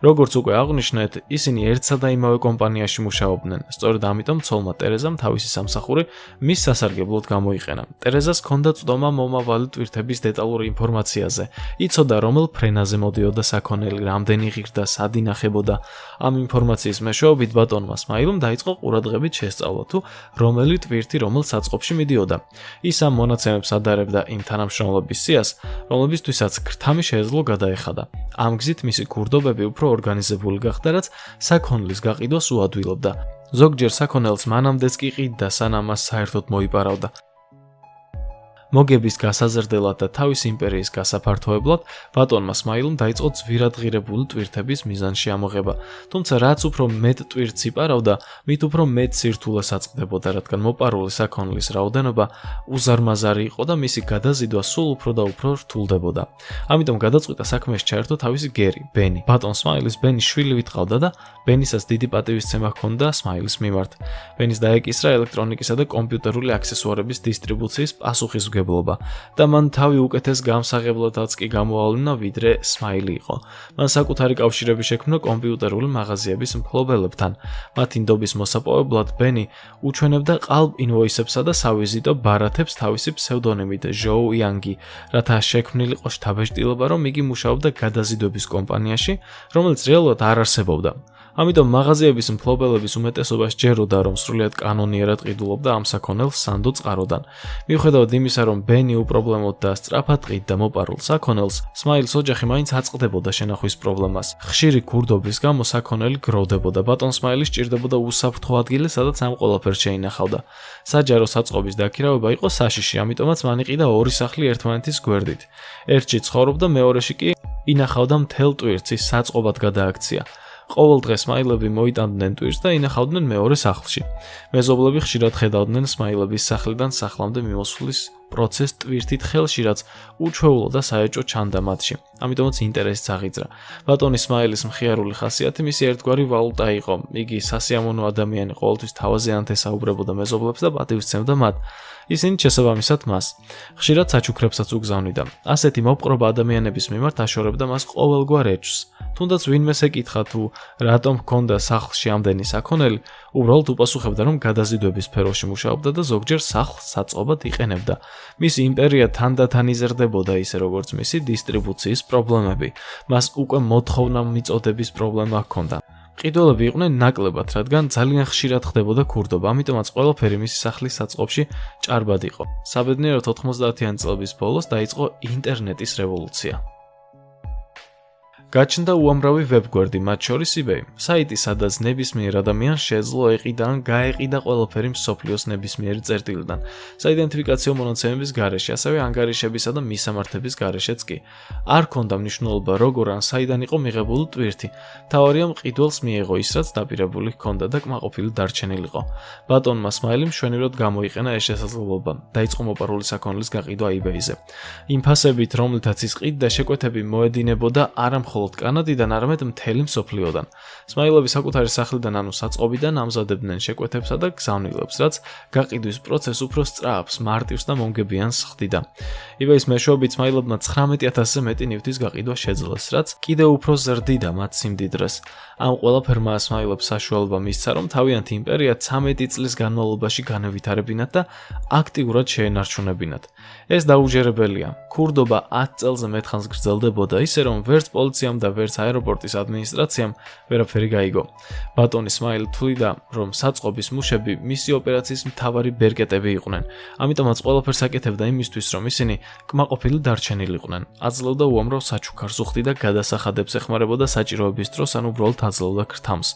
როგორც უკვე აღვნიშნეთ, ისინი ერთსა და იმავე კომპანიაში მუშაობდნენ. სწორედ ამიტომ ცოლმა ტერეზამ თავისი სამსახური მის სასარგებლოდ გამოიყენა. ტერეზას ჰქონდა წვდომა მომავალი ტვირთების დეტალურ ინფორმაციაზე. იცოდა, რომელ ფრენაზე მოდიოდა საქონელი, რამდენი ღირდა, სად ინახებოდა. ამ ინფორმაციის მეშვეობით ბატონმა სმაილმა დაიწყო ყურადღებით შესწავლა, თუ რომელი ტვირთი რომელ საწყობში მიდიოდა. ის ამ მონაცემებს ადარებდა იმ თანამშრომლების სიას, რომლებისთვისაც ქრთამი შეეძლო გადაეხადა. ამ გზით მისი ქურდობები უფრო ორგანიზებული გახდა, რაც საქონლის გაყიდვას უადვილებდა. ზოგჯერ საქონელს მანამდეც კი ყიდდა, სანამ მას საერთოდ მოიპარავდა. მოგების გასაზრდელად და თავის იმპერიის გასაფართოებლად ბატონმა სმაილმა დაიწყო ძვირადღირებული ტვირთების მიზანში ამოღება. თუმცა რაც უფრო მეტ ტვირთს იპარავდა, მით უფრო მეტ სირთულეს აწყდებოდა, რადგან მოპარული საქონლის რაოდენობა უზარმაზარი იყო და მისი გადაზიდვა სულ უფრო და უფრო რთულდებოდა. ამიტომ გადაწყვიტა საქმეს ჩაერთო თავისი გერი, ბენი. ბატონ სმაილის ბენის შვილი ჰყავდა და ბენისაც დიდი პატივისცემა ჰქონდა სმაილის მიმართ. ბენის დაეკისრა ელექტრონიკისა და კომპიუტერული აქსესუარების დისტრიბუციის პასუხისმგებლობა და მან თავი უკეთეს გამსაღებლადაც კი გამოავლინა, ვიდრე სმაილი იყო. მან საკუთარი კავშირები შექმნა კომპიუტერული მაღაზიების მფლობელებთან. მათი ნდობის მოსაპოვებლად ბენი უჩვენებდა ყალბ ინვოისებსა და სავიზიტო ბარათებს თავისი ფსევდონიმით ჟოუ იანგი, რათა შექმნილიყო შთაბეჭდილება, რომ იგი მუშაობდა გადაზიდვების კომპანიაში, რომელიც რეალურად არ არსებობდა. ამიტომ მაღაზიების მფლობელების უმეტესობას ჯეროდა, რომ სრულიად კანონიერად ყიდულობდა ამ საქონელს სანდო წყაროდან. მიუხედავად იმისა, რომ ბენი უპრობლემოდ და სწრაფად ყიდდა მოპარულ საქონელს, სმაილის ოჯახი მაინც აწყდებოდა შენახვის პრობლემას. ხშირი ქურდობის გამო საქონელი გროვდებოდა. ბატონ სმაილი სჭირდებოდა უსაფრთხო ადგილი, სადაც ამ ყველაფერს შეინახავდა. საჯარო საწყობის დაქირავება იყო საშიში, ამიტომაც მან იყიდა ორი სახლი ერთმანეთის გვერდით. ერთში ცხოვრობდა, მეორეში კი ინახავდა მთელ ტვირთს, ის საწყობად გადააქცია. ყოველ დღე სმაილები მოიტანდნენ ტვირთს და ინახავდნენ მეორე სახლში. მეზობლები ხშირად ხედავდნენ სმაილების სახლიდან სახლამდე მიმოსვლის პროცესს ტვირთით ხელში, რაც უჩვეულო და საეჭვო ჩანდა მათში. ამიტომაც ინტერესიც აღიძრა. ბატონი სმაილის მხიარული ხასიათი მისი ერთგვარი ვალუტა იყო. იგი სასიამოვნო ადამიანი, ყოველთვის თავაზიანთ ესაუბრებოდა მეზობლებს და პატივისცემდა მათ. ისინი შესაბამისად მას ხშირად საჩუქრებსაც უგზავნიდა. ასეთი მოპყრობა ადამიანების მიმართ აშორებდა მას ყოველგვარ ეჭვს. თუნდაც ვინმეს ეკითხა თუ რატომ ჰქონდა სახლში ამდენი საქონელი, უბრალოდ უპასუხებდა, რომ გადაზიდვების სფეროში მუშაობდა და ზოგჯერ სახლს საწყობად იყენებდა. მისი იმპერია თანდათან იზრდებოდა, ისე როგორც მისი დისტრიბუციის პრობლემები. მას უკვე მოთხოვნა მიწოდების პრობლემა ჰქონდა. ყიდველები იყვნენ ნაკლებად, რადგან ძალიან ხშირად ხდებოდა ქურდობა, ამიტომაც ყველაფერი მისი სახლის საწყობში ჭარბად იყო. საბედნიეროდ 90-იანი წლების ბოლოს დაიწყო ინტერნეტის რევოლუცია. გაჩნდა უამრავი ვებგვერდი, მათ შორის eBay, საიტი, სადაც ნებისმიერ ადამიანს შეეძლო ეყიდა ან გაეყიდა ყველაფერი მსოფლიოს ნებისმიერი წერტილიდან, საიდენტიფიკაციო მონაცემების გარეშე, ასევე ანგარიშებისა და მისამართების გარეშეც კი. არ ჰქონდა მნიშვნელობა, როგორ ან საიდან იყო მიღებული ტვირთი. მთავარია მყიდველს მიეღო ის, რაც დაპირებული ჰქონდა და კმაყოფილი დარჩენილიყო. ბატონმა სმაილიმ მშვენივრად გამოიყენა ეს შესაძლებლობა. დაიწყო მოპარული საქონლის გაყიდვა eBay-ზე. იმ ფასებით, რომლითაც ის ყიდდა, შეკვეთები მოედინებოდა არა მხოლოდ კანადიდან, არამედ მთელი მსოფლიოდან. სმაილები საკუთარი სახლიდან, ანუ საწყობიდან ამზადებდნენ შეკვეთებსა და გზავნილებს, რაც გაყიდვის პროცესს უფრო სწრაფს, მარტივს და მომგებიანს ხდიდა. eBay-ის მეშვეობით სმაილებმა 19,000-ზე მეტი ნივთის გაყიდვა შეძლეს, რაც კიდევ უფრო ზრდიდა მათ სიმდიდრეს. ამ ყველაფერმა სმაილებს საშუალება მისცა, რომ თავიანთი იმპერია 13 წლის განმავლობაში განევითარებინათ და აქტიურად შეენარჩუნებინათ. ეს დაუჯერებელია. ქურდობა 10 წელზე მეტხანს გრძელდებოდა, ისე რომ ვერც პოლიციამ და ვერც აეროპორტის ადმინისტრაციამ ვერაფერი გაიგო. ბატონი სმაილი თვლიდა, რომ საწყობის მუშები მისი ოპერაციის მთავარი ბერკეტები იყვნენ. ამიტომაც ყველაფერს აკეთებდა იმისთვის, რომ ისინი კმაყოფილი დარჩენილიყვნენ. აძლევდა უამრავ საჩუქარს უხდი და გადასახადებს ეხმარებოდა საჭიროების დროს, ან უბრალოდ აძლევდა ქრთამს.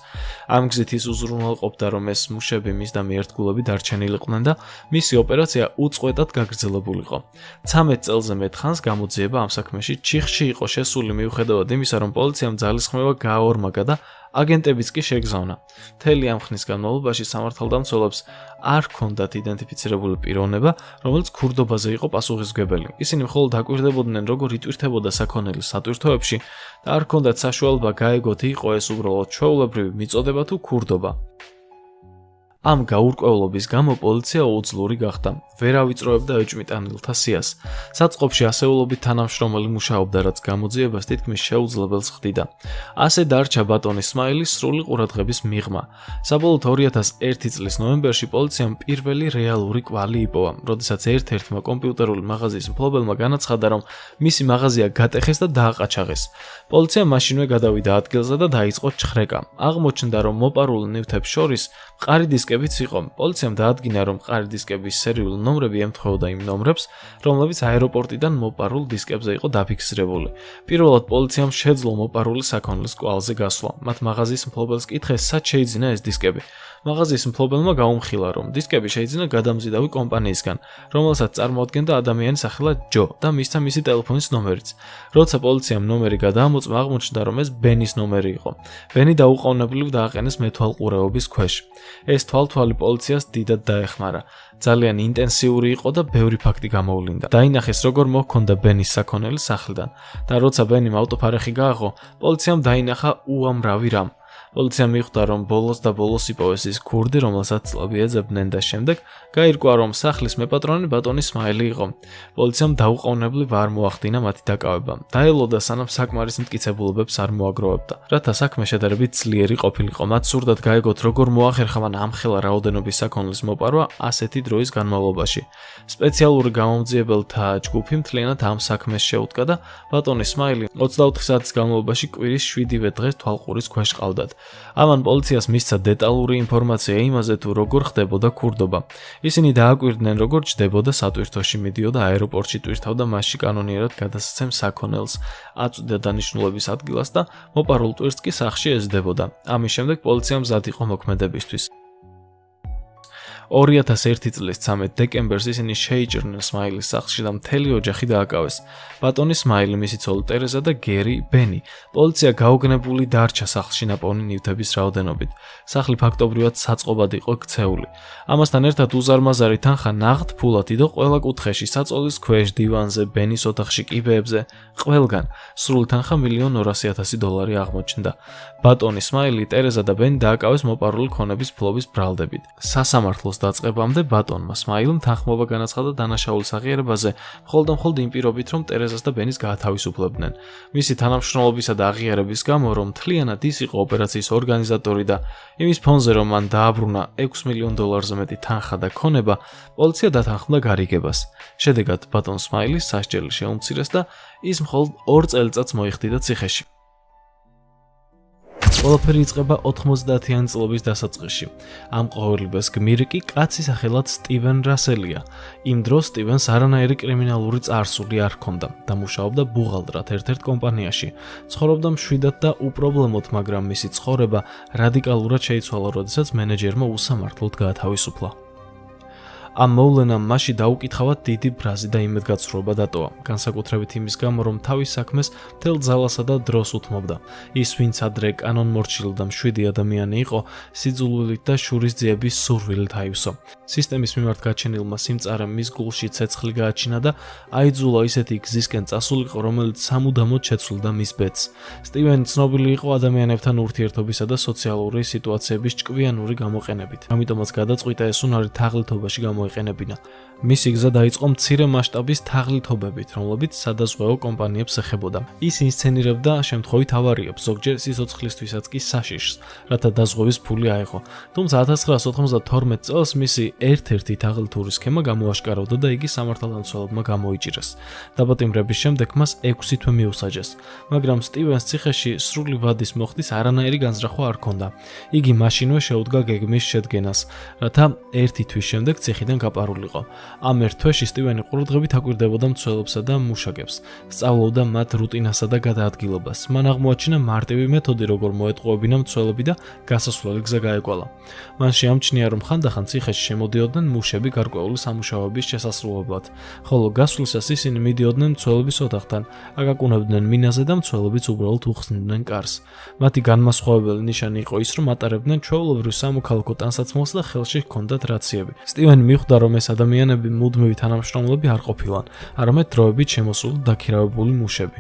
ამ გზით ის უზრუნველყოფდა, რომ ეს მუშები მის და მიერთგულები დარჩენილიყვნენ და მისი ოპერაცია უწყვეტად გაგრძელებულიყო. 13 წელზე მეტხანს გამოძიება ამ საქმეში ჩიხში იყო შესული მიუხედავად იმისა, რომ პოლიციამ ძალისხმევა გააორმაგა და აგენტებიც კი შეგზავნა. მთელი ამ ხნის განმავლობაში სამართალდამცველებს არ ჰქონდათ იდენტიფიცირებული პიროვნება, რომელიც ქურდობაზე იყო პასუხისმგებელი. ისინი მხოლოდ აკვირდებოდნენ, როგორ იტვირთებოდა საქონელი სატვირთოებში და არ ჰქონდათ საშუალება გაეგოთ, იყო ეს უბრალოდ ჩვეულებრივი მიწოდება თუ ქურდობა. ამ გაურკვევლობის გამო პოლიცია უძლური გახდა. ვერ ავიწროებდა ეჭვმიტანილთა სიას. საწყობში ასეულობით თანამშრომელი მუშაობდა, რაც გამოძიებას თითქმის შეუძლებელს ხდიდა. ასე დარჩა ბატონი სმაილის სრული ყურადღების მიღმა. საბოლოოდ 2001 წლის ნოემბერში პოლიციამ პირველი რეალური კვალი იპოვა, როდესაც ერთ-ერთმა კომპიუტერული მაღაზიის მფლობელმა განაცხადა, რომ მისი მაღაზია გატეხეს და დააყაჩაღეს. პოლიცია მაშინვე გადავიდა ადგილზე და დაიწყო ჩხრეკა. აღმოჩნდა, რომ მოპარულ ნივთებს შორის მყარი დისკებიც იყო. პოლიციამ დაადგინა, რომ მყარი დისკების სერიული ნომრები ემთხვეოდა იმ ნომრებს, რომლებიც აეროპორტიდან მოპარულ დისკებზე იყო დაფიქსირებული. პირველად პოლიციამ შეძლო მოპარული საქონლის კვალზე გასვლა. მათ მაღაზიის მფლობელს კითხეს, სად შეიძინა ეს დისკები. მაღაზიის მფლობელმა გაუმხილა, რომ დისკები შეიძინა გადამზიდავი კომპანიისგან, რომელსაც წარმოადგენდა ადამიანის სახელად ჯო და მისცა მისი ტელეფონის ნომერიც. როცა პოლიციამ ნომერი გადაამოწმა, აღმოჩნდა, რომ ეს ბენის ნომერი იყო. ბენი დაუყოვნებლივ დააყენეს მეთვალყურეობის ქვეშ. ეს თვალთვალი პოლიციას დიდად დაეხმარა. ძალიან ინტენსიური იყო და ბევრი ფაქტი გამოვლინდა. დაინახეს, როგორ მოჰქონდა ბენის საქონელი სახლიდან და როცა ბენიმ ავტოფარეხი გააღო, პოლიციამ დაინახა უამრავი რამ. პოლიციამ მიხვდა, რომ ბოლოს და ბოლოს იპოვეს ის ქურდი, რომელსაც წლები ეძებდნენ და შემდეგ გაირკვა, რომ სახლის მეპატრონე ბატონი სმაილი იყო. პოლიციამ დაუყოვნებლივ არ მოახდინა მათი დაკავება. დაელოდა, სანამ საკმარის მტკიცებულებებს არ მოაგროვებდა. რათა საქმე შედარებით ძლიერი ყოფილიყო, მათ სურდათ გაეგოთ, როგორ მოახერხა მან ამხელა რაოდენობის საქონლის მოპარვა ასეთი დროის განმავლობაში. სპეციალური გამომძიებელთა ჯგუფი მთლიანად ამ საქმეს შეუდგა და ბატონი სმაილი 24 საათის განმავლობაში კვირის 7-ვე დღეს თვალყურის ქვეშ ყავდათ. ამან პოლიციას მისცა დეტალური ინფორმაცია იმაზე, თუ როგორ ხდებოდა ქურდობა. ისინი დააკვირდნენ, როგორ ჯდებოდა სატვირთოში, მიდიოდა აეროპორტში, ტვირთავდა მასში კანონიერად გადასცემ საქონელს, აწვდიდა დანიშნულების ადგილას და მოპარულ ტვირთს კი სახლში ეზრდებოდა. ამის შემდეგ პოლიცია მზად იყო მოქმედებისთვის. 2001 წლის 13 დეკემბერს ისინი შეიჭრნენ სმაილის სახლში და მთელი ოჯახი დააკავეს. ბატონი სმაილი, მისი ცოლი ტერეზა და გერი, ბენი. პოლიცია გაუგნებული დარჩა სახლში ნაპოვნი ნივთების რაოდენობით. სახლი ფაქტობრივად საწყობად იყო ქცეული. ამასთან ერთად უზარმაზარი თანხა ნაღდ ფულად იდო ყველა კუთხეში, საწოლის ქვეშ, დივანზე, ბენის ოთახში, კიბეებზე, ყველგან. სრული თანხა $1,200,000 აღმოჩნდა. ბატონი სმაილი, ტერეზა და ბენი დააკავეს მოპარული ქონების ფლობის ბრალდებით. სასამართლოს დაწყებამდე ბატონმა სმაილმა თანხმობა განაცხადა დანაშაულის აღიარებაზე, მხოლოდ იმ პირობით, რომ ტერეზას და ბენის გაათავისუფლებდნენ. მისი თანამშრომლობისა და აღიარების გამო, რომ მთლიანად ის იყო ოპერაციის ორგანიზატორი და იმის ფონზე, რომ მან დააბრუნა $6,000,000-ზე მეტი თანხა და ქონება, პოლიცია დათანხმდა გარიგებას. შედეგად ბატონ სმაილის სასჯელი შეუმცირეს და ის მხოლოდ 2 წელიწადს მოიხდიდა ციხეში. ყველაფერი იწყება 90-იანი წლების დასაწყისში. ამ ყოველივეს გმირი კი კაცი სახელად სტივენ რასელია. იმ დროს სტივენს არანაირი კრიმინალური წარსული არ ჰქონდა და მუშაობდა ბუღალტრად ერთ-ერთ კომპანიაში. ცხოვრობდა მშვიდად და უპრობლემოდ, მაგრამ მისი ცხოვრება რადიკალურად შეიცვალა, როდესაც მენეჯერმა უსამართლოდ გაათავისუფლა. ამ მოვლენამ მასში დაუკითხავად დიდი ბრაზი და იმედგაცრუება დატოვა, განსაკუთრებით იმის გამო, რომ თავის საქმეს მთელ ძალასა და დროს უთმობდა. ის, ვინც ადრე კანონმორჩილი და მშვიდი ადამიანი იყო, სიძულვილით და შურისძიების სურვილით აივსო. სისტემის მიმართ გაჩენილმა სიმწარემ მის გულში ცეცხლი გააჩინა და აიძულა ისეთი გზისკენ წასულიყო, რომელიც სამუდამოდ შეცვლიდა მის ბედს. სტივენი ცნობილი იყო ადამიანებთან ურთიერთობისა და სოციალური სიტუაციების ჭკვიანური გამოყენებით. ამიტომაც გადაწყვიტა ეს უნარი თაღლითობაში გამოიყენებინა. მისი გზა დაიწყო მცირე მასშტაბის თაღლითობებით, რომლებიც სადაზღვეო კომპანიებს ეხებოდა. ის ინსცენირებდა შემთხვევით ავარიებს, ზოგჯერ სიცოცხლისთვისაც კი საშიშს, რათა დაზღვევის ფული აეღო. თუმცა 1992 წელს მისი ერთ-ერთი თაღლითური სქემა გამოაშკარავდა და იგი სამართალდამცველებმა გამოიჭირეს. დაპატიმრების შემდეგ მას 6 თვე მიუსაჯეს, მაგრამ სტივენს ციხეში სრული ვადის მოხდის არანაირი განზრახვა არ ჰქონდა. იგი მაშინვე შეუდგა გეგმის შედგენას, რათა 1 თვის შემდეგ ციხიდან გაპარულიყო. ამ ერთ თვეში სტივენი ყურადღებით აკვირდებოდა მცველებსა და მუშაკებს, სწავლობდა მათ რუტინასა და გადაადგილებას. მან აღმოაჩინა მარტივი მეთოდი, როგორ მოეტყუებინა მცველები და გასასვლელი გზა გაეკვალა. მან შეამჩნია, რომ ხანდახან ციხეში შემოდიოდნენ მუშები გარკვეული სამუშაოების შესასრულებლად, ხოლო გასვლისას ისინი მიდიოდნენ მცველების ოთახთან, აკაკუნებდნენ მინაზე და მცველებიც უბრალოდ უხსნიდნენ კარს. მათი განმასხვავებელი ნიშანი იყო ის, რომ ატარებდნენ ჩვეულებრივ სამოქალაქო ტანსაცმელს და ხელში ჰქონდათ რაციები. სტივენი მიხვდა, რომ ეს ადამიანები მუდმივი თანამშრომლები არ ყოფილან, არამედ დროებით შემოსული დაქირავებული მუშები.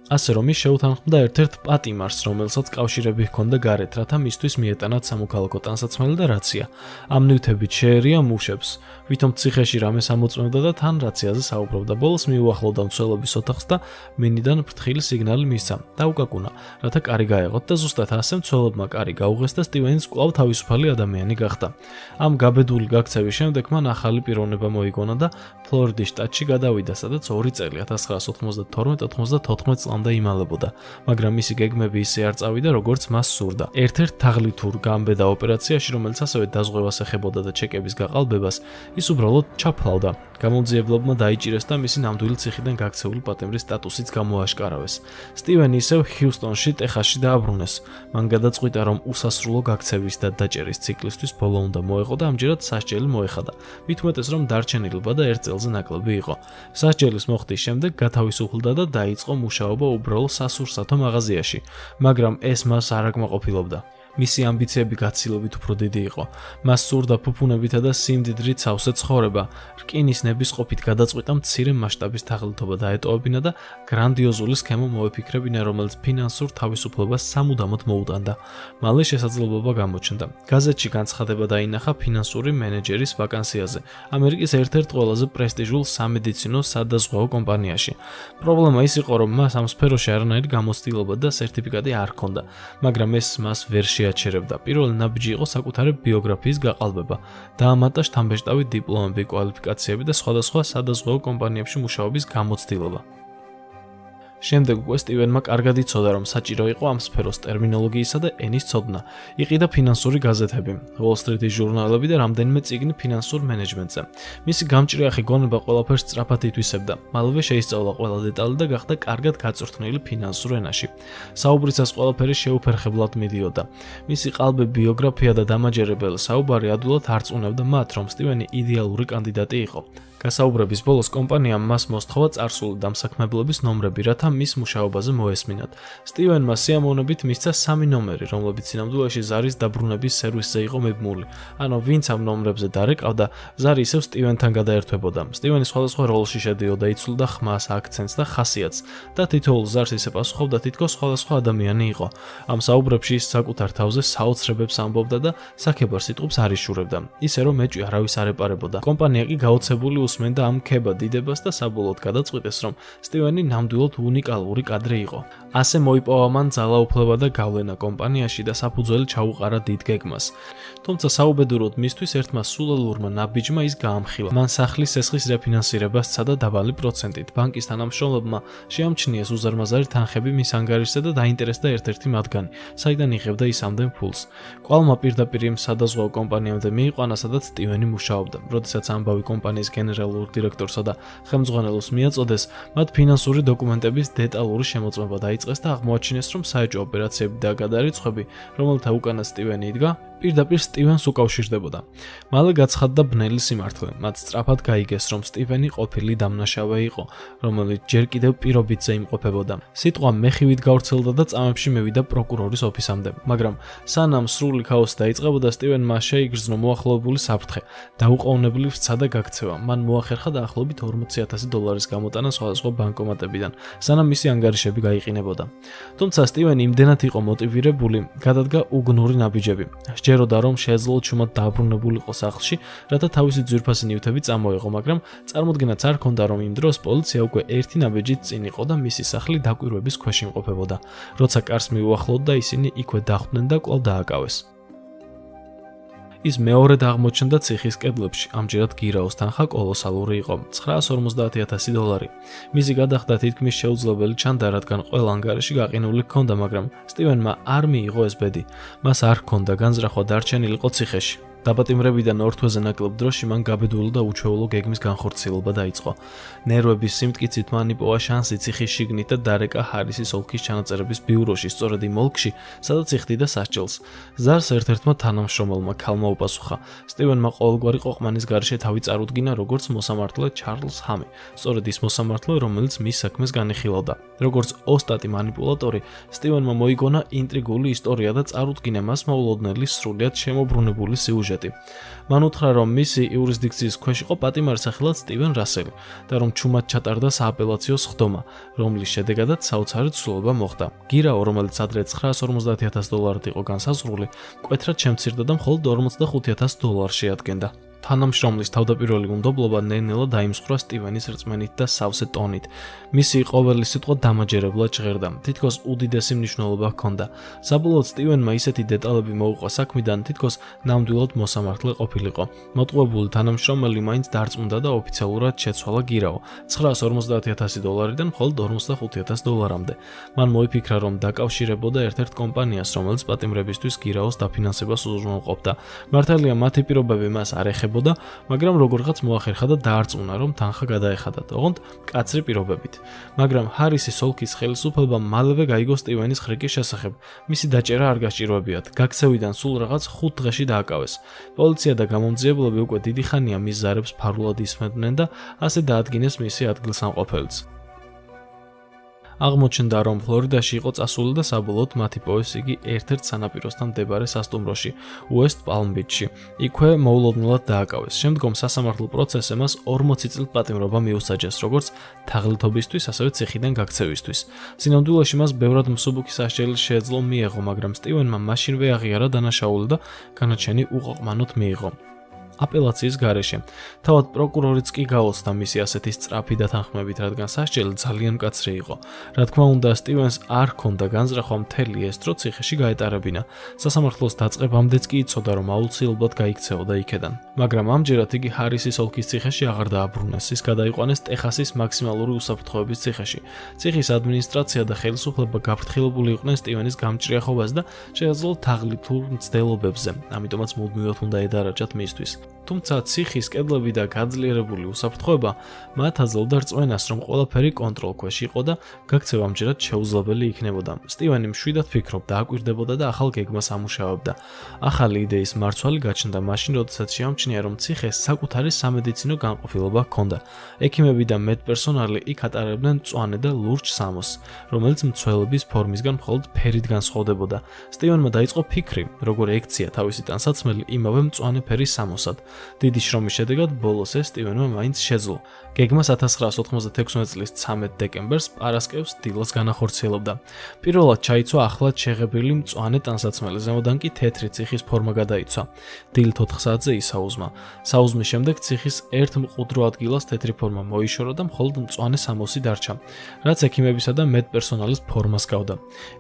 ასე რომ ის შეუთანხმდა ერთ-ერთ პატიმარს, რომელსაც კავშირები ჰქონდა გარეთ, რათა მისთვის მიეტანათ სამოქალაქო ტანსაცმელი და რაცია. ამ ნივთებით შეერია მუშებს, ვითომ ციხეში რამე სამოწმევდა და თან რაციაზე საუბრობდა. ბოლოს მიუახლოვდა მცველობის ოთახს და მინიდან ფრთხილი სიგნალი მისცა. დაუკაკუნა, რათა კარი გაეღოთ და ზუსტად ასე მცველებმა კარი გაუღეს და სტივენს კვლავ თავისუფალი ადამიანი გახდა. ამ გაბედული გაქცევის შემდეგ მან ახალი პიროვნება მოიგონა და ფლორიდის შტატში გადავიდა, სადაც 2 წელი 1992-94 წლამდე იმალებოდა, მაგრამ მისი გეგმები ისე არ წავიდა, როგორც მას სურდა. ერთ-ერთ თაღლითურ გამბედა ოპერაციაში, რომელიც ასევე დაზღვევას ეხებოდა და ჩეკების გაყალბებას, ის უბრალოდ ჩაფლავდა. გამომძიებლებმა დაიჭირეს და მისი ნამდვილი ციხიდან გაქცეული პატიმრის სტატუსიც გამოაშკარავეს. სტივენი ისევ ჰიუსტონში, ტეხასში დააბრუნეს. მან გადაწყვიტა, რომ უსასრულო გაქცევის და დაჭერის ციკლისთვის ბოლო უნდა მოეღო და ამჯერად სასჯელი მოეხადა. მით უმეტეს, რომ დარჩენილობა და 1 წელზე ნაკლები იყო. სასჯელის მოხდის შემდეგ გათავისუფლდა და დაიწყო მუშაობა უბრალო სასურსათო მაღაზიაში, მაგრამ ეს მას არ აკმაყოფილებდა. მისი ამბიციები გაცილებით უფრო დიდი იყო. მას სურდა ფუფუნებითა და სიმდიდრით სავსე ცხოვრება. რკინის ნებისყოფით გადაწყვიტა მცირე მასშტაბის თაღლითობა დაეტოვებინა და გრანდიოზული სქემა მოეფიქრებინა, რომელიც ფინანსურ თავისუფლებას სამუდამოდ მოუტანდა. მალე შესაძლებლობა გამოჩნდა. გაზეთში განცხადება დაინახა ფინანსური მენეჯერის ვაკანსიაზე, ამერიკის ერთ-ერთ ყველაზე პრესტიჟულ სამედიცინო სადაზღვეო კომპანიაში. პრობლემა ის იყო, რომ მას ამ სფეროში არანაირი გამოცდილება და სერტიფიკატი არ ჰქონდა, მაგრამ ეს მას ვერ შეაჩერებდა. პირველი ნაბიჯი იყო საკუთარი ბიოგრაფიის გაყალბება. დაამატა შთამბეჭდავი დიპლომები, კვალიფიკაციები და სხვადასხვა სადაზღვეო კომპანიებში მუშაობის გამოცდილება. შემდეგ უკვე სტივენმა კარგად იცოდა, რომ საჭირო იყო ამ სფეროს ტერმინოლოგიისა და ენის ცოდნა. იყიდა ფინანსური გაზეთები, Wall Street-ის ჟურნალები და რამდენიმე წიგნი ფინანსურ მენეჯმენტზე. მისი გამჭრიახი გონება ყველაფერს სწრაფად ითვისებდა. მალევე შეისწავლა ყველა დეტალი და გახდა კარგად გაწვრთნილი ფინანსურ ენაში. საუბრისას ყველაფერი შეუფერხებლად მიდიოდა. მისი ყალბი ბიოგრაფია და დამაჯერებელი საუბარი ადვილად არწმუნებდა მათ, რომ სტივენი იდეალური კანდიდატი იყო. გასაუბრების ბოლოს კომპანიამ მას მოსთხოვა წარსული დამსაქმებლების ნომრები, რათა მის მუშაობაზე მოესმინათ. სტივენმა სიამოვნებით მისცა 3 ნომერი, რომლებიც სინამდვილეში ზარის დაბრუნების სერვისზე იყო მიბმული. ანუ ვინც ამ ნომრებზე დარეკავდა, ზარი ისევ სტივენთან გადაერთვებოდა. სტივენი სხვადასხვა როლში შედიოდა, იცვლიდა ხმას, აქცენტს და ხასიათს და თითოეულ ზარს ისე პასუხობდა, თითქოს სხვადასხვა ადამიანი იყო. ამ საუბრებში ის საკუთარ თავზე საოცრებებს ამბობდა და საქებარ სიტყვებს არ იშურებდა, ისე რომ ეჭვი არავის არ ეპარებოდა. კომპანია კი გაოცებული უსმენდა ამ ქება დიდებას და საბოლოოდ გადაწყვიტეს, რომ სტივენი ნამდვილად უნიკალური კადრი იყო. ასე მოიპოვა მან ძალაუფლება და გავლენა კომპანიაში და საფუძველი ჩაუყარა დიდ გეგმას. თუმცა საუბედუროდ მისთვის ერთმა სულელურმა ნაბიჯმა ის გაამხილა. მან სახლის სესხის რეფინანსირება სცადა დაბალი პროცენტით. ბანკის თანამშრომლებმა შეამჩნიეს უზარმაზარი თანხები მის ანგარიშზე და დაინტერესდა ერთ-ერთი მათგანი, საიდან იღებდა ის ამდენ ფულს. კვალმა პირდაპირ იმ სადაზღვეო კომპანიამდე მიიყვანა, სადაც სტივენი მუშაობდა. როდესაც ამბავი კომპანიის გენერალურ დირექტორსა და ხელმძღვანელოს მიაწოდეს, მათ ფინანსური დოკუმენტების დეტალური შემოწმება დაიწყეს და აღმოაჩინეს, რომ საეჭვო ოპერაციები და გადარიცხვები, რომელთა უკანაც სტივენი იდგა, პირდაპირ სტივენს უკავშირდებოდა. მალე გაცხადდა ბნელი სიმართლე. მათ სწრაფად გაიგეს, რომ სტივენი ყოფილი დამნაშავე იყო, რომელიც ჯერ კიდევ პირობითზე იმყოფებოდა. სიტყვა მეხივით გავრცელდა და წამებში მევიდა პროკურორის ოფისამდე, მაგრამ სანამ სრული ქაოსი დაიწყებოდა, სტივენმა შეიგრძნო მოახლოებული საფრთხე. დაუყოვნებლივ სცადა გაქცევა. მან მოახერხა დაახლოებით $40,000 გამოტანა სხვადასხვა ბანკომატებიდან, სანამ მისი ანგარიშები გაიყინებოდა. თუმცა სტივენი იმდენად იყო მოტივირებული, გადადგა უგნური ნაბიჯები. სჯეროდა რომ შეეძლო ჩუმად დაბრუნებულიყო სახლში, რათა თავისი ძვირფასი ნივთები წამოეღო, მაგრამ წარმოდგენაც არ ჰქონდა რომ იმ დროს პოლიცია უკვე ერთი ნაბეჯით წინ იყო და მისი სახლი დაკვირვების ქვეშ იმყოფებოდა. როცა კარს მიუახლოვდა, ისინი იქვე დახვდნენ და კვლავ დააკავეს. ის მეორედ აღმოჩნდა ციხის კედლებში, ამჯერად გირაოს თანხა კოლოსალური იყო, $950,000. მისი გადახდა თითქმის შეუძლებელი ჩანდა, რადგან ყველა ანგარიში გაყინული ჰქონდა, მაგრამ სტივენმა არ მიიღო ეს ბედი. მას არ ჰქონდა განზრახვა დარჩენილიყო ციხეში. დაბატიმრებიდან 2 თვეზე ნაკლებ დროში მან გაბედული და უჩვეულო გეგმის განხორციელება დაიწყო. ნერვების სიმტკიცით მან იპოვა შანსი ციხის შიგნით და დარეკა ჰარისის ოლქის ჩანაწერების ბიუროში, სწორედ იმ ოლქში, სადაც იხდიდა სასჯელს. ზარს ერთ-ერთმა თანამშრომელმა ქალმა უპასუხა. სტივენმა ყოველგვარი ყოყმანის გარეშე თავი წარუდგინა, როგორც მოსამართლე ჩარლზ ჰამი, სწორედ ის მოსამართლე, რომელიც მის საქმეს განიხილავდა. როგორც ოსტატი მანიპულატორი, სტივენმა მოიგონა ინტრიგული ისტორია და წარუდგინა მას მოულოდნელი სრულიად შემოbrunებული სიუჟეტი. მან უთხრა, რომ მისი იურისდიქციის ქვეშ იყო პატიმარი სახელად სტივენ რასელი და რომ ჩუმად ჩატარდა სააპელაციო სხდომა, რომლის შედეგადაც საოცარი ცვლილება მოხდა. გირაო, რომელიც ადრე $950,000 იყო განსაზღვრული, მკვეთრად შემცირდა და მხოლოდ $45,000 შეადგენდა. თანამშრომლის თავდაპირველი უნდობლობა ნელ-ნელა დაიმსხვრა სტივენის რწმენით და სავსე ტონით. მისი ყოველი სიტყვა დამაჯერებლად ჟღერდა, თითქოს უდიდესი მნიშვნელობა ჰქონდა. საბოლოოდ სტივენმა ისეთი დეტალები მოუყვა საქმიდან, თითქოს ნამდვილად მოსამართლე ყოფილიყო. მოტყუებული თანამშრომელი მაინც დარწმუნდა და ოფიციალურად შეცვალა გირაო $950,000-დან მხოლოდ $45,000-მდე. მან მოიფიქრა, რომ დაკავშირებოდა ერთ-ერთ კომპანიას, რომელიც პატიმრებისთვის გირაოს დაფინანსებას უზრუნველყოფდა. მართალია მათი პირობები მას არ ეხებოდა, მაგრამ როგორღაც მოახერხა და დაარწმუნა, რომ თანხა გადაეხადათ, ოღონდ მკაცრი პირობებით. მაგრამ ჰარისის ოლქის ხელისუფლებამ მალევე გაიგო სტივენის ხრიკის შესახებ. მისი დაჭერა არ გასჭირვებიათ. გაქცევიდან სულ რაღაც 5 დღეში დააკავეს. პოლიცია და გამომძიებლები უკვე დიდი ხანია მის ზარებს ფარულად ისმენდნენ და ასე დაადგინეს მისი ადგილსამყოფელიც. აღმოჩნდა, რომ ფლორიდაში იყო წასული და საბოლოოდ მათ იპოვეს იგი ერთ-ერთ სანაპიროსთან მდებარე სასტუმროში, უესტ პალმ-ბიჩში. იქვე მოულოდნელად დააკავეს. შემდგომ სასამართლო პროცესზე მას 40 წლით პატიმრობა მიუსაჯეს, როგორც თაღლითობისთვის, ასევე ციხიდან გაქცევისთვის. სინამდვილეში მას ბევრად მსუბუქი სასჯელი შეეძლო მიეღო, მაგრამ სტივენმა მაშინვე აღიარა დანაშაული და განაჩენი უყოყმანოდ მიიღო. აპელაციის გარეშე. თავად პროკურორიც კი გაოცდა მისი ასეთი სწრაფი დათანხმებით, რადგან სასჯელი ძალიან მკაცრი იყო. რა თქმა უნდა, სტივენს არ ჰქონდა განზრახვა მთელი ეს დრო ციხეში გაეტარებინა. სასამართლოს დაწყებამდეც კი იცოდა, რომ აუცილებლად გაიქცეოდა იქედან. მაგრამ ამჯერად იგი ჰარისის ოლქის ციხეში აღარ დააბრუნეს. ის გადაიყვანეს ტეხასის მაქსიმალური უსაფრთხოების ციხეში. ციხის ადმინისტრაცია და ხელისუფლება გაფრთხილებული იყვნენ სტივენის გამჭრიახობას და შეეძლო თაღლითურ მცდელობებზე. ამიტომაც მუდმივად უნდა ედარაჯათ მისთვის. თუმცა ციხის კედლები და გაძლიერებული უსაფრთხოება მათ აძლევდა რწმენას, რომ ყველაფერი კონტროლ ქვეშ იყო და გაქცევა ამჯერად შეუძლებელი იქნებოდა. სტივენი მშვიდად ფიქრობდა, აკვირდებოდა და ახალ გეგმას ამუშავებდა. ახალი იდეის მარცვალი გაჩნდა მაშინ, როდესაც შეამჩნია, რომ ციხეს საკუთარი სამედიცინო განყოფილება ჰქონდა. ექიმები და მედპერსონალი იქ ატარებდნენ მწვანე და ლურჯ სამოსს, რომელიც მცველების ფორმისგან მხოლოდ ფერით განსხვავდებოდა. სტივენმა დაიწყო ფიქრი, როგორ ექცია თავისი ტანსაცმელი იმავე მწვანე ფერის სამოსად. დიდი შრომის შედეგად ბოლოს ეს სტივენმა მაინც შეძლო. გეგმა 1996 წლის 13 დეკემბერს პარასკევს დილას განახორციელებდა. პირველად ჩაიცვა ახლად შეღებილი მწვანე ტანსაცმელი, ზემოდან კი თეთრი ციხის ფორმა გადაიცვა. დილ 4 საათზე ისაუზმა. საუზმის შემდეგ ციხის ერთ მყუდრო ადგილას თეთრი ფორმა მოიშორა და მხოლოდ მწვანე სამოსი დარჩა, რაც ექიმებისა და მედპერსონალის ფორმას გავდა.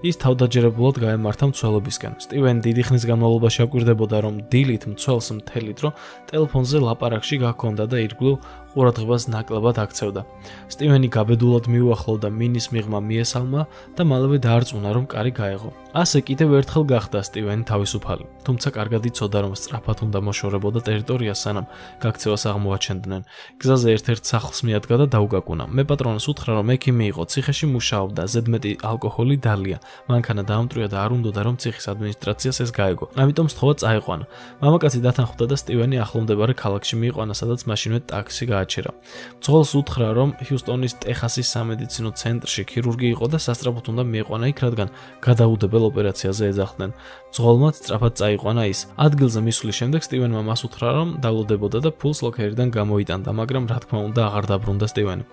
ის თავდაჯერებულად გაემართა მცველებისკენ. სტივენი დიდი ხნის განმავლობაში აკვირდებოდა, რომ დილით მცველს მთელი დრო ტელეფონზე ლაპარაკში გაქონდა და ირგვლივ ყურადღებას ნაკლებად აქცევდა. სტივენი გაბედულად მიუახლოვდა მინის მიღმა მიესალმა და მალევე დაარწმუნა, რომ კარი გაეღო. ასე კიდევ ერთხელ გახდა სტივენი თავისუფალი, თუმცა კარგად იცოდა, რომ სწრაფად უნდა მოშორებოდა ტერიტორიას, სანამ გაქცევას აღმოაჩენდნენ. გზაზე ერთ-ერთ სახლს მიადგა და დაუგაკუნა. მე პატრონს უთხრა, რომ ექიმი იყო, ციხეში მუშაობდა, ზედმეტი ალკოჰოლი დალია. მანქანა დაამტვრია და არ უნდოდა, რომ ციხის ადმინისტრაციას ეს გაეგო. ამიტომ სთხოვა წაიყვანა. მამაკაცი დათანხმდა და სტივენი ახლომდებარე ქალაქში მიიყვანა, სადაც მაშინვე ტაქსი გააჩერა. გააჩერა. მძღოლს უთხრა, რომ ჰიუსტონის ტეხასის სამედიცინო ცენტრში ქირურგი იყო და სასწრაფოდ უნდა მieყვანა იქ, რადგან გადაუდებელ ოპერაციაზე ეძახდნენ. მძღოლმა სწრაფად წაიყვანა ის. ადგილზე მისვლის შემდეგ სტივენმა მას უთხრა, რომ დალოდებოდა და ფულს ლოკერიდან გამოიტანდა, მაგრამ რა თქმა უნდა აღარ დაბრუნდა სტივენი.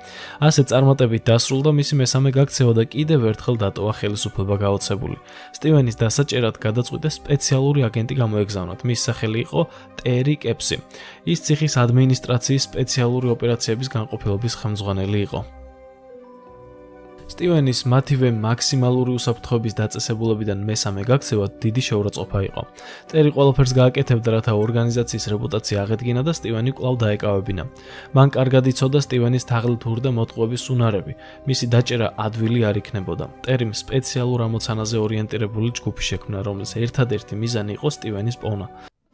ასე წარმატებით დასრულდა მისი მესამე გაქცევა და კიდევ ერთხელ დატოვა ხელისუფლება გაოცებული. სტივენის დასაჭერად გადაწყვიტეს სპეციალური აგენტი გამოეგზავნათ. მის სახელი იყო ტერი კეპსი. ის ციხის ადმინისტრაციის სპეციალური ოპერაციების განყოფილების ხელმძღვანელი იყო. სტივენის მათივე მაქსიმალური უსაფრთხოების დაწესებულებიდან მესამე გაქცევა დიდი შეურაცხყოფა იყო. ტერი ყველაფერს გააკეთებდა, რათა ორგანიზაციის რეპუტაცია აღედგინა და სტივენი კვლავ დაეკავებინა. მან კარგად იცოდა სტივენის თაღლითური და მოტყუების უნარები. მისი დაჭერა ადვილი არ იქნებოდა. ტერიმ სპეციალურ ამოცანაზე ორიენტირებული ჯგუფი შექმნა, რომლის ერთადერთი მიზანი იყო სტივენის პოვნა.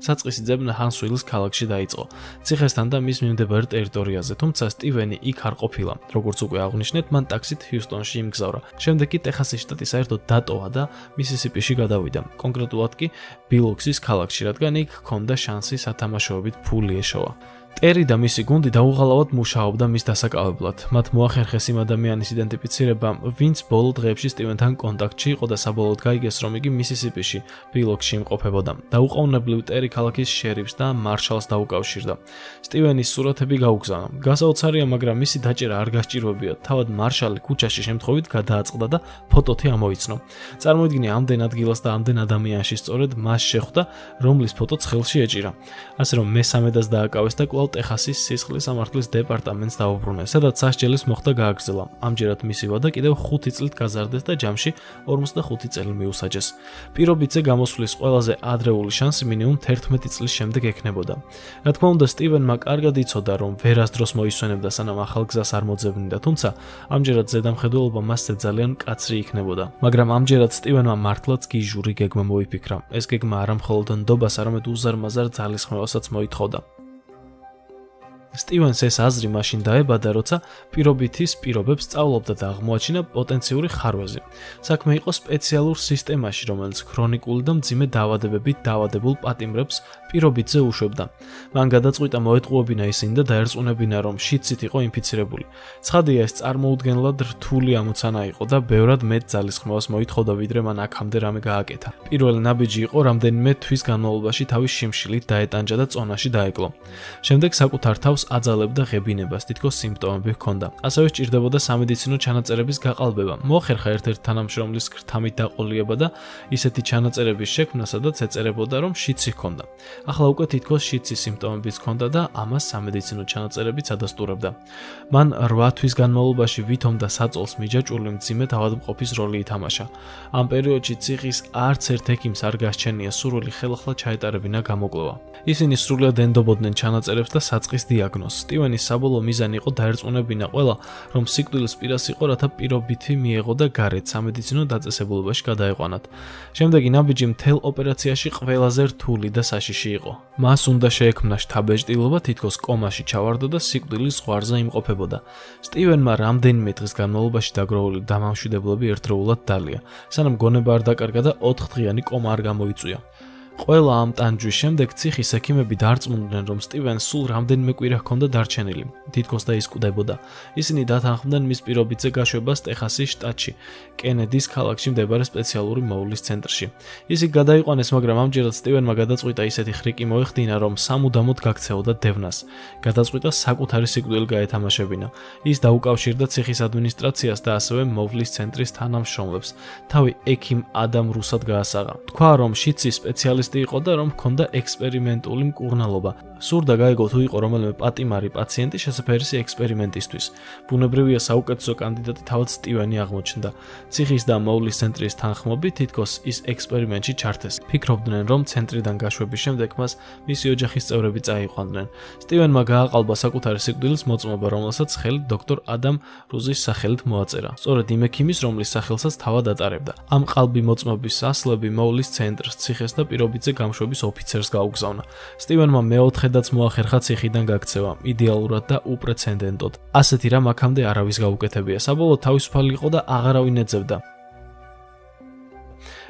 საწყისი ძებნა ჰანსვილის ქალაქში დაიწყო, ციხესთან და მის მიმდებარე ტერიტორიაზე, თუმცა სტივენი იქ არ ყოფილა. როგორც უკვე აღვნიშნეთ, მან ტაქსით ჰიუსტონში იმგზავრა. შემდეგ კი ტეხასის შტატი საერთოდ დატოვა და მისისიპიში გადავიდა, კონკრეტულად კი ბილოქსის ქალაქში, რადგან იქ ჰქონდა შანსი სათამაშოებით ფული ეშოვა. ტერი და მისი გუნდი დაუღალავად მუშაობდა მის დასაკავებლად. მათ მოახერხეს იმ ადამიანის იდენტიფიცირება, ვინც ბოლო დღეებში სტივენთან კონტაქტში იყო და საბოლოოდ გაიგეს, რომ იგი მისისიპიში, ბილოქსში იმყოფებოდა. დაუყოვნებლივ ტერი ქალაქის შერიფს და მარშალს დაუკავშირდა. სტივენის სურათები გაუგზავნა. გასაოცარია, მაგრამ მისი დაჭერა არ გასჭირვებია. თავად მარშალი ქუჩაში შემთხვევით გადააწყდა და ფოტოთი ამოიცნო. წარმოიდგინე, ამდენ ადგილას და ამდენ ადამიანში სწორედ მას შეხვდა, რომლის ფოტოც ხელში ეჭირა. ასე რომ მესამედაც დააკავეს და ტეხასის სისხლის სამართლის დეპარტამენტს დაუბრუნეს, სადაც სასჯელის მოხდა გააგრძელა. ამჯერად მისი ვადა კიდევ 5 წლით გაზარდეს და ჯამში 45 წელი მიუსაჯეს. პირობითზე გამოსვლის ყველაზე ადრეული შანსი მინიმუმ 11 წლის შემდეგ ექნებოდა. რა თქმა უნდა, სტივენმა კარგად იცოდა, რომ ვერასდროს მოისვენებდა, სანამ ახალ გზას არ მოძებნიდა, თუმცა ამჯერად ზედამხედველობა მასზე ძალიან მკაცრი იქნებოდა. მაგრამ ამჯერად სტივენმა მართლაც გიჟური გეგმა მოიფიქრა. ეს გეგმა არა მხოლოდ ნდობას, არამედ უზარმაზარ ძალისხმევასაც მოითხოვდა. სტივენს ეს აზრი მაშინ დაებადა, როცა პირობითის პირობებს სწავლობდა და აღმოაჩინა პოტენციური ხარვეზი. საქმე იყო სპეციალურ სისტემაში, რომელიც ქრონიკული და მძიმე დაავადებებით დაავადებულ პატიმრებს პირობითზე უშვებდა. მან გადაწყვიტა მოეტყუებინა ისინი და დაერწმუნებინა, რომ შიდსით იყო ინფიცირებული. ცხადია, ეს წარმოუდგენლად რთული ამოცანა იყო და ბევრად მეტ ძალისხმევას მოითხოვდა, ვიდრე მან აქამდე რამე გააკეთა. პირველი ნაბიჯი იყო რამდენიმე თვის განმავლობაში თავის შიმშილით დაეტანჯა და წონაში დაეკლო. შემდეგ საკუთარ თავს აძალებდა ღებინებას, თითქოს სიმპტომები ჰქონდა. ასევე სჭირდებოდა სამედიცინო ჩანაწერების გაყალბება. მოახერხა ერთ-ერთ თანამშრომლის ქრთამით დაყოლიება და ისეთი ჩანაწერების შექმნა, სადაც ეწერებოდა, რომ შიდსი ჰქონდა. ახლა უკვე თითქოს შიდსის სიმპტომებიც ჰქონდა და ამას სამედიცინო ჩანაწერებიც ადასტურებდა. მან 8 თვის განმავლობაში ვითომ და საწოლს მიჯაჭვული მძიმე თავადმყოფის როლი ითამაშა. ამ პერიოდში ციხის არც ერთ ექიმს არ გასჩენია სურვილი ხელახლა ჩაეტარებინა გამოკვლევა. ისინი სრულიად ენდობოდნენ ჩანაწერებს და საწყის დიაგნოზს. სტივენის საბოლოო მიზანი იყო დაერწმუნებინა ყველა, რომ სიკვდილის პირას იყო, რათა პირობითი მიეღო და გარეთ სამედიცინო დაწესებულებაში გადაეყვანათ. შემდეგი ნაბიჯი მთელ ოპერაციაში ყველაზე რთული და საშიში იყო. მას უნდა შეექმნა შთაბეჭდილობა, თითქოს კომაში ჩავარდა და სიკვდილის ზღვარზე იმყოფებოდა. სტივენმა რამდენიმე დღის განმავლობაში დაგროვილი დამამშვიდებლები ერთდროულად დალია, სანამ გონება არ დაკარგა და 4 დღიანი კომა არ გამოიწვია. ყველა ამ ტანჯვის შემდეგ ციხის ექიმები დარწმუნდნენ, რომ სტივენს სულ რამდენიმე კვირა ჰქონდა დარჩენილი, თითქოს და ის კვდებოდა. ისინი დათანხმდნენ მის პირობითზე გაშვებას ტეხასის შტატში, კენედის ქალაქში მდებარე სპეციალური მოულის ცენტრში. ის იქ გადაიყვანეს, მაგრამ ამჯერად სტივენმა გადაწყვიტა ისეთი ხრიკი მოეხდინა, რომ სამუდამოდ გაქცეოდა დევნას. გადაწყვიტა საკუთარი სიკვდილი გაეთამაშებინა. ის დაუკავშირდა ციხის ადმინისტრაციას და ასევე მოვლის ცენტრის თანამშრომლებს. თავი ექიმ ადამ რუსად გაასაღა. თქვა, რომ შიდსის სპეციალისტი იყო და რომ ჰქონდა ექსპერიმენტული მკურნალობა. სურდა გაეგო თუ იყო რომელიმე პატიმარი პაციენტი შესაფერისი ექსპერიმენტისთვის. ბუნებრივია, საუკეთესო კანდიდატი თავად სტივენი აღმოჩნდა. ციხის და მოვლის ცენტრის თანხმობით თითქოს ის ექსპერიმენტში ჩართეს. ფიქრობდნენ, რომ ცენტრიდან გაშვების შემდეგ მას მისი ოჯახის წევრები წაიყვანდნენ. სტივენმა გააყალბა საკუთარი სიკვდილის მოწმობა, რომელსაც ხელი დოქტორ ადამ რუზის სახელით მოაწერა. სწორედ იმ ექიმის, რომლის სახელსაც თავად ატარებდა. ამ ყალბი მოწმობის ასლები მოვლის ცენტრს, ციხეს და პირობითზე გამშვების ოფიცერს გაუგზავნა. სტივენმა მეოთხედაც მოახერხა ციხიდან გაქცევა, იდეალურად და უპრეცედენტოდ. ასეთი რამ აქამდე არავის გაუკეთებია. საბოლოოდ თავისუფალი იყო და აღარავინ ეძებდა.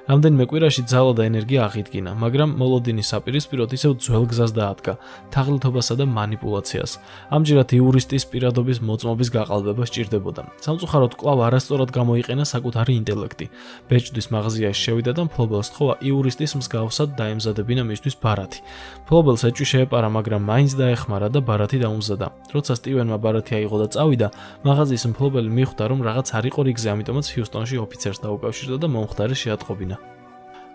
რამდენიმე კვირაში ძალა და ენერგია აღიდგინა, მაგრამ მოლოდინის საპირისპიროდ ისევ ძველ გზას დაადგა, თაღლითობასა და манипуляციას. ამჯერად იურისტის პირადობის მოწმობის გაყალბება სჭირდებოდა. სამწუხაროდ კვლავ არასწორად გამოიყენა საკუთარი ინტელექტი. ბეჭდვის მაღაზიაში შევიდა და მფლობელს თხოვა იურისტის მსგავსად დაემზადებინა მისთვის ბარათი. მფლობელს ეჭვი შეეპარა, მაგრამ მაინც დაეხმარა და ბარათი დაუმზადა. როცა სტივენმა ბარათი აიღო და წავიდა, მაღაზიის მფლობელი მიხვდა, რომ რაღაც არ იყო რიგზე, ამიტომაც ჰიუსტონში ოფიცერს დაუკავშირდა და მომხდარი შეატყობინა.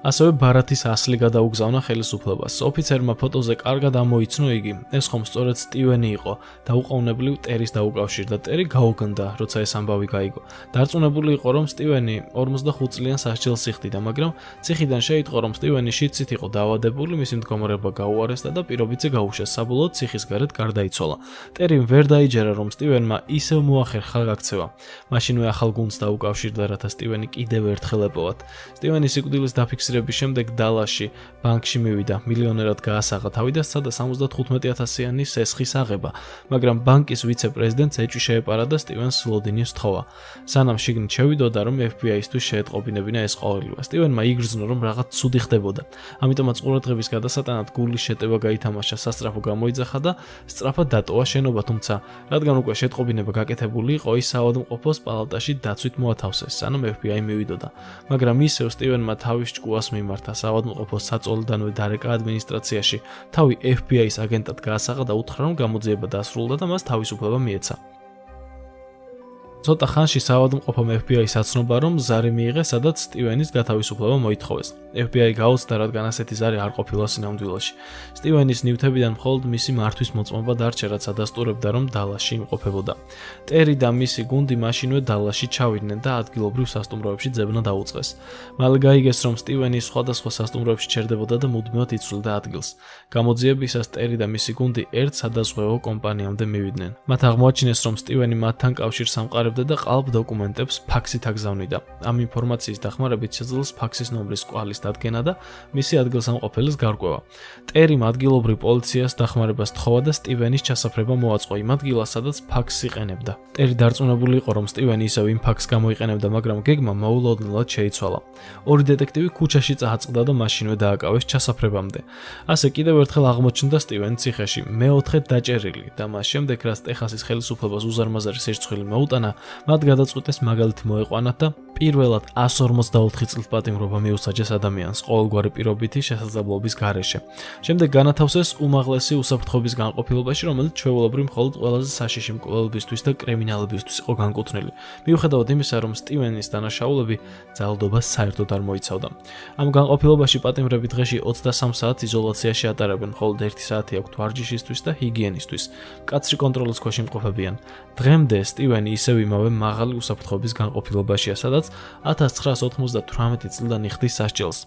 ასევე ბარათის ასლი გადაუგზავნა ხელისუფლებას. ოფიცერმა ფოტოზე კარგად ამოიცნო იგი, ეს ხომ სწორედ სტივენი იყო და უყოვნებლივ ტერის დაუკავშირდა. ტერი გაუგნდა, როცა ეს ამბავი გაიგო. დარწმუნებული იყო, რომ სტივენი 45 წლიან სასჯელს იხდიდა, მაგრამ ციხიდან შეიტყო, რომ სტივენი შიდსით იყო დაავადებული, მისი მდგომარეობა გაუარესდა და პირობითზე გაუშვეს. საბოლოოდ ციხის გარეთ გარდაიცვალა. ტერიმ ვერ დაიჯერა, რომ სტივენმა ისევ მოახერხა გაქცევა. მაშინვე ახალ გუნდს დაუკავშირდა, რათა სტივენი კიდევ ერთხელ ეპოვათ. სტივენის სიკვდილის დაფიქსირების შემდეგ დალასში ბანკში მივიდა, მილიონერად გაასაღა თავი და სცადა 75,000-იანი სესხის აღება, მაგრამ ბანკის ვიცე-პრეზიდენტს ეჭვი შეეპარა და სტივენს ლოდინის სთხოვა. სანამ შიგნით შევიდოდა, რომ FBI-ისთვის შეეტყობინებინა ეს ყოველივე. სტივენმა იგრძნო, რომ რაღაც ცუდი ხდებოდა. ამიტომაც ყურადღების გადასატანად გულის შეტევა გაითამაშა, სასწრაფო გამოიძახა და სწრაფად დატოვა შენობა, თუმცა რადგან უკვე შეტყობინება გაკეთებული იყო, ის საავადმყოფოს პალატაში დაცვით მოათავსეს, სანამ FBI მივიდოდა. მაგრამ ისევ სტივენმა თავის ჭკუას მიმართა, საავადმყოფოს საწოლიდანვე დარეკა ადმინისტრაციაში, თავი FBI-ის აგენტად გაასაღა და უთხრა, რომ გამოძიება დასრულდა და მას თავისუფლება მიეცა. ცოტა ხანში საავადმყოფომ FBI-ს აცნობა, რომ ზარი მიიღე, სადაც სტივენის გათავისუფლება მოითხოვეს. FBI გაუცდა, რადგან ასეთი ზარი არ ყოფილა სინამდვილეში. სტივენის ნივთებიდან მხოლოდ მისი მართვის მოწმობა დარჩა, რაც ადასტურებდა, რომ დალასში იმყოფებოდა. ტერი და მისი გუნდი მაშინვე დალასში ჩავიდნენ და ადგილობრივ სასტუმროებში ძებნა დაუწყეს. მალე გაიგეს, რომ სტივენი სხვადასხვა სასტუმროებში ჩერდებოდა და მუდმივად იცვლიდა ადგილს. გამოძიებისას ტერი და მისი გუნდი ერთ სადაზღვევო კომპანიამდე მივიდნენ. მათ აღმოაჩინეს, რომ სტივენი მათთან კავშირს ამყარებდა და ყალბ დოკუმენტებს ფაქსით აგზავნიდა. ამ ინფორმაციის დახმარებით შეძლეს ფაქსის ნომრის კვალის დადგენა და მისი ადგილსამყოფელის გარკვევა. ტერიმ ადგილობრივ პოლიციას დახმარებას თხოვა და სტივენის ჩასაფრება მოაწყო იმ ადგილას, სადაც ფაქსს იყენებდა. ტერი დარწმუნებული იყო, რომ სტივენი ისევ იმ ფაქსს გამოიყენებდა, მაგრამ გეგმა მოულოდნელად შეიცვალა. ორი დეტექტივი ქუჩაში წააწყდა და მაშინვე დააკავეს ჩასაფრებამდე. ასე კიდევ ერთხელ აღმოჩნდა სტივენი ციხეში, მეოთხედ დაჭერილი და მას შემდეგ, რაც ტეხასის ხელისუფლებას უზარმაზარი სირცხვილი მოუტანა, მათ გადაწყვიტეს მაგალითი მოეყვანათ და პირველად 144 წლის პატიმრობა მიუსაჯეს ადამიანს ყოველგვარი პირობითი შესაძლებლობის გარეშე. შემდეგ განათავსეს უმაღლესი უსაფრთხოების განყოფილებაში, რომელიც ჩვეულებრივ მხოლოდ ყველაზე საშიში მკვლელობისთვის და კრიმინალებისთვის იყო განკუთვნილი. მიუხედავად იმისა, რომ სტივენის დანაშაულები ძალადობას საერთოდ არ მოიცავდა. ამ განყოფილებაში პატიმრები დღეში 23 საათს იზოლაციაში ატარებენ, მხოლოდ 1 საათი აქვთ ვარჯიშისთვის და ჰიგიენისთვის. მკაცრი კონტროლის ქვეშ იმყოფებიან. დღემდე სტივენი ისევ იმავე მაღალი უსაფრთხოების განყოფილებაშია, სადაც 1998 წლიდან იხდის სასჯელს.